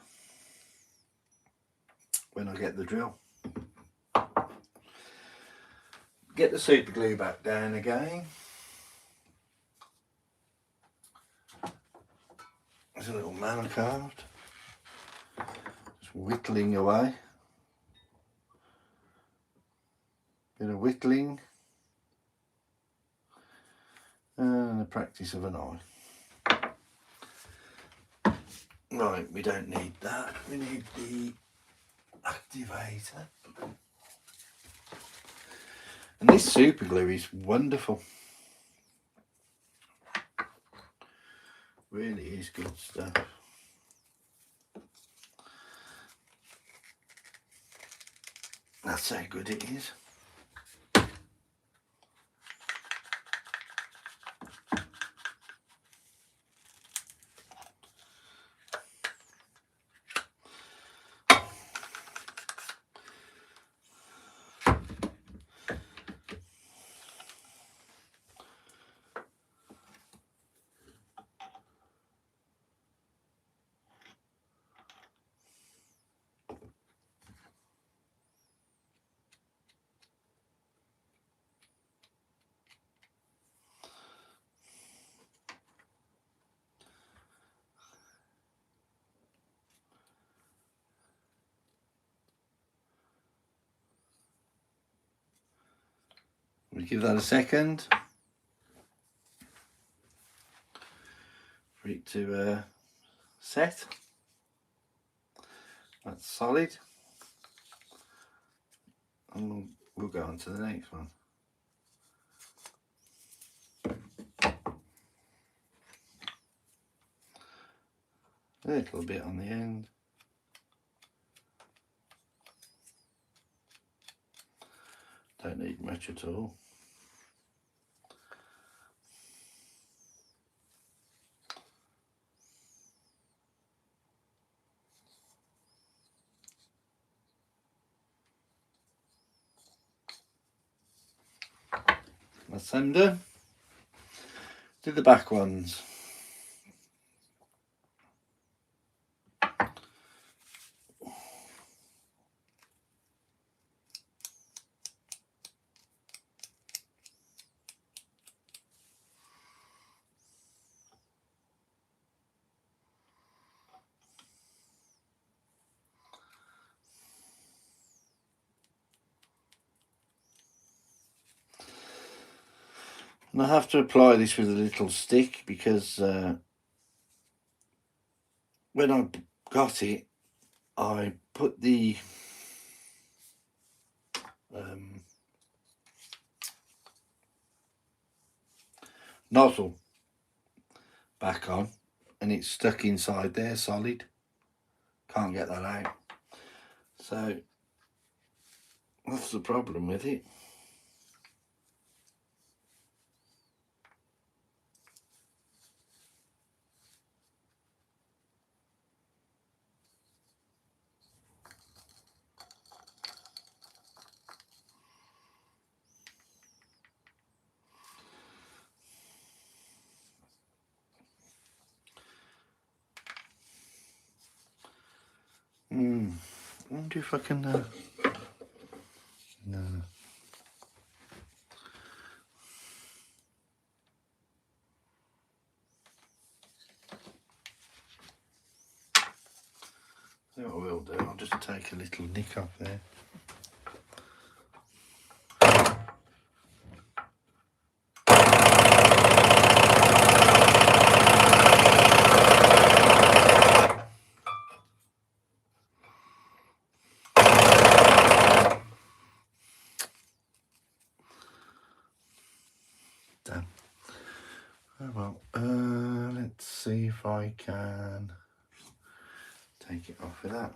when I get the drill. Get the super glue back down again. There's a little man carved. Just whittling away. Bit of whittling. And the practice of an eye. Right, we don't need that. We need the activator. And this super glue is wonderful. Really is good stuff. That's how good it is. We give that a second for it to set. That's solid. And we'll go on to the next one. A little bit on the end. Don't need much at all. That's them done. Do the back ones. And I have to apply this with a little stick because when I got it, I put the nozzle back on and it's stuck inside there solid. Can't get that out. So that's the problem with it. I wonder if I can... no. See what I will do, I'll just take a little nick off there. Damn. Oh well, let's see if I can take it off with that.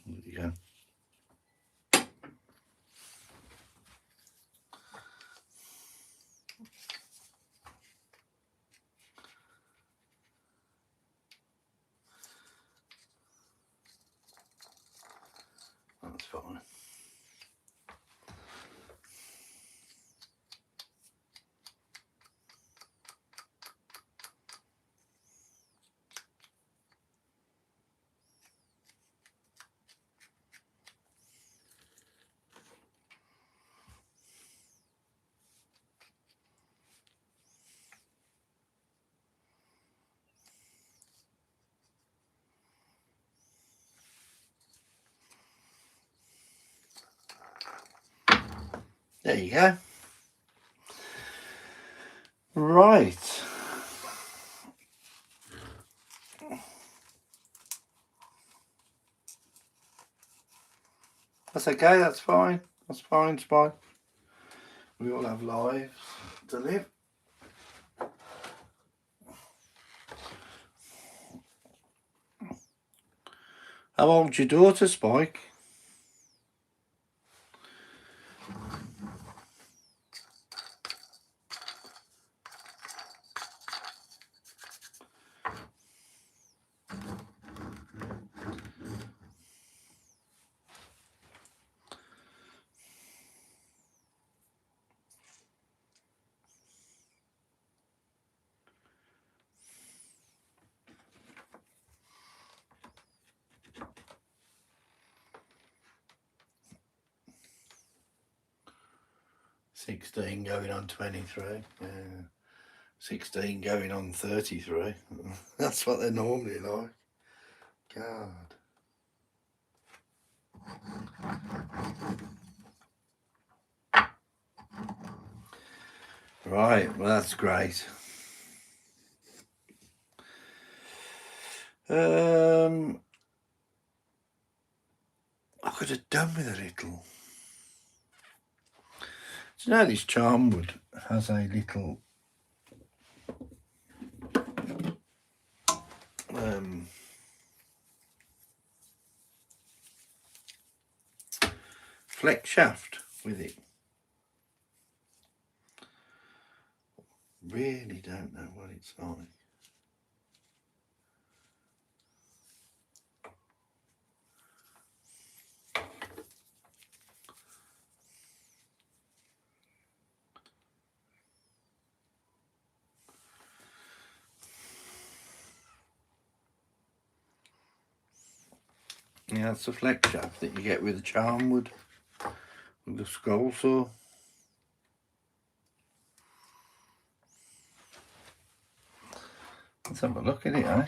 There you go. That's fine. There you go. Right. That's okay, that's fine. That's fine, Spike. We all have lives to live. How old's your daughter, Spike? "16 going on 23. Yeah. 16 going on 33. That's what they're normally like. God. Right, well that's great. I could have done with a little. Do you know this charmwood has a little flex shaft with it? Really don't know what it's like. Yeah, it's a flex shaft that you get with the charmwood, with the scroll saw. Let's have a look at it, eh?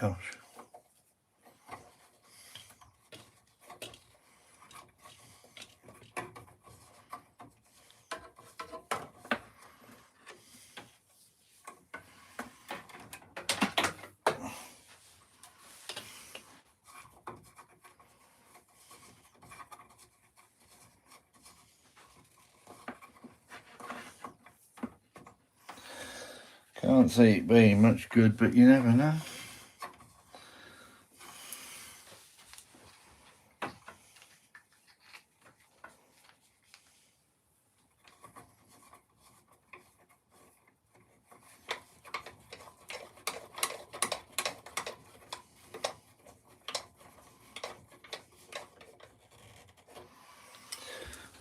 Gosh. Can't see it being much good, but you never know.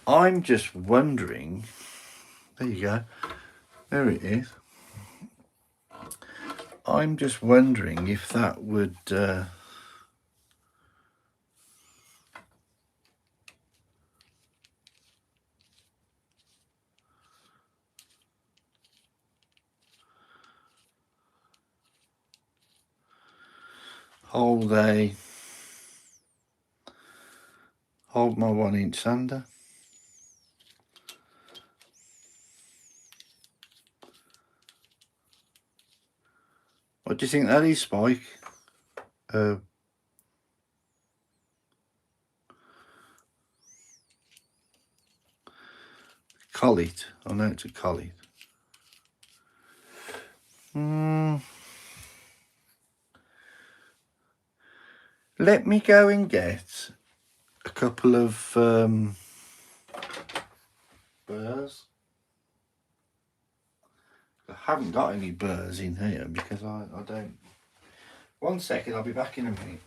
I'm just wondering, there you go, there it is. I'm just wondering if that would hold my 1-inch sander. What do you think that is, Spike? Collet. I know it's a collet. Let me go and get a couple of burrs. I haven't got any burrs in here because I don't. 1 second, I'll be back in a minute.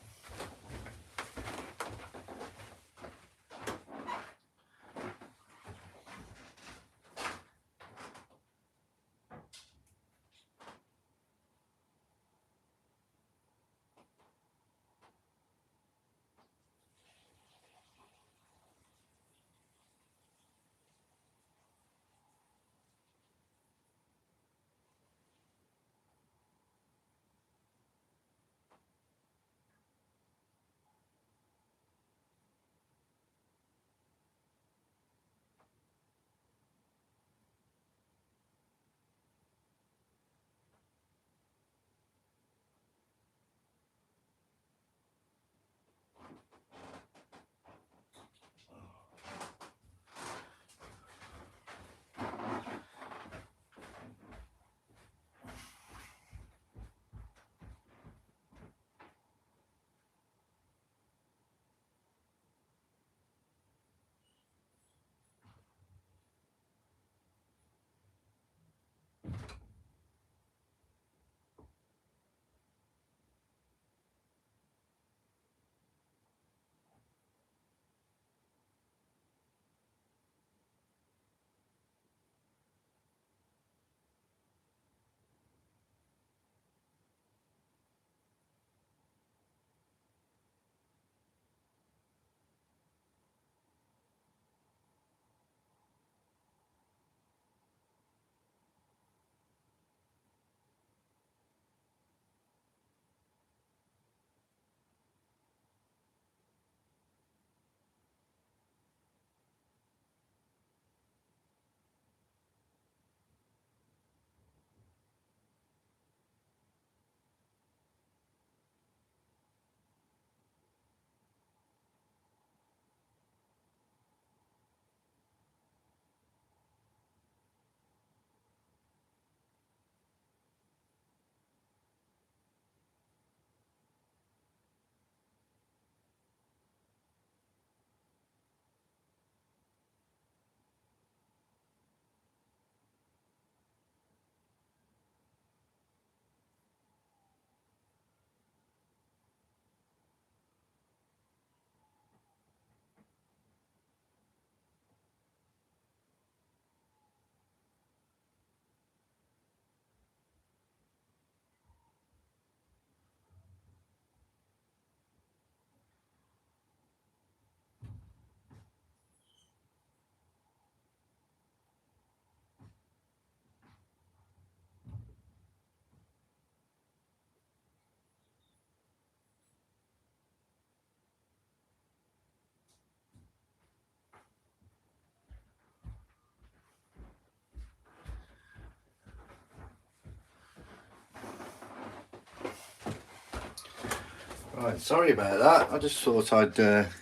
Right, sorry about that. I just thought I'd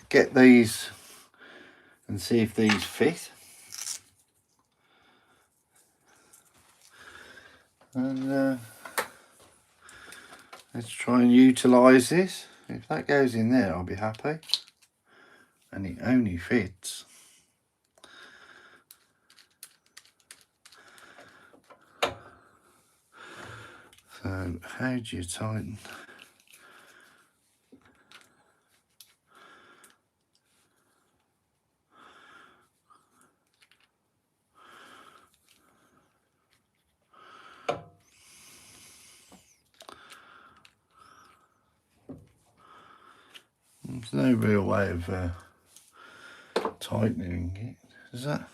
get these and see if these fit. And let's try and utilise this. If that goes in there, I'll be happy. And it only fits. So how do you tighten? There's no real way of tightening it, is that?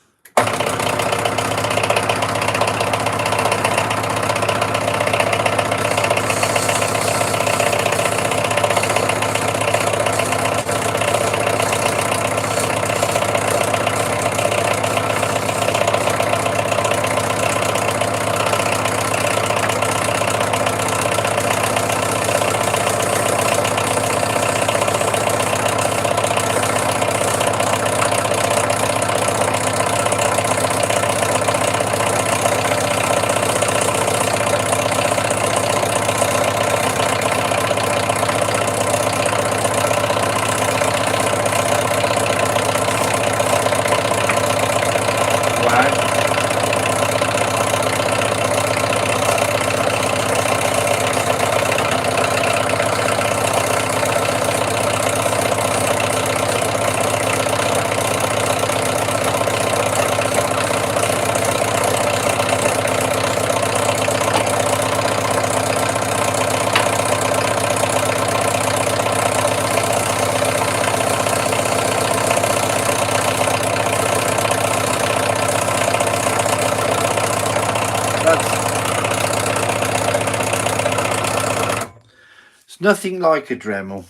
It's nothing like a Dremel,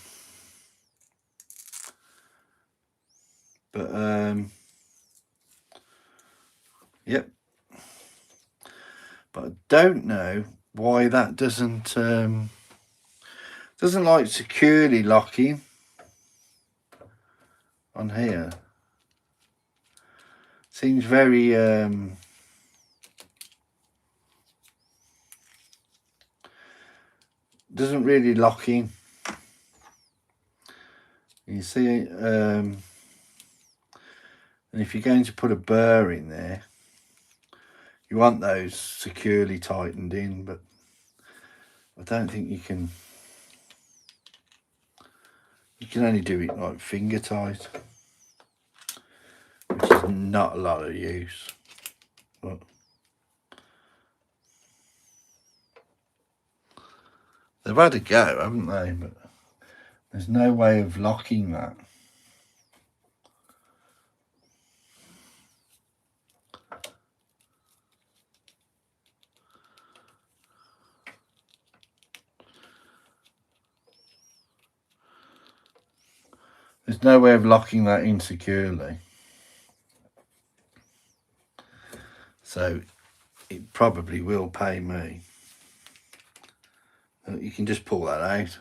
but yep. But I don't know why that doesn't like securely locking on here. Seems very doesn't really lock in. You see, and if you're going to put a burr in there, you want those securely tightened in, but I don't think you can. You can only do it like finger tight, which is not a lot of use. But they've had a go, haven't they? But there's no way of locking that. There's no way of locking that in securely. So it probably will pay me. You can just pull that out.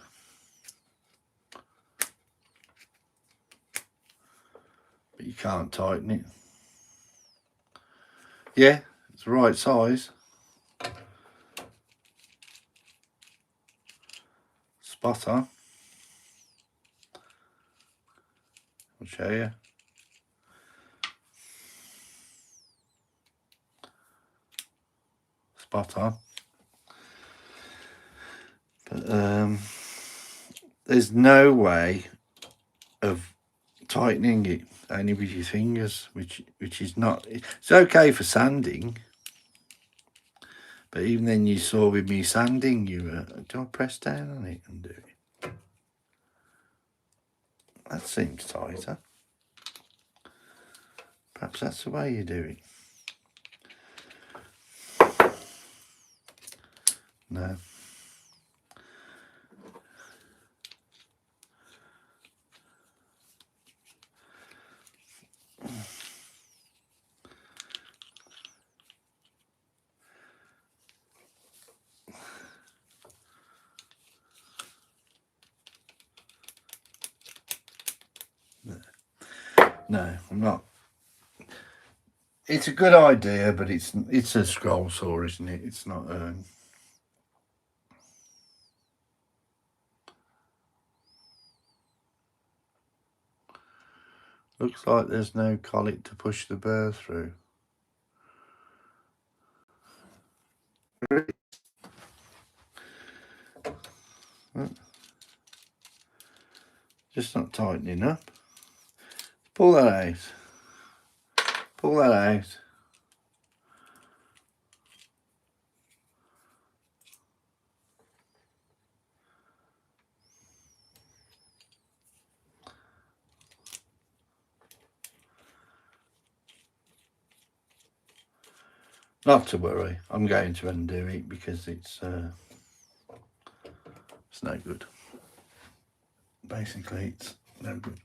But you can't tighten it. Yeah, it's the right size. Spot on. I'll show you. Spot on. But there's no way of tightening it only with your fingers, which is not. It's okay for sanding, but even then, you saw with me sanding, do I press down on it and do it? That seems tighter. Perhaps that's the way you do it. No. No, I'm not. It's a good idea, but it's a scroll saw, isn't it? It's not. Looks like there's no collet to push the burr through. Just not tightening up. Pull that out. Pull that out. Not to worry, I'm going to undo it because it's no good. Basically, it's no good.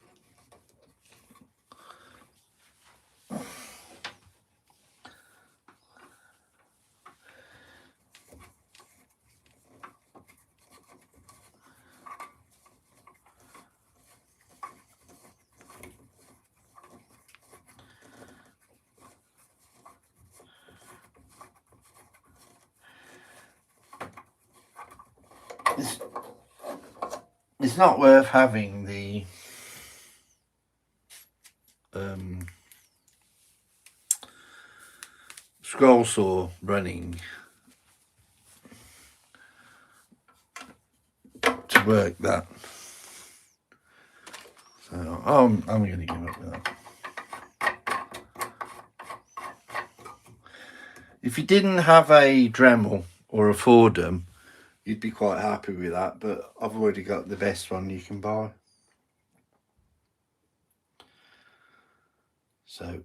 It's not worth having the scroll saw running to work that. So I'm going to give up with that. If you didn't have a Dremel or a Fordham, you'd be quite happy with that, but I've already got the best one you can buy. So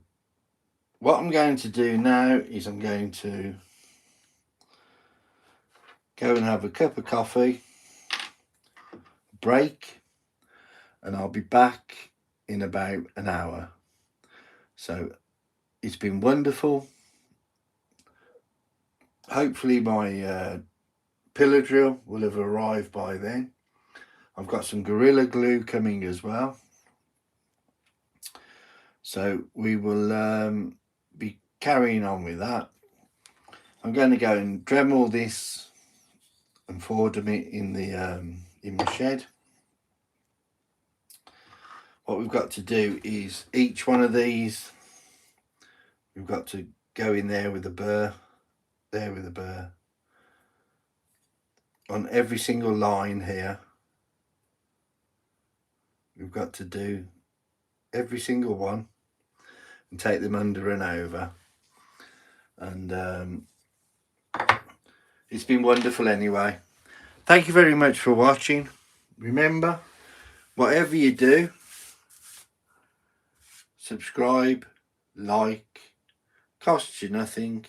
what I'm going to do now is I'm going to go and have a cup of coffee, break, and I'll be back in about an hour. So it's been wonderful. Hopefully my pillar drill will have arrived by then. I've got some Gorilla Glue coming as well. So we will be carrying on with that. I'm going to go and Dremel this and Fordham it in the shed. What we've got to do is each one of these, we've got to go in there with a burr, there with a burr. On every single line here, we've got to do every single one and take them under and over. And it's been wonderful anyway. Thank you very much for watching. Remember, whatever you do, subscribe, like, costs you nothing,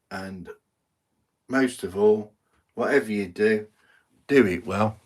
and most of all, whatever you do, do it well.